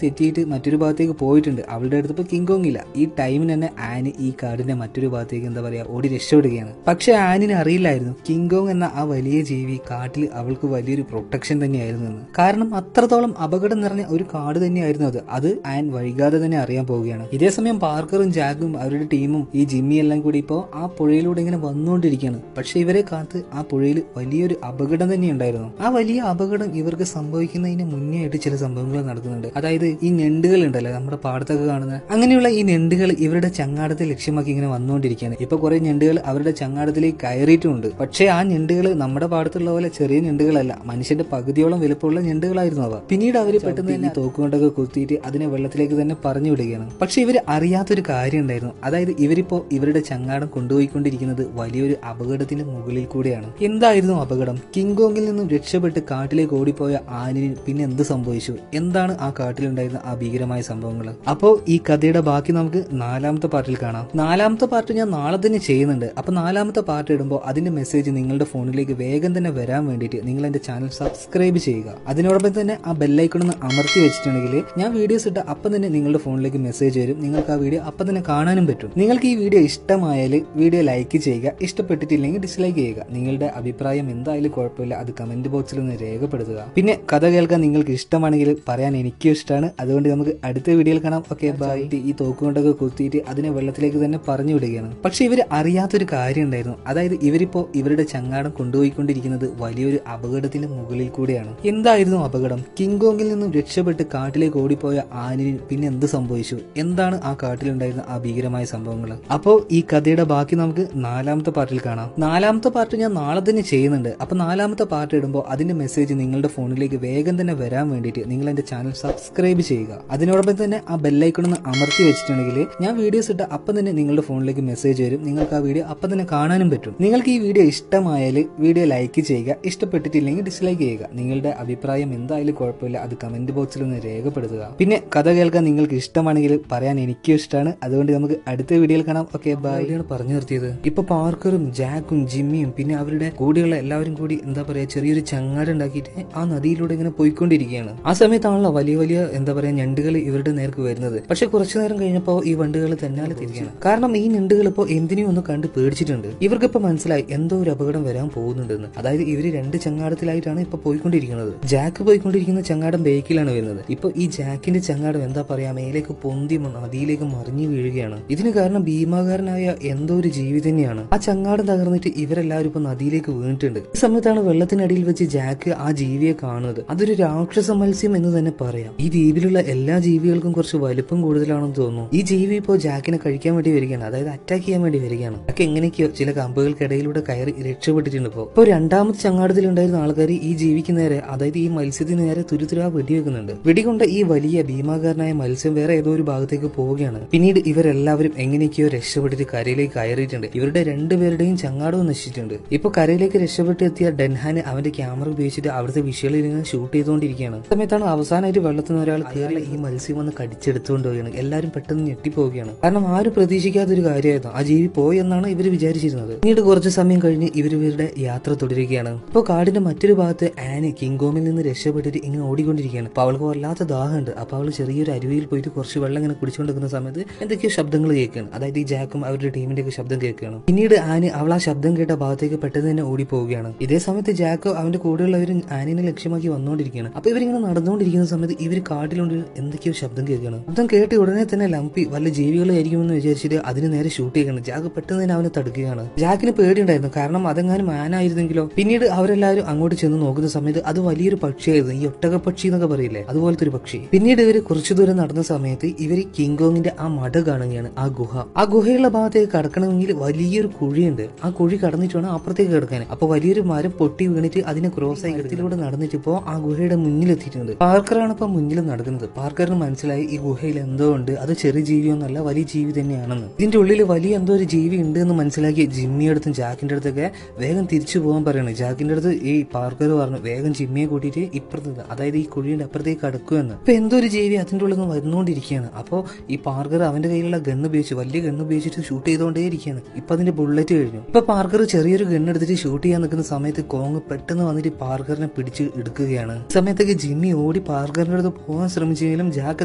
തെറ്റിയിട്ട് മറ്റൊരു ഭാഗത്തേക്ക് പോയിട്ടുണ്ട്. അവളുടെ അടുത്ത് ഇപ്പൊ കിങ്കോങ് ഇല്ല. ഈ ടൈമിന് തന്നെ ആനി ഈ കാടിന്റെ മറ്റൊരു ഭാഗത്തേക്ക് എന്താ പറയാ ഓടി രക്ഷപ്പെടുകയാണ്. പക്ഷെ ആനിന് അറിയില്ലായിരുന്നു കിങ്കോങ് എന്ന ആ വലിയ ജീവി കാട്ടിൽ അവൾക്ക് വലിയൊരു പ്രൊട്ടക്ഷൻ തന്നെയായിരുന്നു എന്ന്. കാരണം അത്രത്തോളം അപകടം നിറഞ്ഞ ഒരു കാട് തന്നെയായിരുന്നു അത് ആൻ വൈകാതെ തന്നെ അറിയാൻ പോവുകയാണ്. ഇതേ സമയം പാർക്കറും ജാക്കും അവരുടെ ടീമും ഈ ജിമ്മി എല്ലാം കൂടി ഇപ്പോ ആ പുഴയിലൂടെ ഇങ്ങനെ വന്നുകൊണ്ടിരിക്കുകയാണ്. പക്ഷെ ഇവരെ കാത്ത് ആ പുഴയിൽ വലിയൊരു അപകടം തന്നെ ഉണ്ടായിരുന്നു. ആ വലിയ അപകടം ഇവർക്ക് സംഭവിക്കുന്നതിന് മുന്നേ ആയിട്ട് ചില സംഭവങ്ങൾ നടക്കുന്നുണ്ട്. അതായത് ഈ ഞണ്ടുകൾ ഉണ്ടല്ലോ നമ്മുടെ പാടത്തൊക്കെ കാണുന്നത്, അങ്ങനെയുള്ള ഈ ഞണ്ടുകൾ ഇവരുടെ ചങ്ങാടത്തെ ലക്ഷ്യമാക്കി ഇങ്ങനെ വന്നുകൊണ്ടിരിക്കുകയാണ്. ഇപ്പൊ കുറെ ഞണ്ടുകൾ അവരുടെ ചങ്ങാടത്തിലേക്ക് കയറിയിട്ടുമുണ്ട്. പക്ഷേ ആ ഞണ്ടുകൾ നമ്മുടെ പാടത്തുള്ള പോലെ ചെറിയ ഞണ്ടുകളല്ല, മനുഷ്യന്റെ പകുതിയോളം വലുപ്പമുള്ള ഞണ്ടുകളായിരുന്നു അവ. പിന്നീട് അവര് പെട്ടെന്ന് തന്നെ തോക്കുകൊണ്ടൊക്കെ കുത്തിയിട്ട് അതിനെ വെള്ളത്തിലേക്ക് തന്നെ പറഞ്ഞു വിടുകയാണ്. പക്ഷെ ഇവർ അറിയാത്തൊരു കാര്യം ഉണ്ടായിരുന്നു. അതായത് ഇവരിപ്പോ ഇവരുടെ ചങ്ങാടം കൊണ്ടുപോയിക്കൊണ്ടിരിക്കുന്നത് വലിയൊരു അപകടത്തിന് മുകളിൽ കൂടെയാണ്. എന്തായിരുന്നു അപകടം? കിങ്കോങ്ങിൽ നിന്നും രക്ഷപ്പെട്ട് കാട്ടിലേക്ക് ഓടിപ്പോയ ആനിന് പിന്നെ എന്ത് സംഭവിച്ചു? എന്താണ് ആ കാട്ടിലുണ്ടായിരുന്ന ആ ഭീകരമായ സംഭവങ്ങൾ? അപ്പോ ഈ കഥയുടെ ബാക്കി നമുക്ക് 4ാമത്തെ പാർട്ടിൽ കാണാം. 4ാമത്തെ പാർട്ട് ഞാൻ നാളെ തന്നെ ചെയ്യുന്നുണ്ട്. അപ്പൊ 4ാമത്തെ പാർട്ട് ഇടുമ്പോൾ അതിന്റെ മെസ്സേജ് നിങ്ങളുടെ ഫോണിലേക്ക് വേഗം തന്നെ വരാൻ വേണ്ടിയിട്ട് നിങ്ങൾ എന്റെ ചാനൽ സബ്സ്ക്രൈബ് ചെയ്യുക. അതിനോടൊപ്പം തന്നെ ആ ബെല്ലൈക്കൺ ഒന്ന് അമർത്തി വെച്ചിട്ടുണ്ടെങ്കിൽ ഞാൻ വീഡിയോസ് ഇട്ട അപ്പം തന്നെ നിങ്ങളുടെ ഫോണിലേക്ക് മെസ്സേജ് വരും. നിങ്ങൾക്ക് ആ വീഡിയോ അപ്പം തന്നെ കാണാനും പറ്റും. നിങ്ങൾക്ക് ഈ വീഡിയോ ഇഷ്ടമായാൽ വീഡിയോ ലൈക്ക് ചെയ്യുക, ഇഷ്ടപ്പെട്ടിട്ടില്ലെങ്കിൽ ഡിസ്ലൈക്ക് ചെയ്യുക. നിങ്ങളുടെ അഭിപ്രായം എന്തായാലും കുഴപ്പമില്ല, അത് കമന്റ് ബോക്സിൽ ഒന്ന് രേഖപ്പെടുത്തുക. പിന്നെ കഥ കേൾക്കാൻ നിങ്ങൾക്ക് ഇഷ്ടമാണെങ്കിൽ പറയാൻ എനിക്കും ഇഷ്ടമാണ്. അതുകൊണ്ട് നമുക്ക് അടുത്ത വീഡിയോയിൽ കാണാം. Okay bye. ഈ തോക്കുകൊണ്ടൊക്കെ കുത്തിയിട്ട് അതിനെ വെള്ളത്തിലേക്ക് തന്നെ പറഞ്ഞു വിടുകയാണ്. പക്ഷെ ഇവർ അറിയാത്തൊരു കാര്യം ഉണ്ടായിരുന്നു. അതായത് ഇവരിപ്പോ ഇവരുടെ ചങ്ങാടം കൊണ്ടുപോയിക്കൊണ്ടിരിക്കുന്നത് വലിയൊരു അപകടത്തിന് മുകളിൽ കൂടെയാണ്. എന്തായിരുന്നു അപകടം? കിങ്കോങ്ങിൽ നിന്നും രക്ഷപ്പെട്ട് കാട്ടിലേക്ക് ഓടിപ്പോയ ആനിന് പിന്നെ എന്ത് സംഭവിച്ചു? എന്താണ് ആ കാട്ടിലുണ്ടായിരുന്ന ആ ഭീകരമായ സംഭവങ്ങൾ? അപ്പോ ഈ കഥയുടെ ബാക്കി നമുക്ക് 4ാമത്തെ പാർട്ടിൽ കാണാം. 4ാമത്തെ പാർട്ട് ഞാൻ നാളെ തന്നെ ചെയ്യുന്നുണ്ട്. അപ്പൊ 4ാമത്തെ പാർട്ട് ഇടുമ്പോൾ അതിന്റെ മെസ്സേജ് നിങ്ങളുടെ ഫോണിലേക്ക് വേഗം തന്നെ വരാൻ വേണ്ടിയിട്ട് നിങ്ങൾ എന്റെ ചാനൽ സബ്സ്ക്രൈബ് ചെയ്യുക. അതിനോടൊപ്പം തന്നെ ആ ബെല്ലൈക്കൺ ഒന്ന് അമർത്തി വെച്ചിട്ടുണ്ടെങ്കിൽ ഞാൻ വീഡിയോസ് ഇട്ട അപ്പം തന്നെ നിങ്ങളുടെ ഫോണിലേക്ക് മെസ്സേജ് വരും. നിങ്ങൾക്ക് ആ വീഡിയോ അപ്പം തന്നെ കാണാനും പറ്റും. നിങ്ങൾക്ക് ഈ വീഡിയോ ഇഷ്ടമായാൽ വീഡിയോ ലൈക്ക് ചെയ്യുക, ഇഷ്ടപ്പെട്ടിട്ടില്ലെങ്കിൽ ഡിസ്ലൈക്ക് ചെയ്യുക. നിങ്ങളുടെ അഭിപ്രായം എന്തായാലും കുഴപ്പമില്ല, അത് കമന്റ് ബോക്സിൽ ഒന്ന് രേഖപ്പെടുത്തുക. പിന്നെ കഥ കേൾക്കാൻ നിങ്ങൾക്ക് ഇഷ്ടമാണെങ്കിൽ പറയാൻ എനിക്കും ഇഷ്ടമാണ്. അതുകൊണ്ട് നമുക്ക് അടുത്ത വീഡിയോയിൽ കാണാം. Okay bye. പറഞ്ഞു നിർത്തിയത് ഇപ്പൊ പാർക്കറും ജാക്കും ജിമ്മിയും പിന്നെ അവരുടെ കൂടെയുള്ള എല്ലാവരും കൂടി എന്താ പറയാ ചെറിയൊരു ചങ്ങാടം ഉണ്ടാക്കിയിട്ട് ആ നദിയിലൂടെ ഇങ്ങനെ പോയിക്കൊണ്ടിരിക്കുകയാണ്. ആ സമയത്താണല്ലോ വലിയ വലിയ എന്താ പറയാ ഞണ്ടുകൾ ഇവരുടെ നേർക്ക് വരുന്നത്. പക്ഷെ കുറച്ചു നേരം കഴിഞ്ഞപ്പോൾ ഈ വണ്ടുകൾ തന്നാലെ തിരികെയാണ്. കാരണം ഈ ഞണ്ടുകൾ ഇപ്പോൾ എന്തിനെയും ഒന്ന് കണ്ട് പേടിച്ചിട്ടുണ്ട്. ഇവർക്കിപ്പോ മനസ്സിലായി എന്തോ ഒരു അപകടം വരാൻ പോകുന്നുണ്ടെന്ന്. അതായത് ഇവര് രണ്ട് ചങ്ങാടത്തിലായിട്ടാണ് ഇപ്പൊ പോയിക്കൊണ്ടിരിക്കുന്നത്. ജാക്ക് പോയിക്കൊണ്ടിരിക്കുന്ന ചങ്ങാടം ബേക്കിലാണ് വരുന്നത്. ഇപ്പൊ ഈ ജാക്കിന്റെ ചങ്ങാടം എന്താ പറയാ മേലേക്ക് പൊന്തി നദിയിലേക്ക് മറിഞ്ഞു വീഴുകയാണ്. ഇതിന് കാരണം ഭീമാകാരനായ എന്തോ ഒരു ജീവി തന്നെയാണ്. ആ ചങ്ങാടം തകർന്നിട്ട് ഇവരെല്ലാവരും ഇപ്പൊ നദിയിലേക്ക് വീണിട്ടുണ്ട്. ഈ സമയത്താണ് വെള്ളത്തിനടിയിൽ വെച്ച് ജാക്ക് ആ ജീവിയെ കാണുന്നത്. അതൊരു രാക്ഷസ മത്സ്യം എന്ന് തന്നെ പറയാം. ഈ ദ്വീപിലുള്ള എല്ലാ ജീവികൾക്കും കുറച്ച് വലുപ്പം കൂടുതലാണെന്ന് തോന്നുന്നു. ഈ ജീവി ഇപ്പോൾ ജാക്കിനെ കഴിക്കാൻ വേണ്ടി വരികയാണ്, അതായത് അറ്റാക്ക് ചെയ്യാൻ വേണ്ടി വരികയാണ്. അതൊക്കെ എങ്ങനെയൊക്കെയോ ചില കമ്പുകൾക്കിടയിലൂടെ കയറി രക്ഷപ്പെട്ടിട്ടുണ്ട്. ഇപ്പോ 2ാമത്തെ ചങ്ങാടത്തിലുണ്ടായിരുന്ന ആൾക്കാർ ഈ ജീവിക്ക് നേരെ, അതായത് ഈ മത്സ്യത്തിന് നേരെ തുരുതുരാ വെടിവെക്കുന്നുണ്ട്. വെടികൊണ്ട് ഈ വലിയ ഭീമാകാരനായ മത്സ്യം വേറെ ഏതോ ഒരു ഭാഗത്തേക്ക് പോവുകയാണ്. പിന്നീട് ഇവരെല്ലാവരും എങ്ങനെയൊക്കെയോ രക്ഷപ്പെട്ടിട്ട് കരയിലേക്ക് കയറിയിട്ടുണ്ട്. ഇവരുടെ രണ്ടുപേരുടെയും ചങ്ങാടവും നശിച്ചിട്ടുണ്ട്. ഇപ്പൊ കരയിലേക്ക് രക്ഷപ്പെട്ട് എത്തിയ ഡെൻഹാന് അവന്റെ ക്യാമറ ഉപയോഗിച്ചിട്ട് അവിടുത്തെ വിഷ്വലിൽ നിന്ന് ഷൂട്ട് ചെയ്തുകൊണ്ടിരിക്കുകയാണ്. സമയത്താണ് അവസാനമായിട്ട് വെള്ളത്തിൽ നിന്ന് ഒരാൾ കയറി ഈ മത്സ്യം വന്ന് കടിച്ചെടുത്തുകൊണ്ട് പോവുകയാണ്. എല്ലാവരും പെട്ടെന്ന് ഞെട്ടിപ്പോവുകയാണ്. കാരണം ആരും പ്രതീക്ഷിക്കാത്തൊരു കാര്യമായിരുന്നു. ആ ജീവി പോയി എന്നാണ് ഇവർ വിചാരിച്ചിരുന്നത്. പിന്നീട് കുറച്ച് സമയം കഴിഞ്ഞ് ഇവരുടെ യാത്ര തുടരുകയാണ്. ഇപ്പോൾ കാടിന്റെ മറ്റൊരു ഭാഗത്ത് ആനി കിങ്കോമിൽ നിന്ന് രക്ഷപ്പെട്ടിട്ട് ഇങ്ങനെ ഓടിക്കൊണ്ടിരിക്കുകയാണ്. അപ്പൊ അവൾക്ക് വല്ലാത്ത ദാഹമുണ്ട്. അപ്പൊ അവൾ ചെറിയൊരു അരുവിയിൽ പോയിട്ട് കുറച്ച് വെള്ളം ഇങ്ങനെ കുടിച്ചുകൊണ്ടിരിക്കുന്ന സമയത്ത് എന്തൊക്കെയോ ശബ്ദങ്ങൾ കേൾക്കുകയാണ്. അതായത് ഈ ജാക്കും അവരുടെ ടീമിന്റെ ഒക്കെ ശബ്ദം കേൾക്കുകയാണ്. പിന്നീട് ആനി അവൾ ആ ശബ്ദം കേട്ട ഭാഗത്തേക്ക് പെട്ടെന്ന് തന്നെ ഓടി പോവുകയാണ്. ഇതേ സമയത്ത് ജാക്കോ അവന്റെ കൂടെയുള്ളവരും ആനിനെ ലക്ഷ്യമാക്കി വന്നുകൊണ്ടിരിക്കുകയാണ്. അപ്പൊ ഇവരിങ്ങനെ നടന്നുകൊണ്ടിരിക്കുന്ന സമയത്ത് ഇവർ കാട്ടിലുണ്ട് എന്തൊക്കെയോ ശബ്ദം കേൾക്കുകയാണ്. ശബ്ദം കേട്ട് ഉടനെ തന്നെ ലംപി വല്ല ജീവികളായിരിക്കുമെന്ന് വിചാരിച്ചിട്ട് അതിന് നേരെ ഷൂട്ട് ചെയ്യുകയാണ്. ജാക്ക് പെട്ടെന്ന് തന്നെ അവനെ തടുക്കുകയാണ്. ജാക്കിന് പേടിയുണ്ടായിരുന്നു, കാരണം അതെങ്ങാനും ആനായിരുന്നെങ്കിലോ. പിന്നീട് അവരെല്ലാവരും അങ്ങോട്ട് ചെന്ന് നോക്കുന്ന സമയത്ത് അത് വലിയൊരു പക്ഷിയായിരുന്നു, ഈ ഒട്ടക പക്ഷി എന്നൊക്കെ പറയില്ലേ, അതുപോലത്തെ ഒരു പക്ഷി. പിന്നീട് ഇവര് കുറച്ചു ദൂരം നടന്ന സമയത്ത് ഇവര് കിങ് കോങ്ങിന്റെ ആ മട കാണുകയാണ്, ആ ഗുഹ. ആ ഗുഹയുള്ള ഭാഗത്തേക്ക് കടക്കണമെങ്കിൽ വലിയൊരു കുഴിയുണ്ട്. ആ കുഴി കടന്നിട്ട് വേണം അപ്പുറത്തേക്ക് കിടക്കാൻ. അപ്പൊ വലിയൊരു മരം പൊട്ടി വീണിട്ട് അതിനെ ക്രോസ് ആയി ഇടത്തിലൂടെ നടന്നിട്ടിപ്പോ ആ ഗുഹയുടെ മുന്നിലെത്തിയിട്ടുണ്ട്. പാർക്കറാണ് ഇപ്പൊ മുന്നിൽ നടക്കുന്നത്. പാർക്കറിന് മനസ്സിലായി ഈ ഗുഹയിൽ എന്തോ ഉണ്ട്, അത് ചെറിയ ജീവിയൊന്നല്ല, വലിയ ജീവി തന്നെയാണെന്ന്. ഇതിന്റെ ഉള്ളിൽ വലിയ എന്തോ ഒരു ജീവി ഉണ്ട് എന്ന് മനസ്സിലാക്കി ജിമ്മിയുടെ അടുത്തും ജാക്കിന്റെ അടുത്തൊക്കെ വേഗം തിരിച്ചു പോകാൻ പറയാണ്. ജാക്കിന്റെ അടുത്ത് ഈ പാർക്കർ പറഞ്ഞു വേഗം ജിമ്മിയെ കൂട്ടിയിട്ട് ഇപ്പുറത്ത്, അതായത് ഈ കുഴിയുടെ അപ്പുറത്തേക്ക് കടക്കുമെന്ന്. ഇപ്പൊ എന്തോ ഒരു ജീവി അതിന്റെ ഉള്ളിൽ നിന്ന് വരുന്നോണ്ടിരിക്കുകയാണ്. അപ്പോ ഈ പാർക്കർ അവന്റെ കയ്യിലുള്ള ഗണ്ണ് ഉപയോഗിച്ച്, വലിയ ഗണ്ണ് ഉപയോഗിച്ചിട്ട് ഷൂട്ട് ചെയ്തുകൊണ്ടേ ഇരിക്കുകയാണ്. ഇപ്പൊ അതിന്റെ ബുള്ളറ്റ് കഴിഞ്ഞു. ഇപ്പൊ പാർക്കർ ചെറിയൊരു ഗണ്ണ് എടുത്തിട്ട് ഷൂട്ട് ചെയ്യാൻ നിൽക്കുന്ന സമയത്ത് കോങ് പെട്ടെന്ന് വന്നിട്ട് പാർക്കറിനെ പിടിച്ച് എടുക്കുകയാണ്. സമയത്തേക്ക് ജിമ്മി ഓടി പാർക്കറിന്റെ അടുത്ത് പോകാൻ ശ്രമിച്ചെങ്കിലും ജാക്ക്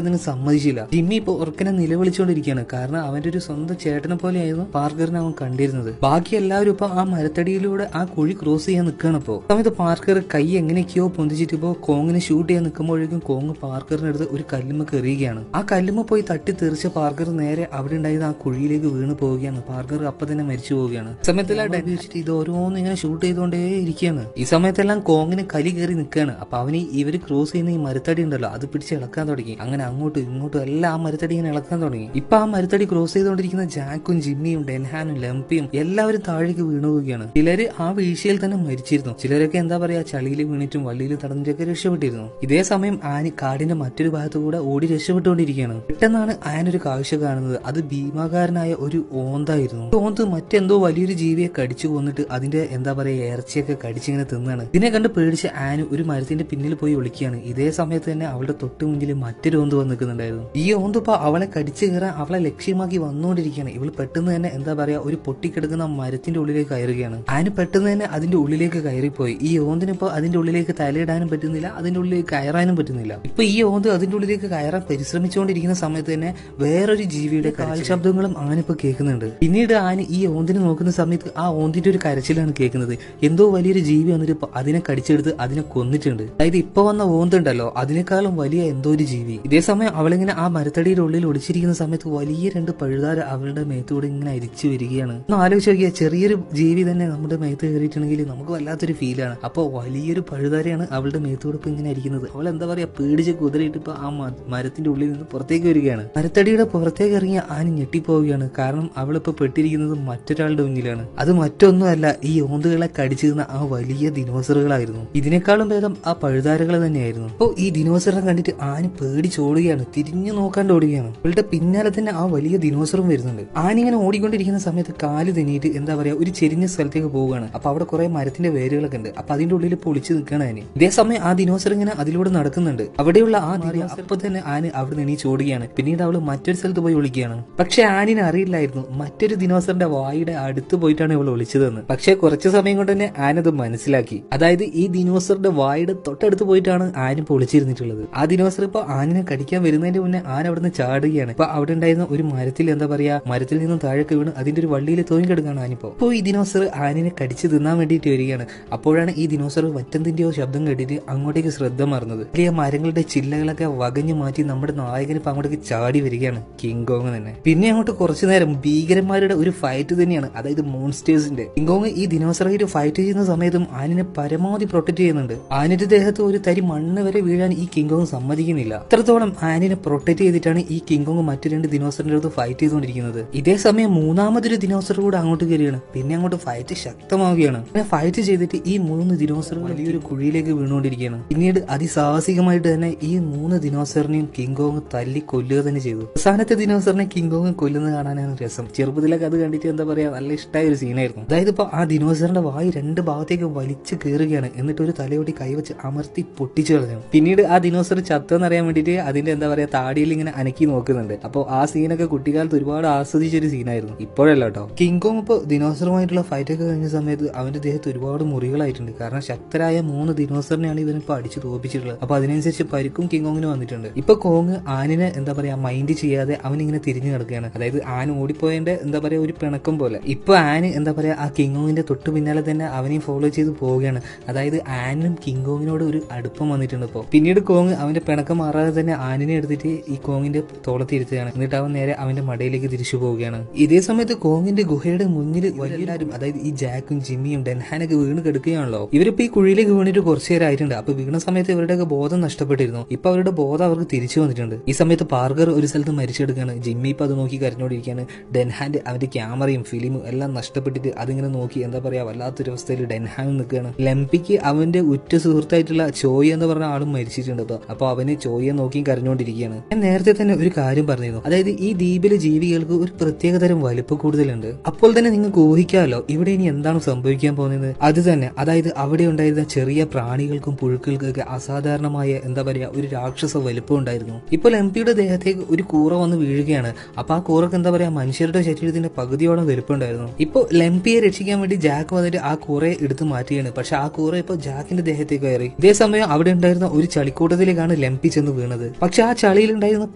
അതിന് സമ്മതിച്ചില്ല. ജിമ്മി ഇപ്പൊ ഉറക്കനെ നിലവിളിച്ചുകൊണ്ടിരിക്കുകയാണ്, കാരണം അവന്റെ ഒരു സ്വന്തം ചേട്ടനെ പോലെയായിരുന്നു പാർക്കറിനെ അവൻ കണ്ടിരുന്നത്. ബാക്കി എല്ലാവരും ഇപ്പൊ ആ മരത്തടിയിലൂടെ ആ കുഴി ക്രോസ് ചെയ്യാൻ നിൽക്കുകയാണ്. ഇപ്പോ സമയത്ത് പാർക്കർ കൈ എങ്ങനെയൊക്കെയോ പൊന്തിച്ചിട്ട് ഇപ്പോ കോങ്ങിനെ ഷൂട്ട് ചെയ്യാൻ നിൽക്കുമ്പോഴേക്കും കോങ് പാർക്കറിന്റെ അടുത്ത് ഒരു കല്ലുമ്മ കയറുകയാണ്. ആ കല്ലുമ്മ പോയി തട്ടി തെറിച്ച പാർക്കർ നേരെ അവിടെ ഉണ്ടായിരുന്ന ആ കുഴിയിലേക്ക് വീണ് പോവുകയാണ്. പാർക്കർ അപ്പൊ തന്നെ മരിച്ചു പോവുകയാണ്. സമയത്തെല്ലാം ഡെഡ് വെച്ചിട്ട് ഇത് ഓരോന്ന് ഇങ്ങനെ ഷൂട്ട് ചെയ്തുകൊണ്ടേ ഇരിക്കുകയാണ്. ഈ സമയത്തെല്ലാം കോങ്ങിന് കലി കയറി നിൽക്കുകയാണ്. അപ്പൊ അവന് ഇവര് ക്രോസ് ചെയ്യുന്ന ഈ മരത്തടി ഉണ്ടല്ലോ അത് പിടിച്ച് ഇളക്കാൻ തുടങ്ങി. അങ്ങനെ അങ്ങോട്ടും ഇങ്ങോട്ടും എല്ലാം ആ മരത്തടി ഇങ്ങനെ ഇളക്കാൻ തുടങ്ങി. ഇപ്പൊ ആ മരത്തടി ക്രോസ് ചെയ്തുകൊണ്ടിരിക്കുന്ന ജാക്കും ജിമ്മിയും ഡെൻഹാനും ലംപിയും എല്ലാവരും താഴേക്ക് വീണു പോവുകയാണ്. ചിലര് ആ വീഴ്ചയിൽ തന്നെ മരിച്ചിരുന്നു. ചിലരൊക്കെ എന്താ പറയാ ചളിയിൽ വീണിട്ടും വള്ളിയിൽ തടഞ്ഞിട്ടൊക്കെ രക്ഷപ്പെട്ടിരുന്നു. ഇതേ സമയം ആനി കാടിന്റെ മറ്റൊരു ഭാഗത്തു കൂടെ ഓടി രക്ഷപ്പെട്ടുകൊണ്ടിരിക്കുകയാണ്. പെട്ടെന്നാണ് ആനൊരു കാഴ്ച കാണുന്നത്. അത് ഭീമാകാരനായ ഒരു ഓന്തായിരുന്നു. ഓന്ത് മറ്റെന്തോ വലിയൊരു ജീവിയെ കടിച്ചു കൊന്നിട്ട് അതിന്റെ എന്താ പറയാ ഇറച്ചിയൊക്കെ കടിച്ചിങ്ങനെ തിന്നാണ്. ഇതിനെ കണ്ട് പേടിച്ച് ആനു ഒരു മരത്തിന്റെ പിന്നിൽ പോയി ഒളിക്കുകയാണ്. ഇതേ സമയത്ത് തന്നെ അവളുടെ തൊട്ട് മുന്നിൽ മറ്റൊരു ഓന്ത് വന്ന് നിൽക്കുന്നുണ്ടായിരുന്നു. ഈ ഓന്ത് ഇപ്പൊ അവളെ കടിച്ചു കയറാൻ അവളെ ലക്ഷ്യമാക്കി വന്നുകൊണ്ടിരിക്കുകയാണ്. ഇവൾ പെട്ടെന്ന് തന്നെ എന്താ പറയാ ഒരു പൊട്ടിക്കിടക്കുന്ന മരത്തിന്റെ ഉള്ളിലേക്ക് കയറുകയാണ്. ആനു പെട്ടെന്ന് തന്നെ അതിന്റെ ഉള്ളിലേക്ക് കയറിപ്പോയി. ഈ ഓന്തിനിപ്പോ അതിന്റെ ഉള്ളിലേക്ക് തലയിടാനും പറ്റുന്നില്ല, അതിന്റെ ഉള്ളിലേക്ക് കയറാനും പറ്റുന്നില്ല. ഇപ്പൊ ഈ ഓന്ത് അതിന്റെ ഉള്ളിലേക്ക് കയറാൻ പരിശ്രമിച്ചുകൊണ്ടിരിക്കുന്ന സമയത്ത് തന്നെ വേറൊരു ജീവിയുടെ കാൽ ശബ്ദങ്ങളും ആനിപ്പോ കേൾക്കുന്നുണ്ട്. പിന്നീട് ആന ഈ ഓന്തിനെ നോക്കുന്ന സമയത്ത് ആ ഓന്തിന്റെ ഒരു കരച്ചിലാണ് കേൾക്കുന്നത്. എന്തോ വലിയൊരു ജീവി വന്നിട്ട് അതിനെ കടിച്ചെടുത്ത് അതിനെ കൊന്നിട്ടുണ്ട്. അതായത് ഇപ്പൊ വന്ന ഓന്തുണ്ടല്ലോ അതിനേക്കാളും വലിയ എന്തോ ഒരു ജീവി. ഇതേ സമയം അവളിങ്ങനെ ആ മരത്തടിയുടെ ഉള്ളിൽ ഒളിച്ചിരിക്കുന്ന സമയത്ത് വലിയ രണ്ട് പഴുതാര അവളുടെ മേത്തൂടെ ഇങ്ങനെ അരിച്ചു വരികയാണ്. ഒന്ന് ആലോചിച്ച് നോക്കിയാൽ ചെറിയൊരു ജീവി തന്നെ നമ്മുടെ മേത്ത് കയറിയിട്ടുണ്ടെങ്കിൽ നമുക്ക് വല്ലാത്തൊരു ഫീലാണ്. അപ്പോൾ വലിയൊരു പഴുതാരയാണ് അവളുടെ മേത്തൂടെ ഇപ്പൊ ഇങ്ങനെ അരിക്കുന്നത്. അവൾ എന്താ പറയാ പേടിച്ച് കുതിരയിട്ട് ഇപ്പൊ ആ മരത്തിന്റെ ഉള്ളിൽ നിന്ന് പുറത്തേക്ക് വരികയാണ്. മരത്തടിയുടെ പുറത്തേക്ക് ഇറങ്ങിയ ആന ഞെട്ടിപ്പോവുകയാണ്. കാരണം അവളിപ്പോ പെട്ടിരിക്കുന്നത് മറ്റൊരാളുടെ മുന്നിലാണ്. അത് മറ്റൊന്നുമല്ല ഈ ഓന്തുകളെ കടിച്ചിരുന്ന ആ വലിയ ദിനോസറുകളായിരുന്നു. ഇതിനേക്കാളും ഭേദം ആ പഴുതാരകൾ തന്നെയായിരുന്നു. അപ്പോൾ ഈ ദിനോസറിനെ കണ്ടിട്ട് ആന പേടിച്ചോടുകയാണ്, തിരിഞ്ഞു നോക്കാണ്ട് ഓടുകയാണ്. അവളുടെ പിന്നാലെ തന്നെ ആ വലിയ ദിനോസറും വരുന്നുണ്ട്. ആന ഇങ്ങനെ ഓടിക്കൊണ്ടിരിക്കുന്ന സമയത്ത് കാല് തെന്നിയിട്ട് എന്താ പറയാ ഒരു ചെരിഞ്ഞ സ്ഥലത്തേക്ക് പോവുകയാണ്. അപ്പൊ അവിടെ കുറെ മരത്തിന്റെ വേരുകളൊക്കെ ഉണ്ട്. അപ്പൊ അതിന്റെ ഉള്ളിൽ പൊളിച്ചു നിൽക്കുകയാണ് ആന. ഇതേ സമയം ആ ദിനോസർ ഇങ്ങനെ അതിലൂടെ നടക്കുന്നുണ്ട്. അവിടെയുള്ള ആ അപ്പൊ തന്നെ ആന അവിടെ എണീച്ച് ഓടുകയാണ്. പിന്നീട് അവള് മറ്റൊരു സ്ഥലത്ത് പോയി ഒളിക്കുകയാണ്. പക്ഷെ ആനിനെ അറിയില്ലായിരുന്നു മറ്റൊരു ദിനോസറിന്റെ വായുടെ അടുത്ത് പോയിട്ടാണ് ഇവൾ ഒളിച്ചതെന്ന്. പക്ഷെ കുറച്ചു സമയം കൊണ്ട് തന്നെ ആനത് മനസ്സിലാക്കി. അതായത് ഈ ദിനോസറിന്റെ വായുടെ തൊട്ടടുത്ത് പോയിട്ടാണ് ആന ഇപ്പൊ ഒളിച്ചിരുന്നിട്ടുള്ളത്. ആ ദിനോസർ ഇപ്പൊ ആനിനെ കടിക്കാൻ വരുന്നതിന്റെ മുന്നേ ആന അവിടെ നിന്ന് ചാടുകയാണ്. ഇപ്പൊ അവിടെ ഉണ്ടായിരുന്ന ഒരു മരത്തിൽ എന്താ പറയാ മരത്തിൽ നിന്നും താഴേക്ക് വീണ് അതിന്റെ ഒരു വള്ളിയിൽ തോന്നിക്കെടുക്കാണ് ആനിപ്പോ. അപ്പോൾ ഈ ദിനോസർ ആനിനെ കടിച്ച് തിന്നാൻ വേണ്ടിയിട്ട് വരികയാണ്. അപ്പോഴാണ് ഈ ദിനോസർ മറ്റെന്തിന്റെയോ ശബ്ദം കേട്ടിട്ട് അങ്ങോട്ടേക്ക് ശ്രദ്ധ മാറുന്നത്. വലിയ മരങ്ങളുടെ ചില്ലകളൊക്കെ വകഞ്ഞു മാറ്റി നമ്മുടെ നായകൻ ഇപ്പൊ അങ്ങോട്ടേക്ക് ചാടി വരികയാണ്, കിങ് കോങ് തന്നെ. പിന്നെ അങ്ങോട്ട് കുറച്ചു നേരം ഭീകരന്മാരുടെ ഒരു ഫൈറ്റ് തന്നെയാണ്, അതായത് മോൺസ്റ്റേഴ്സിന്റെ. കിങ് കോങ് ഈ ദിനോസറായിട്ട് ഫൈറ്റ് ചെയ്യുന്ന സമയത്തും ആനിനെ പരമാവധി പ്രൊട്ടക്ട് ചെയ്യുന്നുണ്ട്. ആനിന്റെ ദേഹത്ത് ഒരു തരി മണ്ണ് വരെ വീഴാൻ ഈ കിങ് കോങ് സമ്മതിക്കുന്നില്ല. അത്രത്തോളം ആനിനെ പ്രൊട്ടക്ട് ചെയ്തിട്ടാണ് ഈ കിങ് കോങ് മറ്റു രണ്ട് ദിനോസറിന്റെ അടുത്ത് ഫൈറ്റ് ചെയ്തുകൊണ്ടിരിക്കുന്നത്. ഇതേ സമയം മൂന്നാമതൊരു ദിനോസർ കൂടെ അങ്ങോട്ട് കയറിയാണ്. പിന്നെ അങ്ങോട്ട് ഫൈറ്റ് ശക്തമാവുകയാണ്. അങ്ങനെ ഫൈറ്റ് ചെയ്തിട്ട് ഈ മൂന്ന് ദിനോസറുകൾ വലിയൊരു കുഴിയിലേക്ക് വീണുകൊണ്ടിരിക്കുകയാണ്. പിന്നീട് അതിസാഹസികമായിട്ട് തന്നെ ഈ മൂന്ന് ദിനോസറിനെയും കിങ് കോങ് തല്ലി കൊല്ലുക തന്നെ ചെയ്തു. അവസാനത്തെ ദിനോസറിനെ കിങ് കോങ് കൊല്ലുന്നത് കാണാനാണ് രസം. ചെറുപ്പത്തിലൊക്കെ അത് കണ്ടിട്ട് എന്താ പറയാ നല്ല ഇഷ്ടമായ ഒരു സീനായിരുന്നു. അതായത് ഇപ്പൊ ആ ദിനോസറിന്റെ വായി രണ്ട് ഭാഗത്തേക്ക് വലിച്ചു കയറുകയാണ്. എന്നിട്ട് ഒരു തലയോട്ടി കൈവച്ച് അമർത്തി പൊട്ടിച്ചു കളഞ്ഞു. പിന്നീട് ആ ദിനോസർ ചത്തെന്നറിയാൻ വേണ്ടിയിട്ട് അതിന്റെ എന്താ പറയാ താടിയിൽ ഇങ്ങനെ അനക്കി നോക്കുന്നുണ്ട്. അപ്പോൾ ആ സീനൊക്കെ കുട്ടിക്കാലത്ത് ഒരുപാട് ആസ്വദിച്ചൊരു സീനായിരുന്നു. ഇപ്പോഴല്ല കേട്ടോ. കിങ് കോങ് ഇപ്പോൾ ദിനോസറുമായിട്ടുള്ള ഫൈറ്റ് ഒക്കെ കഴിഞ്ഞ സമയത്ത് അവന്റെ ദേഹത്ത് ഒരുപാട് മുറികളായിട്ടുണ്ട്. കാരണം ശക്തരായ 3 ദിനോസറിനെയാണ് ഇവനിപ്പോ അടിച്ചു തോപ്പിച്ചിട്ടുള്ളത്. അപ്പൊ അതിനനുസരിച്ച് പരിക്കും കിങ് കോങ്ങിന് വന്നിട്ടുണ്ട്. ഇപ്പൊ കോങ് ആനിനെ എന്താ പറയാ മൈൻഡ് ചെയ്യാതെ അവനിങ്ങനെ തിരിഞ്ഞു കിടക്കുകയാണ്. അതായത് ആൻ ഓടിപ്പോയതിന്റെ എന്താ പറയാ ഒരു പിണക്കം പോലെ. ഇപ്പൊ ആന് എന്താ പറയാ ആ കിങ്കോങ്ങിന്റെ തൊട്ട് പിന്നാലെ തന്നെ അവനെയും ഫോളോ ചെയ്ത് പോവുകയാണ്. അതായത് ആനിനും കിങ്കോങ്ങിനോട് ഒരു അടുപ്പം വന്നിട്ടുണ്ട് ഇപ്പോൾ. പിന്നീട് കോങ് അവന്റെ പിണക്കം മാറാതെ തന്നെ ആനിനെ എടുത്തിട്ട് ഈ കോങ്ങിന്റെ തോളത്തിരുത്തുകയാണ്. എന്നിട്ട് അവൻ നേരെ അവന്റെ മടയിലേക്ക് തിരിച്ചു പോവുകയാണ്. ഇതേ സമയത്ത് കോങ്ങിന്റെ ഗുഹയുടെ മുന്നിൽ വലിയൊരു അതായത് ഈ ജാക്കും ജിമ്മിയും ഡെൻഹാനൊക്കെ വീണ് കിടക്കുകയാണല്ലോ. ഇവരിപ്പോ ഈ കുഴിയിലേക്ക് വീണിട്ട് കുറച്ചു നേരം ആയിട്ടുണ്ട്. അപ്പൊ വീണ സമയത്ത് ഇവരുടെയൊക്കെ ബോധം നഷ്ടപ്പെട്ടിരുന്നു. ഇപ്പൊ അവരുടെ ബോധം അവർക്ക് തിരിച്ചു വന്നിട്ടുണ്ട്. ഈ സമയത്ത് പാർക്കർ ഒരു സ്ഥലത്ത് മരിച്ചെടുക്കുകയാണ്. ജിമ്മി ഇപ്പൊ അത് നോക്കി കരഞ്ഞോണ്ടിരിക്കുകയാണ്. ഡെൻഹാന്റെ അവന്റെ ക്യാമറയും ഫിലിമും എല്ലാം നഷ്ടപ്പെട്ടിട്ട് അതിങ്ങനെ നോക്കി എന്താ പറയാ വല്ലാത്തൊരു അവസ്ഥയിൽ ഡെൻഹാൻ നിൽക്കുകയാണ്. ലെംപിക്ക് അവന്റെ ഉറ്റ സുഹൃത്തായിട്ടുള്ള ചോയ് എന്ന് പറഞ്ഞ ആളും മരിച്ചിട്ടുണ്ട്. അപ്പൊ അവന് ചോയെ നോക്കി കരഞ്ഞോണ്ടിരിക്കുകയാണ്. ഞാൻ നേരത്തെ തന്നെ ഒരു കാര്യം പറഞ്ഞിരുന്നു, അതായത് ഈ ദ്വീപിലെ ജീവികൾക്ക് ഒരു പ്രത്യേകതരം വലിപ്പം കൂടുതലുണ്ട്. അപ്പോൾ തന്നെ നിങ്ങൾക്ക് ഊഹിക്കാമല്ലോ ഇവിടെ ഇനി എന്താണ് സംഭവിക്കാൻ പോകുന്നത്. അത് തന്നെ, അതായത് അവിടെ ഉണ്ടായിരുന്ന ചെറിയ പ്രാണികൾക്കും പുഴുക്കൾക്കൊക്കെ അസാധാരണമായ എന്താ പറയാ ഒരു രാക്ഷസ വലിപ്പം ഉണ്ടായിരുന്നു. ഇപ്പോൾ എംപിയുടെ ദേഹത്തേക്ക് ഒരു കൂറ വന്ന് വീഴുകയാണ്. അപ്പൊ ആ കൂറക്ക് എന്താ പറയാ മനുഷ്യരുടെ ശരീരത്തിന്റെ പകുതിയോളം വലിപ്പം ഉണ്ടായിരുന്നു. ഇപ്പൊ ലെംപിയെ രക്ഷിക്കാൻ വേണ്ടി ജാക്ക് വന്നിട്ട് ആ കൂറയെ എടുത്ത് മാറ്റുകയാണ്. പക്ഷെ ആ കൂറ ഇപ്പൊ ജാക്കിന്റെ ദേഹത്തേക്ക് കയറി. ഇതേ സമയം അവിടെ ഉണ്ടായിരുന്ന ഒരു ചളിക്കൂട്ടത്തിലേക്കാണ് ലെംപി ചെന്ന് വീണത്. പക്ഷെ ആ ചളിയിൽ ഉണ്ടായിരുന്ന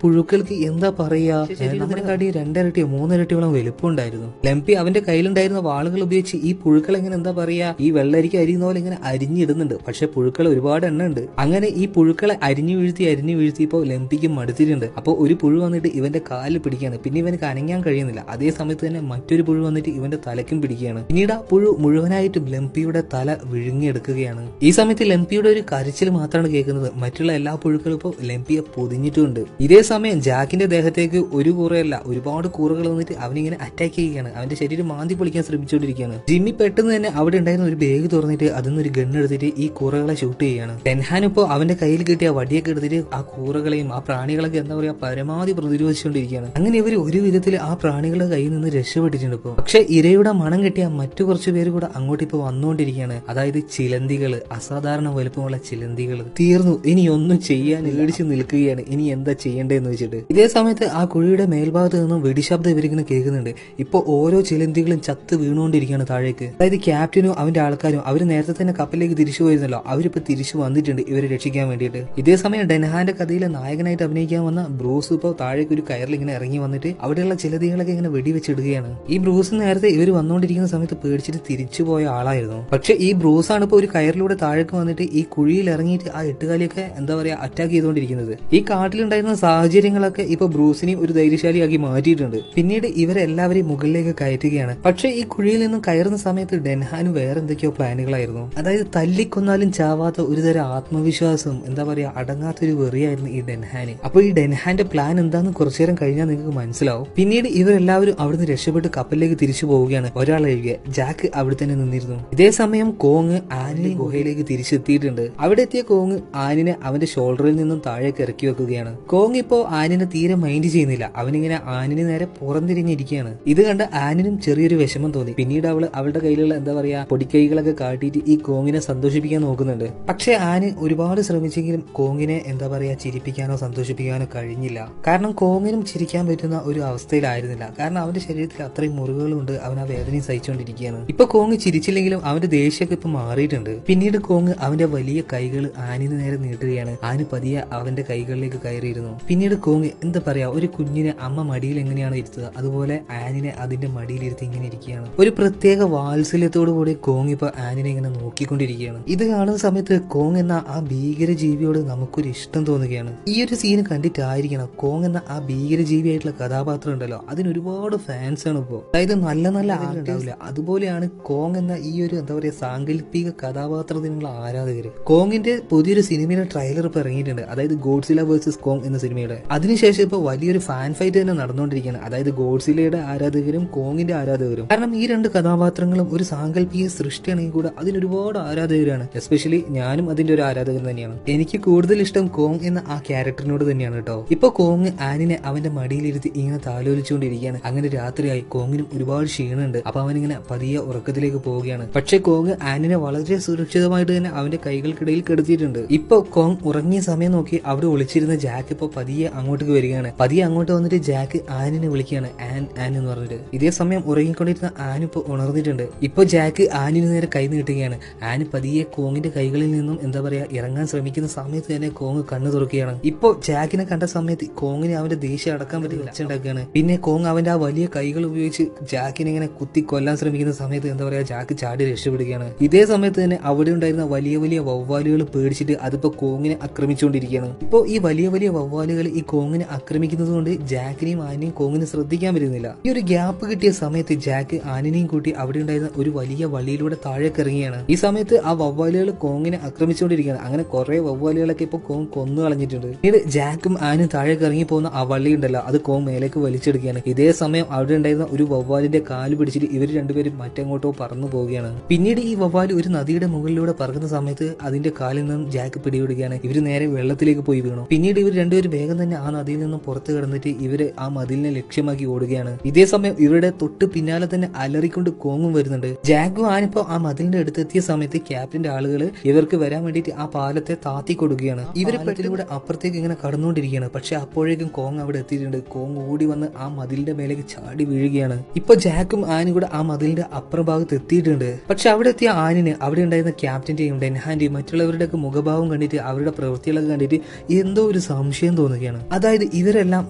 പുഴുക്കൾക്ക് എന്താ പറയാ നമ്മളെക്കാട്ടി 2 ഇരട്ടിയോ 3 ഇരട്ടിയോളം വലുപ്പം ഉണ്ടായിരുന്നു. ലെംപി അവന്റെ കയ്യിലുണ്ടായിരുന്ന വാളുകൾ ഉപയോഗിച്ച് ഈ പുഴുക്കൾ എങ്ങനെ എന്താ പറയാ ഈ വെള്ളരിക്ക അരിയുന്ന പോലെ ഇങ്ങനെ അരിഞ്ഞിടുന്നുണ്ട്. പക്ഷെ പുഴുക്കൾ ഒരുപാട് എണ്ണം ഉണ്ട്. അങ്ങനെ ഈ പുഴുക്കളെ അരിഞ്ഞു വീഴ്ത്തി ഇപ്പോ ലെംപിക്ക് മടുത്തിട്ടുണ്ട്. അപ്പൊ ഒരു പുഴു വന്നിട്ട് ഇവന്റെ കാലിൽ പിടിക്കുകയാണ്. പിന്നെ ഇവനക്ക് അനങ്ങാൻ കഴിയുന്നില്ല. അതേ സമയത്ത് തന്നെ മറ്റൊരു പുഴു വന്നിട്ട് ഇവന്റെ തലയ്ക്കും പിടിക്കുകയാണ്. പിന്നീട് ആ പുഴു മുഴുവനായിട്ടും ലെംപിയുടെ തല വിഴുങ്ങിയെടുക്കുകയാണ്. ഈ സമയത്ത് ലെംപിയുടെ ഒരു കരച്ചിൽ മാത്രമാണ് കേൾക്കുന്നത്. മറ്റുള്ള എല്ലാ പുഴുക്കളും ഇപ്പോൾ ലെംപിയെ പൊതിഞ്ഞിട്ടുണ്ട്. ഇതേ സമയം ജാക്കിന്റെ ദേഹത്തേക്ക് ഒരു കൂറയല്ല ഒരുപാട് കൂറകൾ വന്നിട്ട് അവനിങ്ങനെ അറ്റാക്ക് ചെയ്യുകയാണ്. അവന്റെ ശരീരം മാന്തി പൊളിക്കാൻ ശ്രമിച്ചുകൊണ്ടിരിക്കുകയാണ്. ജിമ്മി പെട്ടെന്ന് തന്നെ അവിടെ ഉണ്ടായിരുന്ന ഒരു ബാഗ് തുറന്നിട്ട് അതിന്ന് ഒരു ഗണ്ണ് എടുത്തിട്ട് ഈ കൂറകളെ ഷൂട്ട് ചെയ്യുകയാണ്. ഡെൻഹാൻ ഇപ്പോൾ അവന്റെ കയ്യിൽ കിട്ടിയ വടിയൊക്കെ എടുത്തിട്ട് ആ കൂറകളെയും ആ പ്രാണികളൊക്കെ എന്താ പറയാ പരമാവധി പ്രതിരോധിച്ചുകൊണ്ടിരിക്കുകയാണ്. അങ്ങനെ ഇവർ ഒരു വിധത്തിൽ ആ പ്രാണികളുടെ കയ്യിൽ നിന്ന് രക്ഷപ്പെട്ടിട്ടുണ്ട് ഇപ്പോൾ. പക്ഷെ ഇരയുടെ മണം കിട്ടിയ മറ്റു കുറച്ചു പേര് കൂടെ അങ്ങോട്ട് ഇപ്പോൾ വന്നുകൊണ്ടിരിക്കുകയാണ്. അതായത് ചിലന്തികള്, അസാധാരണ വലുപ്പമുള്ള ചിലന്തികള്. തീർന്നു, ഇനി ഒന്നും ചെയ്യാൻ ഇടിച്ചു നിൽക്കുകയാണ്. ഇനി എന്താ ചെയ്യേണ്ടതെന്ന് വെച്ചിട്ട് ഇതേ സമയത്ത് ആ കുഴിയുടെ മേൽഭാഗത്ത് നിന്നും വെടിശബ്ദം ഇവരിങ്ങനെ കേൾക്കുന്നുണ്ട്. ഇപ്പൊ ഓരോ ചിലന്തികളും ചത്ത് വീണുകൊണ്ടിരിക്കുകയാണ് താഴേക്ക്. അതായത് ക്യാപ്റ്റനും അവന്റെ ആൾക്കാരും അവര് നേരത്തെ തന്നെ കപ്പലിലേക്ക് തിരിച്ചു പോയിരുന്നല്ലോ, അവരിപ്പോ തിരിച്ചു വന്നിട്ടുണ്ട് ഇവരെ രക്ഷിക്കാൻ വേണ്ടിയിട്ട്. ഇതേ സമയം ഡെൻഹാന്റെ കഥയിലെ നായകനായിട്ട് അഭിനയിക്കാൻ വന്ന ബ്രൂസ് ഇപ്പോൾ താഴേക്ക് ഒരു കയറിൽ ഇങ്ങനെ ഇറങ്ങി വന്നിട്ട് അവിടെയുള്ള ചിലന്തികളൊക്കെ ഇങ്ങനെ വെടിവെച്ചിടുകയാണ്. ഈ ബ്രൂസ് നേരത്തെ ഇവർ വന്നുകൊണ്ടിരിക്കുന്ന സമയത്ത് പേടിച്ചിട്ട് തിരിച്ചു പോയ ആളായിരുന്നു. പക്ഷെ ഈ ബ്രൂസ് ആണ് ഇപ്പൊ ഒരു കയറിലൂടെ താഴേക്ക് വന്നിട്ട് ഈ കുഴിയിൽ ഇറങ്ങിയിട്ട് ആ എട്ടുകാലിയൊക്കെ എന്താ പറയാ അറ്റാക്ക് ചെയ്തുകൊണ്ടിരിക്കുന്നത്. ഈ കാട്ടിലുണ്ടായിരുന്ന സാഹചര്യങ്ങളൊക്കെ ഇപ്പൊ ബ്രൂസിനെ ഒരു ധൈര്യശാലിയാക്കി മാറ്റിയിട്ടുണ്ട്. പിന്നീട് ഇവരെല്ലാവരെയും മുകളിലേക്ക് കയറ്റുകയാണ്. പക്ഷെ ഈ കുഴിയിൽ നിന്നും കയറുന്ന സമയത്ത് ഡെൻഹാന് വേറെ എന്തൊക്കെയോ പ്ലാനുകളായിരുന്നു. അതായത് തല്ലിക്കൊന്നാലും ചാവാത്ത ഒരുതരം ആത്മവിശ്വാസം എന്താ പറയാ അടങ്ങാത്തൊരു വെറിയായിരുന്നു ഈ ഡെൻഹാന്. അപ്പൊ ഈ ഡെൻഹാന്റെ പ്ലാൻ എന്താന്ന് കുറച്ചു നേരം കഴിഞ്ഞാൽ നിങ്ങൾക്ക് മനസ്സിലാവും. പിന്നീട് ഇവരെല്ലാവരും അവിടുന്ന് രക്ഷപ്പെട്ട് കപ്പലിലേക്ക് തിരിച്ചു പോവുകയാണ്. ഒരാളൊഴികെ ജാക്ക് അവിടെ തന്നെ നിന്നിരുന്നു. ഇതേ സമയം കോങ് ആനിനെ ഗുഹയിലേക്ക് തിരിച്ചെത്തിയിട്ടുണ്ട്. അവിടെ എത്തിയ കോങ് ആനിനെ അവന്റെ ഷോൾഡറിൽ നിന്നും താഴേക്ക് ഇറക്കി വെക്കുകയാണ്. കോങ് ഇപ്പോ ആനിനെ തീരെ മൈൻഡ് ചെയ്യുന്നില്ല. അവനിങ്ങനെ ആനിന് നേരെ പുറംതിരിഞ്ഞിരിക്കുകയാണ്. ഇത് കണ്ട് ആനിനും ചെറിയൊരു വിഷമം തോന്നി. പിന്നീട് അവളുടെ കയ്യിലുള്ള എന്താ പറയാ പൊടിക്കൈകളൊക്കെ കാട്ടിയിട്ട് ഈ കോങ്ങിനെ സന്തോഷിപ്പിക്കാൻ നോക്കുന്നുണ്ട്. പക്ഷെ ആന് ഒരുപാട് ശ്രമിച്ചെങ്കിലും കോങ്ങിനെ എന്താ പറയാ ചിരിപ്പിക്കാനോ സന്തോഷിപ്പിക്കാനോ കഴിഞ്ഞില്ല. കാരണം കോങ്ങിനും ചിരിക്കാൻ പറ്റുന്ന ഒരു അവസ്ഥയിലായിരുന്നില്ല. കാരണം അവന്റെ ശരീരത്തിൽ അത്രയും മുറിവുകളുണ്ട്. അവൻ ആ വേദനയും സഹിച്ചുകൊണ്ടിരിക്കുകയാണ്. ഇപ്പൊ കോങ് ചിരിച്ചില്ലെങ്കിലും അവന്റെ ദേഷ്യമൊക്കെ ഇപ്പൊ മാറിയിട്ടുണ്ട്. പിന്നീട് കോങ് അവന്റെ വലിയ കൈകൾ ആനിന് നേരെ നീട്ടുകയാണ്. ആന് പതിയെ അവന്റെ കൈകളിലേക്ക് കയറിയിരുന്നു. പിന്നീട് കോങ് എന്താ പറയാ ഒരു കുഞ്ഞിനെ അമ്മ മടിയിൽ എങ്ങനെയാണ് ഇരുത്തുക അതുപോലെ ആനിനെ അതിന്റെ മടിയിലിരുത്തി ഇങ്ങനെ ഇരിക്കുകയാണ്. ഒരു പ്രത്യേക വാത്സല്യത്തോടു കൂടി കോങ് ഇപ്പൊ ആനിനെ ഇങ്ങനെ നോക്കിക്കൊണ്ടിരിക്കുകയാണ്. ഇത് കാണുന്ന സമയത്ത് കോങ് എന്ന ആ ഭീകര ജീവിയോട് നമുക്കൊരു ഇഷ്ടം തോന്നുകയാണ്. ഈ ഒരു സീന് കണ്ടിട്ടായിരിക്കണം കോങ് എന്ന ആ ഭീകര ജീവിയായിട്ടുള്ള കഥാപാത്രം ഉണ്ടല്ലോ അതിന് ഒരുപാട് ഫാൻസ് ആണ് ഇപ്പോ. അതായത് നല്ല നല്ല ആക്ടേഴ്സില്ല അതുപോലെയാണ് കോങ് എന്ന ഈ ഒരു എന്താ പറയാ സാങ്കല്പിക കഥാപാത്രത്തിനുള്ള ആരാധകര്. കോങ്ങിന്റെ പുതിയൊരു സിനിമയുടെ ട്രെയിലർ ഇപ്പൊ ഇറങ്ങിയിട്ടുണ്ട്. അതായത് ഗോഡ്സില വേഴ്സസ് കോങ് എന്ന സിനിമയുടെ. അതിനുശേഷം ഇപ്പൊ വലിയൊരു ഫാൻ ഫൈറ്റ് തന്നെ നടന്നുകൊണ്ടിരിക്കുകയാണ്. അതായത് ഗോഡ്സിലയുടെ ആരാധകരും കോങ്ങിന്റെ ആരാധകരും. കാരണം ഈ രണ്ട് കഥാപാത്രങ്ങളും ഒരു സാങ്കല്പിക സൃഷ്ടിയാണെങ്കിൽ കൂടെ അതിനൊരുപാട് ആരാധകരാണ്. എസ്പെഷ്യലി ഞാനും അതിന്റെ ഒരു ആരാധകൻ തന്നെയാണ്. എനിക്ക് കൂടുതൽ ഇഷ്ടം കോങ് എന്ന ആ ക്യാരക്ടറിനോട് തന്നെയാണ് കേട്ടോ. ഇപ്പൊ കോങ് ആനിനെ അവന്റെ മടിയിലിരുത്തി ഇങ്ങനെ താലോലിച്ചുകൊണ്ടിരിക്കുകയാണ്. അങ്ങനെ രാത്രിയായി കോങ്ങിനും ഒരുപാട് ക്ഷീണുണ്ട്. അപ്പൊ അവനിങ്ങനെ പതിയെ ഉറക്കത്തിലേക്ക് പോവുകയാണ്. പക്ഷെ കോങ് ആനിനെ വളരെ സുരക്ഷിതമായിട്ട് തന്നെ അവന്റെ കൈകൾക്കിടയിൽ കെടുത്തിയിട്ടുണ്ട്. ഇപ്പൊ കോങ് ഉറങ്ങിയ സമയം നോക്കി അവിടെ ഒളിച്ചിരുന്ന ജാക്ക് ഇപ്പൊ പതിയെ അങ്ങോട്ടേക്ക് വരികയാണ്. പതിയെ അങ്ങോട്ട് വന്നിട്ട് ജാക്ക് ആനിനെ വിളിക്കുകയാണ്. ആൻ ആൻ എന്ന് പറഞ്ഞിട്ട്. ഇതേ സമയം ഉറങ്ങിക്കൊണ്ടിരുന്ന ആൻ ഇപ്പൊ ഉണർന്നിട്ടുണ്ട്. ഇപ്പൊ ജാക്ക് ആനിന് നേരെ കൈ നീട്ടുകയാണ്. ആന് പതിയെ കോങ്ങിന്റെ കൈകളിൽ നിന്നും എന്താ പറയാ ഇറങ്ങാൻ ശ്രമിക്കുന്ന സമയത്ത് തന്നെ കോങ് കണ്ണു തുറക്കുകയാണ്. ഇപ്പൊ ജാക്കിനെ കണ്ട സമയത്ത് കോങ്ങിന് അവന്റെ ദേഷ്യം അടക്കാൻ പറ്റി വെച്ചുണ്ടാക്കുകയാണ്. നടക്കുകയാണ്. പിന്നെ കോങ് അവന്റെ ആ വലിയ കൈകൾ ഉപയോഗിച്ച് ജാക്കിനെ ഇങ്ങനെ കുത്തി കൊല്ലാൻ ശ്രമിക്കുന്ന സമയത്ത് എന്താ പറയാ ജാക്ക് ചാടി രക്ഷപ്പെടുകയാണ്. ഇതേ സമയത്ത് തന്നെ അവിടെ ഉണ്ടായിരുന്ന വലിയ വലിയ വവ്വാലുകൾ പേടിച്ചിട്ട് അതിപ്പോ കോങ്ങിനെ ആക്രമിച്ചുകൊണ്ടിരിക്കുകയാണ്. ഇപ്പോ ഈ വലിയ വലിയ വവ്വാലുകൾ ഈ കോങ്ങിനെ ആക്രമിക്കുന്നത് കൊണ്ട് ജാക്കിനെയും ആനിനെയും കോങ്ങിനെ ശ്രദ്ധിക്കാൻ പറ്റുന്നില്ല. ഈ ഒരു ഗ്യാപ്പ് കിട്ടിയ സമയത്ത് ജാക്ക് ആനിനെയും കൂട്ടി അവിടെ ഉണ്ടായിരുന്ന ഒരു വലിയ വള്ളിയിലൂടെ താഴേക്ക് ഇറങ്ങിയാണ്. ഈ സമയത്ത് ആ വവ്വാലുകൾ കോങ്ങിനെ ആക്രമിച്ചുകൊണ്ടിരിക്കുകയാണ്. അങ്ങനെ കുറെ വവ്വാലുകളൊക്കെ ഇപ്പൊ കോങ് കൊന്നു കളഞ്ഞിട്ടുണ്ട്. പിന്നീട് ജാക്കും ആനും താഴേക്ക് ഇറങ്ങി പോകുന്ന ആ വള്ളി ഉണ്ടല്ലോ അത് കോങ് മേലേക്ക് വലിച്ചെടുക്കുകയാണ്. ഇതേ സമയം അവിടെ ഉണ്ടായിരുന്ന ഒരു വവ്വാലിന്റെ കാല് പിടിച്ചിട്ട് ഇവർ രണ്ടുപേരും മറ്റെങ്ങോട്ടോ പറന്നു പോവുകയാണ്. പിന്നീട് ഈ വവ്വാല് ഒരു നദിയുടെ മുകളിലൂടെ പറക്കുന്ന സമയത്ത് അതിന്റെ കാലിൽ നിന്നും ജാക്ക് പിടിവിടുകയാണ്. ഇവർ നേരെ വെള്ളത്തിലേക്ക് പോയി വീണു. പിന്നീട് ഇവർ രണ്ടുപേരും വേഗം തന്നെ ആ നദിയിൽ നിന്നും പുറത്ത് കിടന്നിട്ട് ഇവര് ആ മതിലിനെ ലക്ഷ്യമാക്കി ഓടുകയാണ്. ഇതേ സമയം ഇവരുടെ തൊട്ട് പിന്നാലെ തന്നെ അലറിക്കൊണ്ട് കോങ്ങും വരുന്നുണ്ട്. ജാക്കും ആനിപ്പോ ആ മതിലിന്റെ അടുത്തെത്തിയ സമയത്ത് ക്യാപ്റ്റന്റെ ആളുകൾ ഇവർക്ക് വരാൻ വേണ്ടിയിട്ട് ആ പാലത്തെ താത്തി കൊടുക്കുകയാണ്. ഇവര് പെട്ടിലൂടെ അപ്പുറത്തേക്ക് ഇങ്ങനെ കടന്നുകൊണ്ടിരിക്കുകയാണ്. പക്ഷെ അപ്പോഴേക്കും കോങ് അവിടെ എത്തിയിട്ടുണ്ട്. കോങ് ഓടി വന്ന് ആ മതിലിന്റെ മേലേക്ക് ചാടി വീഴുകയാണ്. ഇപ്പൊ ജാക്കും ആനും കൂടെ ആ മതിലിന്റെ അപ്പുറ ഭാഗത്ത് എത്തിയിട്ടുണ്ട്. പക്ഷെ അവിടെ എത്തിയ ആനിന് അവിടെ ഉണ്ടായിരുന്ന ക്യാപ്റ്റന്റെയും ഡെൻഹാന്റെയും മറ്റുള്ളവരുടെയൊക്കെ മുഖഭാവം കണ്ടിട്ട് അവരുടെ പ്രവൃത്തികളൊക്കെ കണ്ടിട്ട് എന്തോ ഒരു സംശയം തോന്നുകയാണ്. അതായത് ഇവരെല്ലാം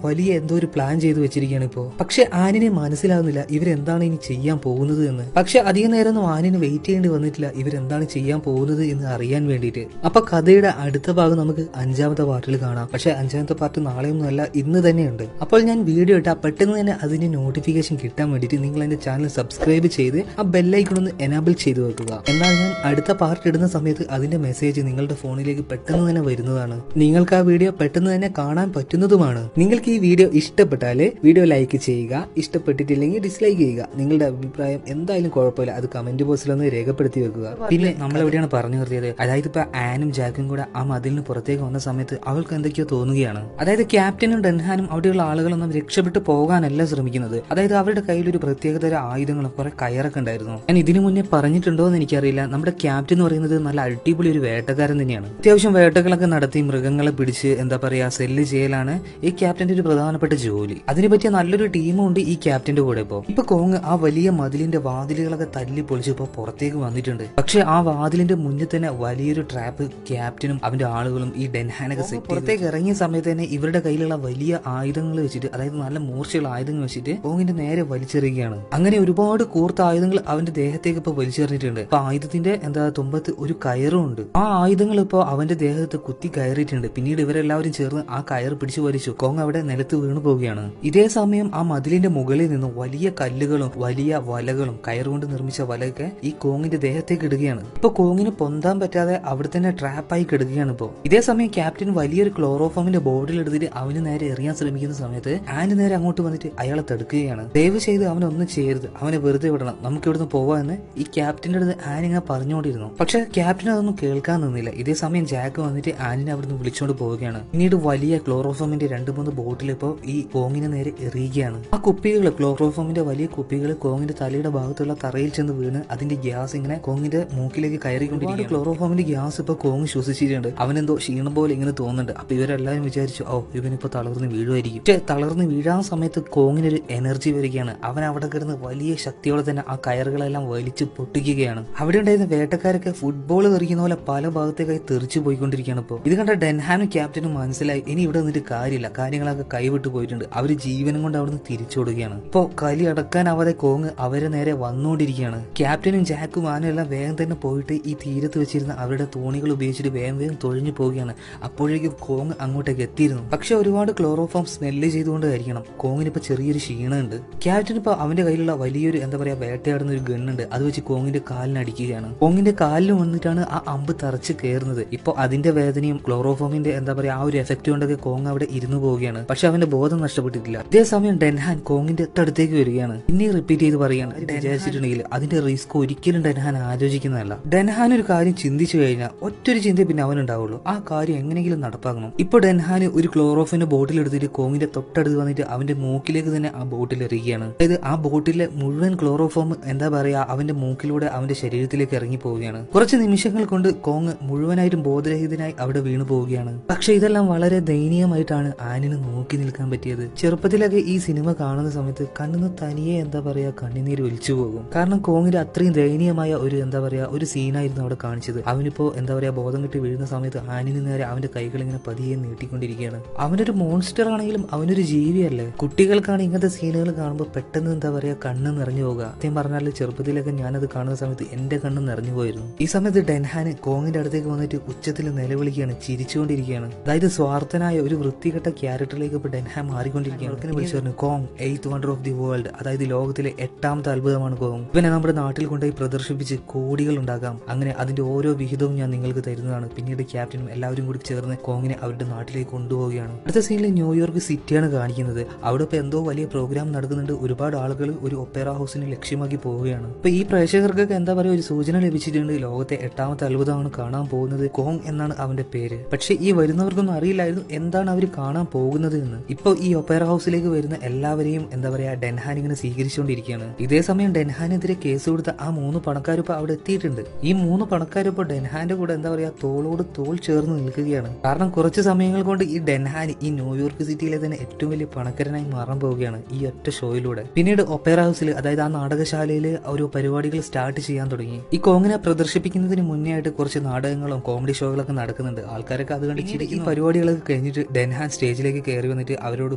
വലിയ എന്തോ ഒരു പ്ലാൻ ചെയ്തു വെച്ചിരിക്കുകയാണ് ഇപ്പോ. പക്ഷെ ആനിനെ മനസ്സിലാവുന്നില്ല ഇവരെന്താണ് ഇനി ചെയ്യാൻ പോകുന്നത് എന്ന്. പക്ഷെ അധിക നേരമൊന്നും ആനിന് വെയിറ്റ് ചെയ്യേണ്ടി വന്നിട്ടില്ല ഇവരെന്താണ് ചെയ്യാൻ പോകുന്നത് എന്ന് അറിയാൻ വേണ്ടിയിട്ട്. അപ്പൊ കഥയുടെ അടുത്ത ഭാഗം നമുക്ക് 5ാമത്തെ പാർട്ടിൽ കാണാം. പക്ഷെ 5ാമത്തെ പാർട്ട് നാളെയൊന്നും അല്ല ഇന്ന് തന്നെയുണ്ട്. അപ്പോൾ ഞാൻ വീഡിയോ ഇട്ടാൽ പെട്ടെന്ന് തന്നെ അതിന്റെ നോട്ടിഫിക്കേഷൻ കിട്ടാൻ വേണ്ടിയിട്ട് നിങ്ങൾ എന്റെ ചാനൽ സബ്സ്ക്രൈബ് ചെയ്ത് ആ ബെല്ലൈക്കൺ ഒന്ന് എനാബിൾ ചെയ്ത് വെക്കുക. എന്നാൽ ഞാൻ അടുത്ത പാർട്ട് ഇടുന്ന സമയത്ത് അതിന്റെ മെസ്സേജ് നിങ്ങളുടെ ഫോണിലേക്ക് പെട്ടെന്ന് തന്നെ വരുന്നതാണ്. നിങ്ങൾക്ക് ആ വീഡിയോ പെട്ടെന്ന് തന്നെ കാണാൻ പറ്റുന്നതുമാണ്. നിങ്ങൾക്ക് ഈ വീഡിയോ ഇഷ്ടപ്പെട്ടാല് വീഡിയോ ലൈക്ക് ചെയ്യുക, ഇഷ്ടപ്പെട്ടിട്ടില്ലെങ്കിൽ ഡിസ്ലൈക്ക് ചെയ്യുക. നിങ്ങളുടെ അഭിപ്രായം എന്തായാലും കുഴപ്പമില്ല, അത് കമന്റ് ബോക്സിൽ ഒന്ന് രേഖപ്പെടുത്തി വെക്കുക. പിന്നെ നമ്മൾ എവിടെയാണ് പറഞ്ഞു നിർത്തിയത്, അതായത് ഇപ്പൊ ആനും ജാക്കും കൂടെ ആ മതിലിന് പുറത്തേക്ക് വന്ന സമയത്ത് അവൾക്ക് എന്തൊക്കെയോ തോന്നുകയാണ്. അതായത് ക്യാപ്റ്റനും ഡെൻഹാനും അവിടെയുള്ള ആളുകളൊന്നും രക്ഷപ്പെട്ടു പോകാനല്ല ശ്രമിക്കുന്നത്. അതായത് അവരുടെ കയ്യിൽ ഒരു പ്രത്യേകതര ആയുധങ്ങളും കുറെ കയറൊക്കെ ഉണ്ടായിരുന്നു. ഞാൻ ഇതിനു മുന്നേ പറഞ്ഞിട്ടുണ്ടോ എന്ന് എനിക്കറിയില്ല. നമ്മുടെ ക്യാപ്റ്റൻ എന്ന് പറയുന്നത് നല്ല അടിപൊളി ഒരു വേട്ടക്കാരൻ തന്നെയാണ്. അത്യാവശ്യം വേട്ടകളൊക്കെ നടത്തി മൃഗങ്ങളെ പിടിച്ച് എന്താ പറയാ സെല്ല് ചെയ്യലാണ് ഈ ക്യാപ്റ്റന്റെ ഒരു പ്രധാനപ്പെട്ട ജോലി. അതിനെ പറ്റിയ നല്ലൊരു ടീമും ഉണ്ട് ഈ ക്യാപ്റ്റന്റെ കൂടെ. ഇപ്പൊ കോങ് ആ വലിയ മതിലിന്റെ വാതിലുകളൊക്കെ തല്ലി പൊളിച്ച് ഇപ്പൊ പുറത്തേക്ക് വന്നിട്ടുണ്ട്. പക്ഷെ ആ വാതിലിന്റെ മുന്നിൽ തന്നെ വലിയൊരു ട്രാപ്പ് ക്യാപ്റ്റനും അവന്റെ ആളുകളും ഈ ഡെൻഹാനൊക്കെ സെറ്റ് പുറത്തേക്ക് ഇറങ്ങിയ സമയത്ത് തന്നെ ഇവരുടെ കയ്യിലുള്ള വലിയ ആയുധങ്ങൾ വെച്ചിട്ട്, അതായത് നല്ല മൂർച്ചയുള്ള ആയുധങ്ങൾ വെച്ചിട്ട് കോങ്ങിന്റെ നേരെ വലിച്ചെറിയുകയാണ്. അങ്ങനെ ഒരുപാട് കൂർത്ത ആയുധങ്ങൾ അവന്റെ ദേഹത്തേക്ക് ഇപ്പൊ വലിച്ചെറിഞ്ഞിട്ടുണ്ട്. അപ്പൊ ആയുധത്തിന്റെ തുമ്പത്ത് ഒരു കയറും ഉണ്ട്. ആ ആയുധങ്ങൾ ഇപ്പൊ അവന്റെ ദേഹത്ത് കുത്തി കയറിയിട്ടുണ്ട്. പിന്നീട് ഇവരെല്ലാവരും ചേർന്ന് ആ കയർ പിടിച്ചു വലിച്ചു. കോങ് അവിടെ നിലത്ത് വീണു പോവുകയാണ്. ഇതേ സമയം ആ മതിലിന്റെ മുകളിൽ നിന്നും വലിയ കല്ലുകളും വലിയ വലകളും കയറുകൊണ്ട് നിർമ്മിച്ച വലയൊക്കെ ഈ കോങ്ങിന്റെ ദേഹത്തേക്ക് ഇടുകയാണ്. ഇപ്പൊ കോങ്ങിന് പൊന്താൻ പറ്റാതെ അവിടെ തന്നെ ട്രാപ്പായി കിടക്കുകയാണ് ഇപ്പോ. ഇതേ സമയം ക്യാപ്റ്റൻ വലിയൊരു ക്ലോറോഫോമിന്റെ ബോർഡിൽ എടുത്തിട്ട് അവന് നേരെ എറിയാൻ ശ്രമിക്കുന്ന സമയത്ത് ആന് നേരെ അങ്ങോട്ട് വന്നിട്ട് അയാളെ തടുക്കുകയാണ്. ദയവ് ചെയ്ത് അവനൊന്നും ചെയ്യരുത്, അവനെ വെറുതെ വിടണം, നമുക്ക് ഇവിടുന്ന് പോവാന്ന് ഈ ക്യാപ്റ്റന്റെ അടുത്ത് ആനിങ്ങനെ പറഞ്ഞുകൊണ്ടിരുന്നു. പക്ഷെ ക്യാപ്റ്റൻ അതൊന്നും കേൾക്കാൻ നിന്നില്ല. ഇതേ സമയം ജാക്ക് വന്നിട്ട് ആനിനെ അവിടുന്ന് വിളിച്ചോണ്ട് പോവുകയാണ്. പിന്നീട് വലിയ ക്ലോറോഫോമിന്റെ 2-3 ബോട്ടിൽ ഇപ്പോ ഈ കോങ്ങിനെ നേരെ എറിയുകയാണ്. ആ കുപ്പികൾ, ക്ലോറോഫോമിന്റെ വലിയ കുപ്പികൾ കോങ്ങിന്റെ തലയുടെ ഭാഗത്തുള്ള തറയിൽ ചെന്ന് വീണ് അതിന്റെ ഗ്യാസ് ഇങ്ങനെ കോങ്ങിന്റെ മൂക്കിലേക്ക് കയറിക്കൊണ്ടിരിക്കുകയാണ്. ക്ലോറോഫോമിന്റെ ഗ്യാസ് ഇപ്പൊ കോങ് ശ്വസിച്ചിട്ടുണ്ട്. അവനെന്തോ ക്ഷീണം പോലെ ഇങ്ങനെ തോന്നുന്നുണ്ട്. അപ്പൊ ഇവരെല്ലാവരും വിചാരിച്ചു ഇവനിപ്പോ തളർന്ന് വീഴുമായിരിക്കും. പക്ഷെ തളർന്ന് വീഴാൻ സമയത്ത് കോങ്ങിനൊരു എനർജി വരികയാണ്. അവൻ അവിടെ കിടന്ന് വലിയ ശക്തിയോടെ തന്നെ ആ കയറുകളെല്ലാം വലിച്ചു പൊട്ടിക്കുകയാണ്. അവിടെ ഉണ്ടായിരുന്ന വേട്ടക്കാരൊക്കെ ഫുട്ബോൾ എറിയുന്ന പോലെ പല ഭാഗത്തേക്കായി തെറിച്ചു പോയിക്കൊണ്ടിരിക്കുകയാണ്. ഇപ്പോൾ ഇത് കണ്ട ഡെൻഹാനും ക്യാപ്റ്റനും മനസ്സിലായി ഇനി ഇവിടെ നിന്നിട്ട് കാര്യമില്ല, കാര്യങ്ങളൊക്കെ കൈവിട്ടു പോയിട്ടുണ്ട്. അവര് ജീവനും കൊണ്ട് അവിടുന്ന് തിരിച്ചോടുകയാണ്. ഇപ്പോ കലി അടക്കാനാവാതെ കോങ് അവരെ നേരെ വന്നുകൊണ്ടിരിക്കുകയാണ്. ക്യാപ്റ്റനും ജാക്കും ആനും എല്ലാം വേഗം തന്നെ പോയിട്ട് ഈ തീരത്ത് വെച്ചിരുന്ന അവരുടെ തോണികൾ ഉപയോഗിച്ചിട്ട് വേഗം തൊഴിഞ്ഞു പോവുകയാണ്. അപ്പോഴേക്കും കോങ് അങ്ങോട്ടേക്ക് എത്തിയിരുന്നു. പക്ഷെ ഒരുപാട് ക്ലോറോഫോം സ്മെല്ല് ചെയ്തുകൊണ്ടായിരിക്കണം കോങ്ങിന് ഇപ്പൊ ചെറിയൊരു ക്ഷീണമുണ്ട്. ക്യാപ്റ്റൻ ഇപ്പൊ അവന്റെ കയ്യിലുള്ള വലിയൊരു എന്താ പറയാ വേട്ടയാടുന്ന ഒരു ഗണ്ണുണ്ട്. അത് വെച്ച് കോങ്ങിന്റെ കാലിന് അടിക്കുകയാണ്. കോങ്ങിന്റെ കാലിൽ വന്നിട്ടാണ് ആ അമ്പ് തറച്ച് കയറുന്നത്. ഇപ്പൊ അതിന്റെ വേദനയും ക്ലോറോഫോമിന്റെ എന്താ പറയാ ആ ഒരു എഫക്ട് കൊണ്ടൊക്കെ കോങ് അവിടെ ഇരുന്നു പോവുകയാണ്. പക്ഷെ അവന്റെ ബോധം നഷ്ടപ്പെട്ടിട്ടില്ല. അതേസമയം ഡെൻഹാൻ കോങ്ങിന്റെ അടുത്തേക്ക് വരികയാണ്. പിന്നെ റിപ്പീറ്റ് ചെയ്ത് പറയാണ്, വിചാരിച്ചിട്ടുണ്ടെങ്കിൽ അതിന്റെ റിസ്ക് ഒരിക്കലും ഡെൻഹാൻ ആലോചിക്കുന്നതല്ല. ഡെൻഹാൻ ഒരു കാര്യം ചിന്തിച്ചു കഴിഞ്ഞാൽ ഒറ്റൊരു ചിന്ത പിന്നെ അവനുണ്ടാവുള്ളൂ, ആ കാര്യം എങ്ങനെയെങ്കിലും നടപ്പാക്കണം. ഇപ്പൊ ഡെൻഹാൻ ഒരു ക്ലോറോഫിന്റെ ബോട്ടിൽ എടുത്തിട്ട് കോങ്ങിന്റെ തൊട്ടടുത്ത് വന്നിട്ട് അവന്റെ മൂക്കിലേക്ക് തന്നെ ആ ബോട്ടിൽ എറിയുകയാണ്. അതായത് ആ ബോട്ടിലെ മുഴുവൻ ക്ലോറോഫോം എന്താ പറയാ അവന്റെ മൂക്കിലൂടെ അവന്റെ ശരീരത്തിലേക്ക് ഇറങ്ങി പോവുകയാണ്. കുറച്ച് നിമിഷങ്ങൾ കൊണ്ട് കോങ് മുഴുവനായിട്ടും ബോധരഹിതനായി അവിടെ വീണു പോവുകയാണ്. പക്ഷെ ഇതെല്ലാം വളരെ ദയനീയമായിട്ടാണ് ആനിന് നോക്കി നിൽക്കാൻ പറ്റിയത്. ചെറുപ്പത്തിലൊക്കെ ഈ സിനിമ കാണുന്ന സമയത്ത് കണ്ണിന് തനിയെ എന്താ പറയാ കണ്ണുനീര് ഒലിച്ചു പോകും. കാരണം കോങ്ങിന്റെ അത്രയും ദയനീയമായ ഒരു എന്താ പറയാ ഒരു സീനായിരുന്നു അവിടെ കാണിച്ചത്. അവനിപ്പോ എന്താ പറയാ ബോധം കിട്ടി വീഴുന്ന സമയത്ത് ആനിന് നേരെ അവന്റെ കൈകൾ ഇങ്ങനെ പതിയെ നീട്ടിക്കൊണ്ടിരിക്കുകയാണ്. അവനൊരു മോൺസ്റ്റർ ആണെങ്കിലും അവനൊരു ജീവി മൂവിയല്ലേ. കുട്ടികൾക്കാണ് ഇങ്ങനത്തെ സീനുകൾ കാണുമ്പോൾ പെട്ടെന്ന് എന്താ പറയാ കണ്ണ് നിറഞ്ഞു പോകുക. സത്യം പറഞ്ഞാൽ ചെറുപ്പത്തിലൊക്കെ ഞാനത് കാണുന്ന സമയത്ത് എന്റെ കണ്ണ് നിറഞ്ഞു പോയിരുന്നു. ഈ സമയത്ത് ഡെൻഹാൻ കോങ്ങിന്റെ അടുത്തേക്ക് വന്നിട്ട് ഉച്ചത്തിൽ നിലവിളിക്കുകയാണ്, ചിരിച്ചുകൊണ്ടിരിക്കുകയാണ്. അതായത് സ്വാർത്ഥനായ ഒരു വൃത്തികെട്ട ക്യാരക്ടറിലേക്ക് ഇപ്പൊ ഡെൻഹാൻ മാറിക്കൊണ്ടിരിക്കുകയാണ്. വിളിച്ചു പറഞ്ഞു Kong 8th wonder of the world, അതായത് ലോകത്തിലെ 8ാമത്തെ അത്ഭുതമാണ് കോങ്. ഇവനെ നമ്മുടെ നാട്ടിൽ കൊണ്ടുപോയി പ്രദർശിപ്പിച്ച് കോടികൾ ഉണ്ടാക്കാം. അങ്ങനെ അതിന്റെ ഓരോ വിഹിതവും ഞാൻ നിങ്ങൾക്ക് തരുന്നതാണ്. പിന്നീട് ക്യാപ്റ്റനും എല്ലാവരും കൂടി ചേർന്ന് കോങ്ങിനെ അവരുടെ നാട്ടിലേക്ക് കൊണ്ടുപോവുകയാണ്. അടുത്ത സീനിൽ ന്യൂയോർക്ക് സിറ്റിയാണ് കാണിക്കുന്നത്. അവിടെ ഇപ്പൊ എന്തോ വലിയ പ്രോഗ്രാം നടക്കുന്നുണ്ട്. ഒരുപാട് ആളുകൾ ഒരു ഒപ്പേറ ഹൗസിനെ ലക്ഷ്യമാക്കി പോവുകയാണ്. ഇപ്പൊ ഈ പ്രേക്ഷകർക്കൊക്കെ എന്താ പറയുക ഒരു സൂചന ലഭിച്ചിട്ടുണ്ട്. ലോകത്തെ 8ാമത്തെ അത്ഭുതമാണ് കാണാൻ പോകുന്നത്. കോങ് എന്നാണ് അവന്റെ പേര്. പക്ഷെ ഈ വരുന്നവർക്കൊന്നും അറിയില്ലായിരുന്നു എന്താണ് അവർ കാണാൻ പോകുന്നത് എന്ന്. ഇപ്പൊ ഈ ഒപ്പേറ ഹൗസിലേക്ക് വരുന്ന എല്ലാവരെയും എന്താ പറയാ ഡെൻഹാൻ ഇങ്ങനെ സ്വീകരിച്ചുകൊണ്ടിരിക്കുകയാണ്. ഇതേ സമയം ഡെൻഹാനെതിരെ കേസ് കൊടുത്ത ആ 3 പണക്കാരിപ്പോ അവിടെ എത്തിയിട്ടുണ്ട്. ഈ 3 പണക്കാരിപ്പോ ഡെൻഹാന്റെ കൂടെ എന്താ പറയാ തോളോട് തോൾ ചേർന്ന് നിൽക്കുകയാണ്. കാരണം കുറച്ച് സമയങ്ങൾ കൊണ്ട് ഈ ഡെൻഹാൻ ഈ ന്യൂയോർക്ക് സിറ്റിയിലെ തന്നെ ഏറ്റവും വലിയ പണക്കാരനായി മാറാൻ പോവുകയാണ് ഈ ഒറ്റ ഷോയിലൂടെ. പിന്നീട് ഒപ്പേറ ഹൗസിൽ അതായത് ആ നാടകശാലയിൽ ഒരു പരിപാടികൾ സ്റ്റാർട്ട് ചെയ്യാൻ തുടങ്ങി. ഈ കോങ്ങിനെ പ്രദർശിപ്പിക്കുന്നതിന് മുന്നേ ആയിട്ട് കുറച്ച് നാടകങ്ങളും കോമഡി ഷോകളൊക്കെ നടക്കുന്നുണ്ട്. ആൾക്കാരൊക്കെ അത് കണ്ട് ഈ പരിപാടികളൊക്കെ കഴിഞ്ഞിട്ട് ഡെൻഹാൻ സ്റ്റേജിലേക്ക് കയറി വന്നിട്ട് അവരോട്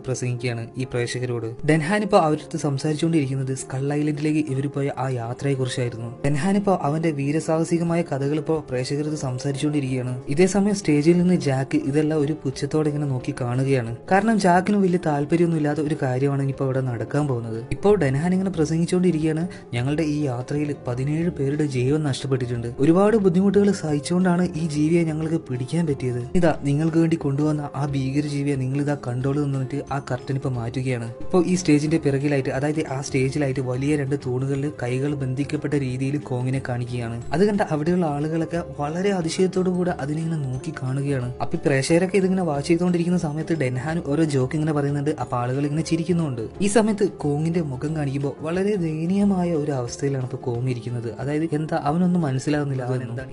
പ്രസംഗിക്കുകയാണ് ഈ പ്രേക്ഷകരോട്. ഡെൻഹാൻ ഇപ്പോൾ അവരടുത്ത് സംസാരിച്ചുകൊണ്ടിരിക്കുന്നത് സ്കൾ ഐലൻഡിലേക്ക് ഇവർ പോയ ആ യാത്രയെ കുറിച്ചായിരുന്നു. ഡെൻഹാൻ ഇപ്പോൾ അവന്റെ വീരസാഹസികമായ കഥകൾ ഇപ്പോൾ പ്രേക്ഷകരത് സംസാരിച്ചുകൊണ്ടിരിക്കുകയാണ്. ഇതേ സമയം സ്റ്റേജിൽ നിന്ന് ജാക്ക് ഇതെല്ലാം ഒരു പുച്ഛത്തോടെ ഇങ്ങനെ നോക്കി കാണുകയാണ്. കാരണം ജാക്കിന് വലിയ താല്പര്യമൊന്നും ഇല്ലാത്ത ഒരു കാര്യമാണ് ഇനിയിപ്പോൾ അവിടെ നടക്കാൻ പോകുന്നത്. ഇപ്പോൾ ഡെൻഹാൻ ഇങ്ങനെ പ്രസംഗിച്ചുകൊണ്ടിരിക്കുകയാണ്. ഞങ്ങളുടെ ഈ യാത്രയിൽ 17 പേരുടെ ജീവൻ നഷ്ടപ്പെട്ടിട്ടുണ്ട്. ഒരുപാട് ബുദ്ധിമുട്ടുകൾ സഹിച്ചുകൊണ്ടാണ് ഈ ജീവിയെ ഞങ്ങൾക്ക് പിടിക്കാൻ പറ്റിയത്. ഇതാ നിങ്ങൾക്ക് വേണ്ടി കൊണ്ടുവന്ന ആ ഭീകര ജീവിയെ നിങ്ങൾ ഇതാ കണ്ടോളൂ എന്നിട്ട് ആ കർട്ടൻ ഇപ്പൊ മാറ്റുകയാണ്. ഇപ്പോൾ ഈ സ്റ്റേജിന്റെ പിറകിലായിട്ട് അതായത് ആ സ്റ്റേജിലായിട്ട് വലിയ 2 തൂണുകളിൽ കൈകൾ ബന്ധിക്കപ്പെട്ട രീതിയിൽ കോങ്ങിനെ കാണിക്കുകയാണ്. അത് കണ്ട അവിടെയുള്ള ആളുകളൊക്കെ വളരെ അതിശയത്തോടു കൂടെ അതിനിങ്ങനെ നോക്കി കാണുകയാണ്. അപ്പൊ പ്രേക്ഷകരൊക്കെ ഇതിങ്ങനെ വാച്ച് ചെയ്തുകൊണ്ടിരിക്കുന്ന സമയത്ത് ഡെൻഹാൻ ഓരോ ജോക്ക് ഇങ്ങനെ പറയുന്നുണ്ട്. അപ്പൊ ആളുകൾ ഇങ്ങനെ ചിരിക്കുന്നുണ്ട്. ഈ സമയത്ത് കോങ്ങിന്റെ മുഖം കാണിക്കുമ്പോൾ വളരെ ദയനീയമായ ഒരു അവസ്ഥയിലാണ് ഇപ്പൊ കോങ് ഇരിക്കുന്നത്. അതായത് എന്താ അവനൊന്നും മനസ്സിലാകുന്നില്ല.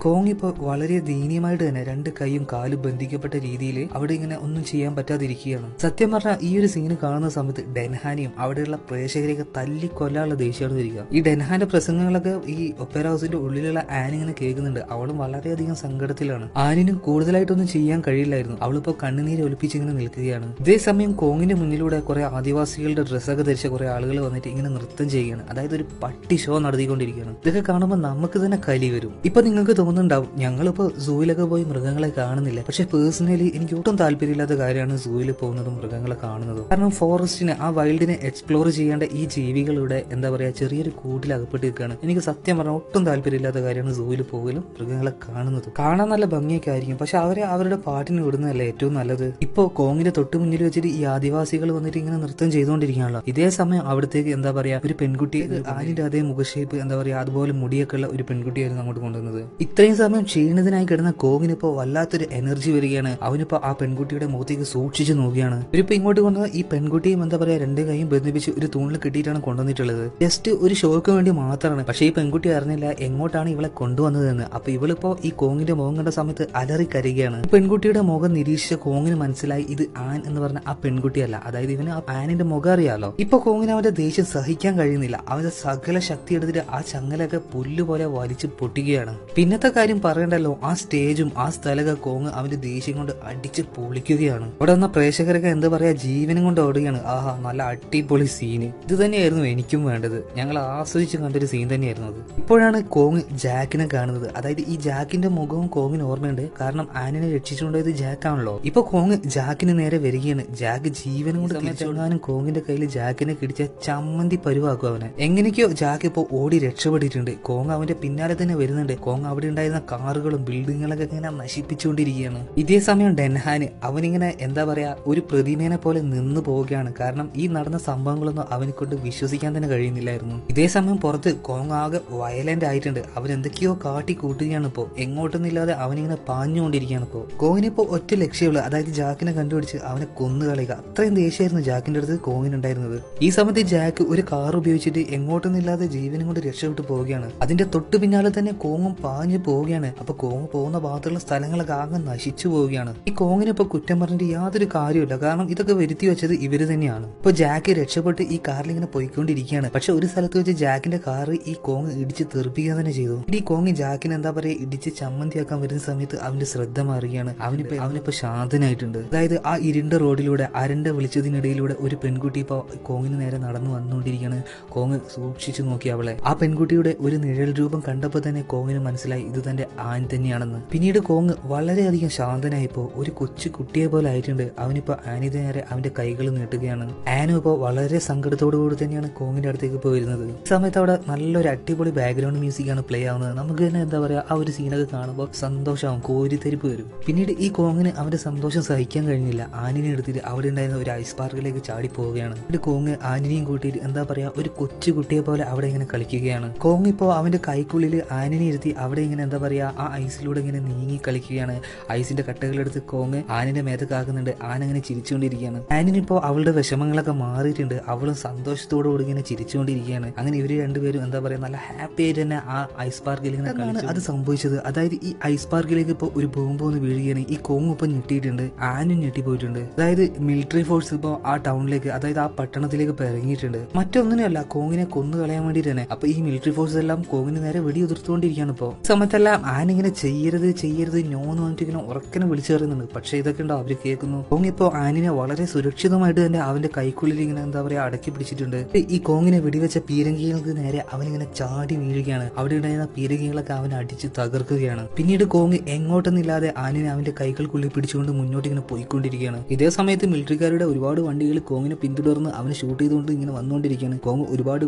കോങ് ഇപ്പൊ വളരെ ദയനീയമായിട്ട് തന്നെ 2 കൈയും കാലും ബന്ധിക്കപ്പെട്ട രീതിയിൽ അവിടെ ഇങ്ങനെ ഒന്നും ചെയ്യാൻ പറ്റാതിരിക്കുകയാണ്. സത്യം പറഞ്ഞാൽ ഈ ഒരു സീന് കാണുന്ന സമയത്ത് ഡെൻഹാനെയും അവിടെയുള്ള പ്രേക്ഷകരെയൊക്കെ തല്ലിക്കൊല്ലാനുള്ള ദേഷ്യമാണ് വരിക. ഈ ഡെൻഹാന്റെ പ്രസംഗങ്ങളൊക്കെ ഈ ഒപ്പേറ ഹൗസിന്റെ ഉള്ളിലുള്ള ആൻ ഇങ്ങനെ കേൾക്കുന്നുണ്ട്. അവളും വളരെയധികം സങ്കടത്തിലാണ്. ആനിനും കൂടുതലായിട്ടൊന്നും ചെയ്യാൻ കഴിയില്ലായിരുന്നു. അവളിപ്പോ കണ്ണുനീര് ഒലിപ്പിച്ച് ഇങ്ങനെ നിൽക്കുകയാണ്. ഇതേസമയം കോങ്ങിന്റെ മുന്നിലൂടെ കുറെ ആദിവാസികളുടെ ഡ്രസ്സൊക്കെ ധരിച്ച കുറെ ആളുകൾ വന്നിട്ട് ഇങ്ങനെ നൃത്തം ചെയ്യുകയാണ്. അതായത് ഒരു പട്ടി ഷോ നടത്തിക്കൊണ്ടിരിക്കുകയാണ്. ഇതൊക്കെ കാണുമ്പോൾ നമുക്ക് തന്നെ കലി വരും. ഇപ്പൊ നിങ്ങൾക്ക് തോന്നുന്നുണ്ടാവും ഞങ്ങളിപ്പോ സൂവിലൊക്കെ പോയി മൃഗങ്ങളെ കാണുന്നില്ല. പക്ഷെ പേഴ്സണലി എനിക്ക് ഒട്ടും താല്പര്യമില്ലാത്ത കാര്യമാണ് സൂവിൽ പോകുന്നതും മൃഗങ്ങളെ കാണുന്നതും. കാരണം ഫോറസ്റ്റിനെ ആ വൈൽഡിനെ എക്സ്പ്ലോർ ചെയ്യേണ്ട ഈ ജീവികളുടെ എന്താ പറയാ ചെറിയൊരു കൂട്ടിൽ അകപ്പെട്ടിരിക്കുകയാണ്. എനിക്ക് സത്യം പറഞ്ഞാൽ ഒട്ടും താല്പര്യമില്ലാത്ത കാര്യമാണ് സൂവിൽ പോകലും മൃഗങ്ങളെ കാണുന്നതും. കാണാൻ നല്ല ഭംഗിയൊക്കെ ആയിരിക്കും, പക്ഷെ അവരെ അവരുടെ പാട്ടിന് വിടുന്നതല്ലേ ഏറ്റവും നല്ലത്. ഇപ്പോ കോങ്ങിന്റെ തൊട്ട് മുന്നിൽ വെച്ചിട്ട് ഈ ആദിവാസികൾ വന്നിട്ട് ഇങ്ങനെ നൃത്തം ചെയ്തുകൊണ്ടിരിക്കുകയാണല്ലോ. ഇതേ സമയം അവിടത്തേക്ക് എന്താ പറയാ ഒരു പെൺകുട്ടി ആനിന്റെ അതേ മുഖഷേപ്പ് എന്താ പറയാ അതുപോലെ മുടിയൊക്കെ ഉള്ള ഒരു പെൺകുട്ടിയായിരുന്നു അങ്ങോട്ട് കൊണ്ടുവന്നത്. ഇത്രയും സമയം ക്ഷീണിതനായി കിടന്ന കോങ്ങിനിപ്പോ വല്ലാത്തൊരു എനർജി വരികയാണ്. അവനിപ്പോ ആ പെൺകുട്ടിയുടെ മുഖത്തേക്ക് സൂക്ഷിച്ചു നോക്കിയാണ്. ഇവരിപ്പോ ഇങ്ങോട്ട് കൊണ്ടുവന്ന ഈ പെൺകുട്ടിയും എന്താ പറയാ 2 കൈയും ബന്ധിപ്പിച്ച് ഒരു തൂണിൽ കിട്ടിയിട്ടാണ് കൊണ്ടുവന്നിട്ടുള്ളത്. ജസ്റ്റ് ഒരു ഷോക്ക് വേണ്ടി മാത്രമാണ്. പക്ഷെ ഈ പെൺകുട്ടി അറിഞ്ഞില്ല എങ്ങോട്ടാണ് ഇവളെ കൊണ്ടുവന്നതെന്ന്. അപ്പൊ ഇവളിപ്പോ ഈ കോങ്ങിന്റെ മുഖം കണ്ട സമയത്ത് അലറി കരയുകയാണ്. പെൺകുട്ടിയുടെ മുഖം നിരീക്ഷിച്ച കോങ്ങിന് മനസ്സിലായി ഇത് ആൻ എന്ന് പറഞ്ഞ ആ പെൺകുട്ടിയല്ല. അതായത് ഇവന് ആ ആനിന്റെ മുഖം അറിയാലോ. ഇപ്പൊ കോങ്ങിന് അവന്റെ ദേഷ്യം സഹിക്കാൻ കഴിയുന്നില്ല. അവന്റെ സകല ശക്തി എടുത്തിട്ട് ആ ചങ്ങലൊക്കെ പുല്ലുപോലെ വലിച്ചു പൊട്ടിക്കുകയാണ്. പിന്നത്തെ കാര്യം പറയണ്ടല്ലോ, ആ സ്റ്റേജും ആ സ്ഥലമൊക്കെ കോങ് അവന്റെ ദേഷ്യം കൊണ്ട് അടിച്ച് പൊളിക്കുകയാണ്. അവിടെ വന്ന പ്രേക്ഷകരൊക്കെ എന്താ പറയാ ജീവനും കൊണ്ട് ഓടുകയാണ്. ആഹാ നല്ല അടിപൊളി സീന്. ഇത് തന്നെയായിരുന്നു എനിക്കും വേണ്ടത്. ഞങ്ങൾ ആസ്വദിച്ച് കണ്ടൊരു സീൻ തന്നെയായിരുന്നു അത്. ഇപ്പോഴാണ് കോങ് ജാക്കിനെ കാണുന്നത്. അതായത് ഈ ജാക്കിന്റെ മുഖവും കോങ്ങിന് ഓർമ്മയുണ്ട്. കാരണം ആനിനെ രക്ഷിച്ചുകൊണ്ടത് ജാക്കാണല്ലോ. ഇപ്പൊ കോങ് ജാക്കിന് നേരെ വരികയാണ്. ജാക്ക് ജീവനും കൊണ്ട് തിരിച്ചോടാനും കോങ്ങിന്റെ കയ്യിൽ ജാക്കിനെ കിടിച്ച ചമ്മന്തി പരുവാക്കും അവനെ. എങ്ങനെയൊക്കെയോ ജാക്ക് ഇപ്പൊ ഓടി രക്ഷപ്പെട്ടിട്ടുണ്ട്. കോങ് അവന്റെ പിന്നാലെ തന്നെ വരുന്നുണ്ട്. കോങ് അവിടെ ഉണ്ടായിരുന്ന കാറുകളും ബിൽഡിങ്ങുകളൊക്കെ ഇങ്ങനെ നശിപ്പിച്ചുകൊണ്ടിരിക്കുകയാണ്. ഇതേ സമയം ഡെൻഹാൻ അവനിങ്ങനെ എന്താ പറയാ ഒരു പ്രതിമേനെ പോലെ നിന്ന് പോവുകയാണ്. കാരണം ഈ നടന്ന സംഭവങ്ങളൊന്നും അവനെ കൊണ്ട് വിശ്വസിക്കാൻ തന്നെ കഴിയുന്നില്ലായിരുന്നു. ഇതേ സമയം പുറത്ത് കോങ് ആകെ വയലന്റ് ആയിട്ടുണ്ട്. അവൻ എന്തൊക്കെയോ കാട്ടി കൂട്ടുകയാണ്. ഇപ്പോ എങ്ങോട്ടൊന്നില്ലാതെ അവനിങ്ങനെ പാഞ്ഞുകൊണ്ടിരിക്കുകയാണ്. ഇപ്പോ കോങ്ങിനിപ്പോ ഒറ്റ ലക്ഷ്യമുള്ള അതായത് ജാക്കിനെ കണ്ടുപിടിച്ച് അവനെ കൊന്നുകളയുക. അത്രയും ദേഷ്യമായിരുന്നു ജാക്കിന്റെ അടുത്ത് കോങ്ങിനുണ്ടായിരുന്നത്. ഈ സമയത്ത് ജാക്ക് ഒരു കാർ ഉപയോഗിച്ചിട്ട് എങ്ങോട്ടൊന്നില്ലാതെ ജീവനും കൊണ്ട് രക്ഷപ്പെട്ടു പോവുകയാണ്. അതിന്റെ തൊട്ടു പിന്നാലെ തന്നെ കോങ്ങും പാഞ്ഞു പോവുകയാണ്. അപ്പൊ കോങ് പോകുന്ന ഭാഗത്തുള്ള സ്ഥലങ്ങളൊക്കെ ആകെ നശിച്ചു പോവുകയാണ്. ഈ കോങ്ങിനെ ഇപ്പൊ കുറ്റം പറഞ്ഞിട്ട് യാതൊരു കാര്യമില്ല. കാരണം ഇതൊക്കെ വരുത്തി വെച്ചത് ഇവര് തന്നെയാണ്. ഇപ്പൊ ജാക്ക് രക്ഷപ്പെട്ട് ഈ കാറിൽ ഇങ്ങനെ പോയിക്കൊണ്ടിരിക്കുകയാണ്. പക്ഷെ ഒരു സ്ഥലത്ത് വെച്ച് ജാക്കിന്റെ കാറ് ഈ കോങ് ഇടിച്ച് തെറിപ്പിക്കുക തന്നെ ചെയ്തു. ഈ കോങ് ജാക്കിന് എന്താ പറയാ ഇടിച്ച് ചമ്മന്തിയാക്കാൻ വരുന്ന സമയത്ത് അവന്റെ ശ്രദ്ധ മാറുകയാണ്. അവനിപ്പോ ശാന്തനായിട്ടുണ്ട്. അതായത് ആ ഇരുണ്ട റോഡിലൂടെ അരണ്ട വിളിച്ചത് അതിനിടയിലൂടെ ഒരു പെൺകുട്ടി ഇപ്പോൾ കോങ്ങിന് നേരെ നടന്നു വന്നുകൊണ്ടിരിക്കുകയാണ്. കോങ് സൂക്ഷിച്ചു നോക്കി അവളെ. ആ പെൺകുട്ടിയുടെ ഒരു നിഴൽ രൂപം കണ്ടപ്പോൾ തന്നെ കോങ്ങിന് മനസ്സിലായി ഇത് തന്റെ ആൻ തന്നെയാണെന്ന്. പിന്നീട് കോങ് വളരെയധികം ശാന്തനായിപ്പോ ഒരു കൊച്ചു കുട്ടിയെ പോലെ ആയിട്ടുണ്ട്. അവനിപ്പോ ആനിയുടെ നേരെ അവന്റെ കൈകൾ നീട്ടുകയാണ്. ആനും ഇപ്പോൾ വളരെ സങ്കടത്തോടു കൂടി തന്നെയാണ് കോങ്ങിന്റെ അടുത്തേക്ക് ഇപ്പോൾ വരുന്നത്. ഈ സമയത്ത് അവിടെ നല്ലൊരു അടിപൊളി ബാക്ക്ഗ്രൗണ്ട് മ്യൂസിക് ആണ് പ്ലേ ആവുന്നത്. നമുക്ക് തന്നെ എന്താ പറയാ, ആ ഒരു സീനൊക്കെ കാണുമ്പോൾ സന്തോഷമാവും, കോരിത്തെരിപ്പ് വരും. പിന്നീട് ഈ കോങ്ങിന് അവന്റെ സന്തോഷം സഹിക്കാൻ കഴിഞ്ഞില്ല. ആനിനെ എടുത്തിട്ട് അവിടെ ഉണ്ടായിരുന്ന ഒരു ഐസ് പാർക്കിലേക്ക് ചാടി പോവുകയാണ്. എന്നിട്ട് കോങ് ആനിനെയും കൂട്ടിയിട്ട് എന്താ പറയാ, ഒരു കൊച്ചു കുട്ടിയെ പോലെ അവിടെ ഇങ്ങനെ കളിക്കുകയാണ്. കോങ് ഇപ്പോൾ അവന്റെ കൈക്കുള്ളിൽ ആനിനെ ഇരുത്തി അവിടെ ഇങ്ങനെ എന്താ പറയാ, ആ ഐസിലൂടെ ഇങ്ങനെ നീങ്ങി കളിക്കുകയാണ്. ഐസിന്റെ കട്ടകളെടുത്ത് കോങ് ആനിന്റെ മേത്തൊക്കെ ആക്കുന്നുണ്ട്. ആന അങ്ങനെ ചിരിച്ചുകൊണ്ടിരിക്കുകയാണ്. ആനിനിപ്പോ അവളുടെ വിഷമങ്ങളൊക്കെ മാറിയിട്ടുണ്ട്. അവളും സന്തോഷത്തോടു കൂടി ഇങ്ങനെ ചിരിച്ചുകൊണ്ടിരിക്കുകയാണ്. അങ്ങനെ ഇവര് രണ്ടുപേരും എന്താ പറയാ, നല്ല ഹാപ്പി ആയിട്ട് തന്നെ ആ ഐസ് പാർക്കിൽ ഇങ്ങനെ കളിച്ചു. അത് സംഭവിച്ചത്, അതായത് ഈ ഐസ് പാർക്കിലേക്ക് ഇപ്പോൾ ഒരു ബോംബ് ഒന്ന് വീഴുകയാണ്. ഈ കോങ് ഇപ്പൊ ഞെട്ടിയിട്ടുണ്ട്, ആനും ഞെട്ടിപ്പോയിട്ടുണ്ട്. അതായത് മിലിറ്ററി ഫോഴ്സ് ഇപ്പോൾ ആ ടൗണിലേക്ക്, അതായത് ആ പട്ടണത്തിലേക്ക് ഇപ്പോൾ ഇറങ്ങിയിട്ടുണ്ട്. മറ്റൊന്നിനല്ല, കോങ്ങിനെ കൊന്നു കളയാൻ വേണ്ടിയിട്ട് തന്നെ. അപ്പൊ ഈ മിലിറ്ററി ഫോഴ്സ് എല്ലാം കോങ്ങിന് നേരെ വെടി ഉതിർത്തുകൊണ്ടിരിക്കുകയാണ്. ഇപ്പോൾ സമയത്തെല്ലാം ആനിങ്ങനെ ചെയ്യരുത് ചെയ്യരുത് നോന്ന് പറഞ്ഞിട്ട് ഇങ്ങനെ ഉറക്കനെ വിളിച്ചു പറയുന്നുണ്ട്. പക്ഷെ ഇതൊക്കെ ഉണ്ടോ അവര് കേൾക്കുന്നു. കോങ് ഇപ്പോൾ ആനിനെ വളരെ സുരക്ഷിതമായിട്ട് തന്നെ അവന്റെ കൈക്കുള്ളിൽ ഇങ്ങനെ എന്താ പറയാ അടക്കി പിടിച്ചിട്ടുണ്ട്. ഈ കോങ്ങിനെ വെടിവെച്ച പീരങ്കികൾക്ക് നേരെ അവനിങ്ങനെ ചാടി വീഴുകയാണ്. അവിടെ ഉണ്ടായിരുന്ന പീരങ്കികളൊക്കെ അവനെ അടിച്ച് തകർക്കുകയാണ്. പിന്നീട് കോങ് എങ്ങോട്ടെന്നില്ലാതെ ആനിനെ അവന്റെ കൈകൾക്കുള്ളിൽ പിടിച്ചുകൊണ്ട് മുന്നോട്ട് ഇങ്ങനെ പോയിക്കൊണ്ടിരിക്കുകയാണ്. ഇതേ സമയത്ത് മിലിറ്ററിക്കാരുടെ ഒരുപാട് വണ്ടികൾ കോങ്ങിനെ പിന്തുടർന്ന് അവനെ ഷൂട്ട് ചെയ്തുകൊണ്ട് ഇങ്ങനെ വന്നുകൊണ്ടിരിക്കുകയാണ്. കോങ് ഒരുപാട്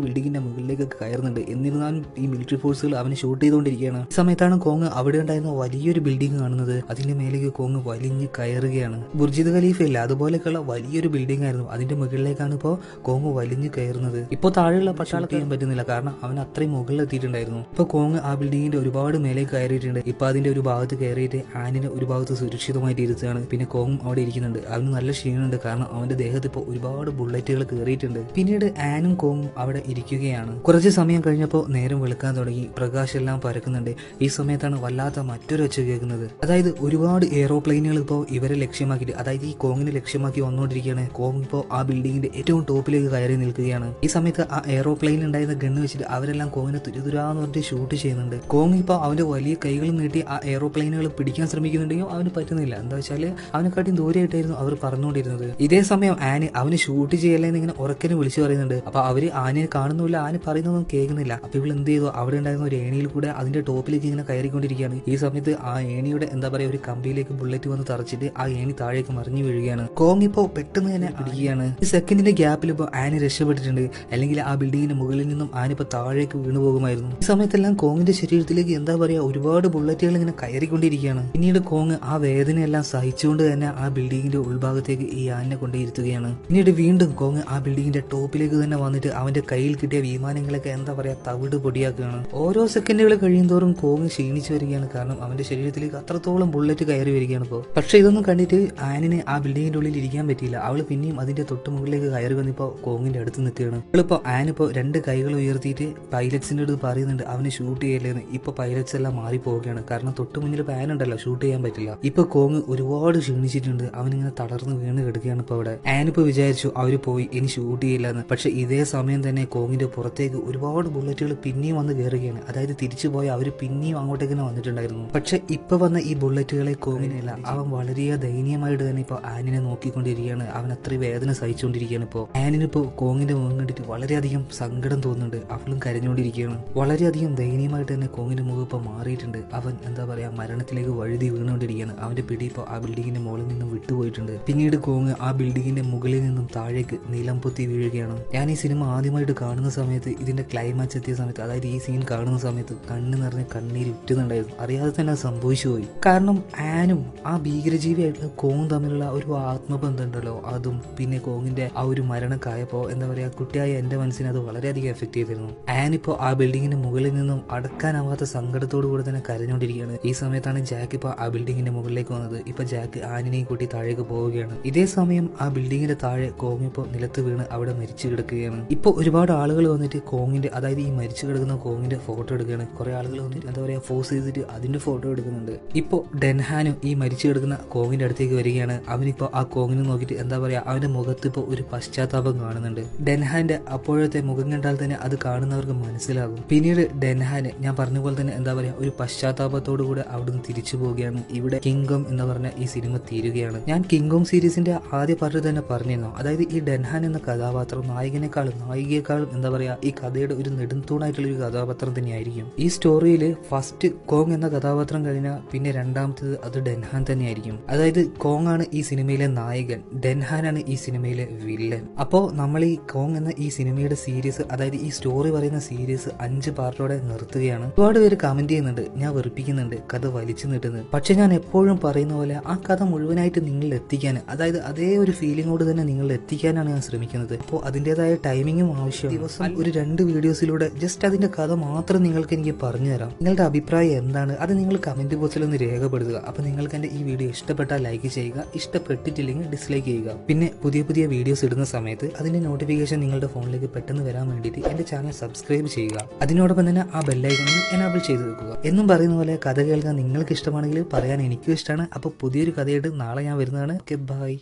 ബിൽഡിങ്ങിന്റെ മുകളിലേക്കൊക്കെ കയറുന്നുണ്ട്. എന്നിരുന്നാലും ഈ മിലിറ്ററി ഫോഴ്സുകൾ അവനെ ഷൂട്ട് ചെയ്തുകൊണ്ടിരിക്കുകയാണ്. ഈ സമയത്താണ് കോങ് അവിടെ ഉണ്ടായിരുന്ന വലിയൊരു ബിൽഡിംഗ് കാണുന്നത്. അതിന്റെ മേലേക്ക് കോങ് വലിഞ്ഞ് കയറുകയാണ്. ബുർജിദ് ഖലീഫ ഇല്ല, അതുപോലെയൊക്കെയുള്ള വലിയൊരു ബിൽഡിംഗ് ആയിരുന്നു. അതിന്റെ മുകളിലേക്കാണ് ഇപ്പോൾ കോങ് വലിഞ്ഞ് കയറുന്നത്. ഇപ്പോൾ താഴെയുള്ള പട്ടാളത്ത് ചെയ്യാൻ പറ്റുന്നില്ല, കാരണം അവൻ അത്രയും മുകളിലെത്തിയിട്ടുണ്ടായിരുന്നു. ഇപ്പൊ കോങ് ആ ബിൽഡിങ്ങിന്റെ ഒരുപാട് മേലേക്ക് കയറിയിട്ടുണ്ട്. ഇപ്പൊ അതിന്റെ ഒരു ഭാഗത്ത് കയറിയിട്ട് ആനിനെ ഒരു ഭാഗത്ത് സുരക്ഷിതമായിട്ട് ഇരുത്തുകയാണ്. പിന്നെ കോങ് അവിടെ ഇരിക്കുന്നുണ്ട്. അവന് നല്ല ക്ഷീണമുണ്ട്, കാരണം അവന്റെ ദേഹത്ത് ഇപ്പോൾ ഒരുപാട് ബുള്ളറ്റുകൾ കയറിയിട്ടുണ്ട്. പിന്നീട് ആനും കോങ്ങും അവിടെ ഇരിക്കുകയാണ്. കുറച്ച് സമയം കഴിഞ്ഞപ്പോൾ നേരം വെളുക്കാൻ തുടങ്ങി. പ്രകാശം എല്ലാം പരക്കുന്നുണ്ട്. ഈ സമയത്താണ് വല്ലാത്ത മറ്റൊരു ഒച്ച കേൾക്കുന്നത്. അതായത് ഒരുപാട് എയ്റോപ്ലെയിനുകൾ ഇപ്പോൾ ഇവരെ ലക്ഷ്യമാക്കിയിട്ട്, അതായത് ഈ കോങ്ങിനെ ലക്ഷ്യമാക്കി വന്നുകൊണ്ടിരിക്കുകയാണ്. കോങ് ഇപ്പോൾ ആ ബിൽഡിങ്ങിന്റെ ഏറ്റവും ടോപ്പിലേക്ക് കയറി നിൽക്കുകയാണ്. ഈ സമയത്ത് ആ എയ്റോപ്ലെയിനിൽ ഉണ്ടായിരുന്ന ഗണ്ണ് വെച്ചിട്ട് അവരെല്ലാം കോങ്ങിനെ തുരുതുരാന്ന് പറഞ്ഞിട്ട് ഷൂട്ട് ചെയ്യുന്നുണ്ട്. കോങ് ഇപ്പോൾ അവന്റെ വലിയ കൈകൾ നീട്ടി ആ എയ്റോപ്ലെയിനുകൾ പിടിക്കാൻ ശ്രമിക്കുന്നുണ്ടെങ്കിൽ അവന് പറ്റുന്നില്ല. എന്താ വെച്ചാൽ അവനെക്കാട്ടിയും ദൂരെയായിട്ടായിരുന്നു അവർ പറഞ്ഞുകൊണ്ടിരുന്നത്. ഇതേ സമയം ആന് അവന് ഷൂട്ട് ചെയ്യല്ലെന്ന് ഇങ്ങനെ ഉറക്കനെ വിളിച്ചു പറയുന്നുണ്ട്. അപ്പൊ അവര് ആനയെ കാണുന്നില്ല, ആന പറയുന്നതൊന്നും കേൾക്കുന്നില്ല. അപ്പൊ ഇവൾ എന്ത് ചെയ്തു, അവിടെ ഉണ്ടായിരുന്ന ഒരു ഏണിയിൽ കൂടെ അതിന്റെ ടോപ്പിലേക്ക് ഇങ്ങനെ കയറിക്കൊണ്ടിരിക്കുകയാണ്. ഈ സമയത്ത് ആ ഏണിയുടെ എന്താ പറയാ ഒരു കമ്പിയിലേക്ക് ബുള്ളറ്റ് വന്ന് തറച്ചിട്ട് ആ ഏണി താഴേക്ക് മറിഞ്ഞു വീഴുകയാണ്. കോങ് ഇപ്പോൾ പെട്ടെന്ന് തന്നെ പിടിക്കുകയാണ്. ഈ സെക്കൻഡിന്റെ ഗ്യാപ്പിൽ ഇപ്പോൾ ആന രക്ഷപ്പെട്ടിട്ടുണ്ട്. അല്ലെങ്കിൽ ആ ബിൽഡിങ്ങിന്റെ മുകളിൽ നിന്നും ആന ഇപ്പോൾ താഴേക്ക് വീണു പോകുമായിരുന്നു. ഈ സമയത്തെല്ലാം കോങ്ങിന്റെ ശരീരത്തിലേക്ക് എന്താ പറയാ ഒരുപാട് ബുള്ളറ്റുകൾ ഇങ്ങനെ കയറിക്കൊണ്ടിരിക്കുകയാണ്. പിന്നീട് കോങ് ആ വേദനയെല്ലാം സഹിച്ചുകൊണ്ട് തന്നെ ആ ബിൽഡിങ്ങിന്റെ ഉൾഭാഗത്തേക്ക് ഈ ആനിനെ കൊണ്ടിരുത്തുകയാണ്. പിന്നീട് വീണ്ടും കോങ് ആ ബിൽഡിങ്ങിന്റെ ടോപ്പിലേക്ക് തന്നെ വന്നിട്ട് അവന്റെ കയ്യിൽ കിട്ടിയ വിമാനങ്ങളൊക്കെ എന്താ പറയാ തവിട് പൊടിയാക്കുകയാണ്. ഓരോ സെക്കൻഡുകൾ കഴിയുന്തോറും കോങ് ക്ഷീണിച്ചു വരികയാണ്, കാരണം അവന്റെ ശരീരത്തിലേക്ക് അത്രത്തോളം ബുള്ളറ്റ് കയറി വരികയാണ് ഇപ്പോൾ. പക്ഷെ ഇതൊന്നും കണ്ടിട്ട് ആനിന് ആ ബിൽഡിങ്ങിന്റെ ഉള്ളിൽ ഇരിക്കാൻ പറ്റിയില്ല. അവള് പിന്നെയും അതിന്റെ തൊട്ട് മുകളിലേക്ക് കയറി വന്നിപ്പോ കോങ്ങിന്റെ അടുത്ത് നിൽക്കുകയാണ്. അവളിപ്പോ ആനിപ്പോ രണ്ട് കൈകൾ ഉയർത്തിയിട്ട് പൈലറ്റ്സിന്റെ അടുത്ത് പറയുന്നുണ്ട് അവനെ ഷൂട്ട് ചെയ്യല്ലേന്ന്. ഇപ്പൊ പൈലറ്റ്സ് എല്ലാം മാറി പോവുകയാണ്, കാരണം തൊട്ട് മുന്നിൽ ആൻ ഉണ്ടല്ലോ, ഷൂട്ട് ചെയ്യാൻ പറ്റില്ല. ഇപ്പൊ കോങ് ഒരുപാട് ക്ഷീണിച്ചിട്ടുണ്ട്. അവനിങ്ങനെ തളർന്ന് വീണ് കിടക്കുകയാണ്. ഇപ്പൊ അവിടെ ആനിപ്പോ വിചാരിച്ചു അവര് പോയി ഇനി ഷൂട്ട് ചെയ്യില്ലെന്ന്. പക്ഷെ ഇതേ സമയം തന്നെ കോങ്ങിന്റെ പുറത്തേക്ക് ഒരുപാട് ബുള്ളറ്റുകൾ പിന്നെയും വന്ന് കയറുകയാണ്. അതായത് തിരിച്ചു പോയ അവര് പിന്നെയും അങ്ങോട്ടേക്ക് തന്നെ വന്നിട്ടുണ്ടായിരുന്നു. പക്ഷെ ഇപ്പൊ വന്ന ഈ ബുള്ളറ്റുകളെ കോങ്ങിനല്ല. അവൻ വളരെ ദയനീയമായിട്ട് തന്നെ ഇപ്പൊ ആനിനെ നോക്കിക്കൊണ്ടിരിക്കുകയാണ്. അവൻ അത്രയും വേദന സഹിച്ചുകൊണ്ടിരിക്കുകയാണ്. ഇപ്പോ ആനിനിപ്പോ കോങ്ങിന്റെ മുഖം കണ്ടിട്ട് വളരെയധികം സങ്കടം തോന്നുന്നുണ്ട്. അവളും കരഞ്ഞുകൊണ്ടിരിക്കുകയാണ്. വളരെയധികം ദയനീയമായിട്ട് തന്നെ കോങ്ങിന്റെ മുഖം ഇപ്പൊ മാറിയിട്ടുണ്ട്. അവൻ എന്താ പറയാ മരണത്തിലേക്ക് വഴുതി വീണുകൊണ്ടിരിക്കുകയാണ്. അവന്റെ പിടി ഇപ്പോൾ ആ ബിൽഡിങ്ങിന്റെ മുകളിൽ നിന്നും വിട്ടുപോയിട്ടുണ്ട്. പിന്നീട് കോങ് ആ ബിൽഡിങ്ങിന്റെ മുകളിൽ നിന്നും താഴേക്ക് നിലം പൊത്തി വീഴുകയാണ്. ഞാൻ ഈ സിനിമ ആദ്യമായിട്ട് കാണുന്ന സമയത്ത്, ഇതിന്റെ ക്ലൈമാക്സ് എത്തിയ സമയത്ത്, അതായത് ഈ സീൻ കാണുന്ന സമയത്ത് കണ്ണ് നിറഞ്ഞ് കണ്ണീര് ഉറ്റുന്നുണ്ടായിരുന്നു. അറിയാതെ തന്നെ അത് സംഭവിച്ചു പോയി. കാരണം ആനും ആ ഭീകരജീവിയായിട്ട് കോങ് തമ്മിലുള്ള ഒരു ആത്മബന്ധം ഉണ്ടല്ലോ, അതും പിന്നെ കോങ്ങിന്റെ ആ ഒരു മരണക്കായപ്പോ എന്താ പറയാ കുട്ടിയായ എന്റെ മനസ്സിനെ അത് വളരെയധികം എഫക്ട് ചെയ്തിരുന്നു. ആനിപ്പോ ആ ബിൽഡിങ്ങിന്റെ മുകളിൽ നിന്നും അടക്കാനാവാത്ത സങ്കടത്തോടു കൂടി തന്നെ കരഞ്ഞുകൊണ്ടിരിക്കുകയാണ്. ഈ സമയത്താണ് ജാക്ക് ഇപ്പൊ ആ ബിൽഡിങ്ങിന്റെ മുകളിലേക്ക് വന്നത്. ഇപ്പൊ ജാക്ക് ആനിനെയും കൂട്ടി താഴേക്ക് പോവുകയാണ്. ഇതേ സമയം ആ ബിൽഡിങ്ങിന്റെ താഴെ കോങ് ഇപ്പോ നിലത്ത് വീണ് അവിടെ മരിച്ചു കിടക്കുകയാണ്. ഇപ്പൊ ഒരുപാട് ആളുകൾ വന്നിട്ട് കോങ്ങിന്റെ, അതായത് ഈ മരിച്ചു കിടക്കുന്ന കോങ്ങിന്റെ ഫോട്ടോ എടുക്കുകയാണ്. കുറെ ആളുകൾ വന്നിട്ട് എന്താ പറയാ ഫോഴ്സ് ചെയ്തിട്ട് അതിന്റെ ഫോട്ടോ എടുക്കുന്നുണ്ട്. ഇപ്പോ ഡെൻഹാനും ഈ മരിച്ചു കിടക്കുന്ന കോങ്ങിന്റെ അടുത്തേക്ക് വരികയാണ്. അവനിപ്പോ ആ കോങ്ങിനെ നോക്കിയിട്ട് എന്താ പറയാ അവന്റെ മുഖത്ത് ഇപ്പോ ഒരു പശ്ചാത്താപം കാണുന്നുണ്ട്. ഡെൻഹാന്റെ അപ്പോഴത്തെ മുഖം കണ്ടാൽ തന്നെ അത് കാണുന്നവർക്ക് മനസ്സിലാകും. പിന്നീട് ഡെൻഹാന് ഞാൻ പറഞ്ഞ പോലെ തന്നെ എന്താ പറയാ ഒരു പശ്ചാത്താപത്തോടു കൂടെ അവിടുന്ന് തിരിച്ചു പോവുകയാണ്. ഇവിടെ കിങ്ഡം എന്ന് പറഞ്ഞ ഈ സിനിമ തീരുകയാണ്. ഞാൻ കിങ്ഡം സീരീസിന്റെ ആദ്യ പാർട്ട് തന്നെ പറഞ്ഞിരുന്നു. അതായത് ഈ ഡെൻഹാൻ എന്ന കഥാപാത്രം നായകനേക്കാളും നായികയെക്കാളും എന്താ പറയാ ഈ കഥയുടെ ഒരു നെടുംതൂണായിട്ടുള്ള ഒരു കഥാപാത്രം തന്നെയായിരിക്കും. ഈ സ്റ്റോറിയിൽ ഫസ്റ്റ് കോങ് എന്ന കഥാപാത്രം കഴിഞ്ഞാൽ പിന്നെ രണ്ടാമത്തേത് അത് ഡെൻഹാൻ തന്നെയായിരിക്കും. അതായത് കോങ് ആണ് ഈ സിനിമയിലെ നായകൻ, ഡെൻഹാൻ ആണ് ഈ സിനിമയിലെ വില്ലൻ. അപ്പോൾ നമ്മൾ ഈ കോങ് എന്ന ഈ സിനിമയുടെ സീരീസ്, അതായത് ഈ സ്റ്റോറി പറയുന്ന സീരീസ് 5 പാർട്ടോടെ നിർത്തുകയാണ്. ഒരുപാട് പേര് കമന്റ് ചെയ്യുന്നുണ്ട്, ഞാൻ വെറുപ്പിക്കുന്നുണ്ട്, കഥ വലിച്ചു നീട്ടുന്നത്. പക്ഷെ ഞാൻ എപ്പോഴും പറയുന്ന പോലെ ആ കഥ മുഴുവനായിട്ട് നിങ്ങളിൽ എത്തിക്കാൻ, അതായത് അതേ ഒരു ഫീലിങ്ങോട് തന്നെ നിങ്ങളിൽ എത്തിക്കാനാണ് ഞാൻ ശ്രമിക്കുന്നത്. അപ്പോൾ അതിൻ്റെതായ ടൈമിങ്ങും ആവശ്യമാണ്. ദിവസം ഒരു 2 വീഡിയോസിലൂടെ ജസ്റ്റ് അതിന്റെ കഥ മാത്രം നിങ്ങൾക്ക് എനിക്ക് പറഞ്ഞു തരാം. നിങ്ങളുടെ അഭിപ്രായം എന്താണ് അത് നിങ്ങൾ കമന്റ് ബോക്സിൽ ഒന്ന് രേഖപ്പെടുത്തുക. അപ്പോൾ നിങ്ങൾക്ക് എന്റെ ഈ വീഡിയോ ഇഷ്ടപ്പെട്ടാൽ ലൈക്ക് ചെയ്യുക, ഇഷ്ടപ്പെട്ടിട്ടില്ലെങ്കിൽ ഡിസ്ലൈക്ക് ചെയ്യുക. പിന്നെ പുതിയ പുതിയ വീഡിയോസ് ഇടുന്ന സമയത്ത് അതിന്റെ നോട്ടിഫിക്കേഷൻ നിങ്ങളുടെ ഫോണിലേക്ക് പെട്ടെന്ന് വരാൻ വേണ്ടിയിട്ട് എന്റെ ചാനൽ സബ്സ്ക്രൈബ് ചെയ്യുക. അതിനോടൊപ്പം തന്നെ ആ ബെല്ലൈക്കൺ എനാബിൾ ചെയ്ത് വെക്കുക. എന്നും പറയുന്ന പോലെ കഥ കേൾക്കാൻ നിങ്ങൾക്ക് ഇഷ്ടമാണെങ്കിൽ പറയാൻ എനിക്കും ഇഷ്ടമാണ്. അപ്പോൾ പുതിയൊരു കഥയായിട്ട് നാളെ ഞാൻ വരുന്നതാണ്. ബൈ.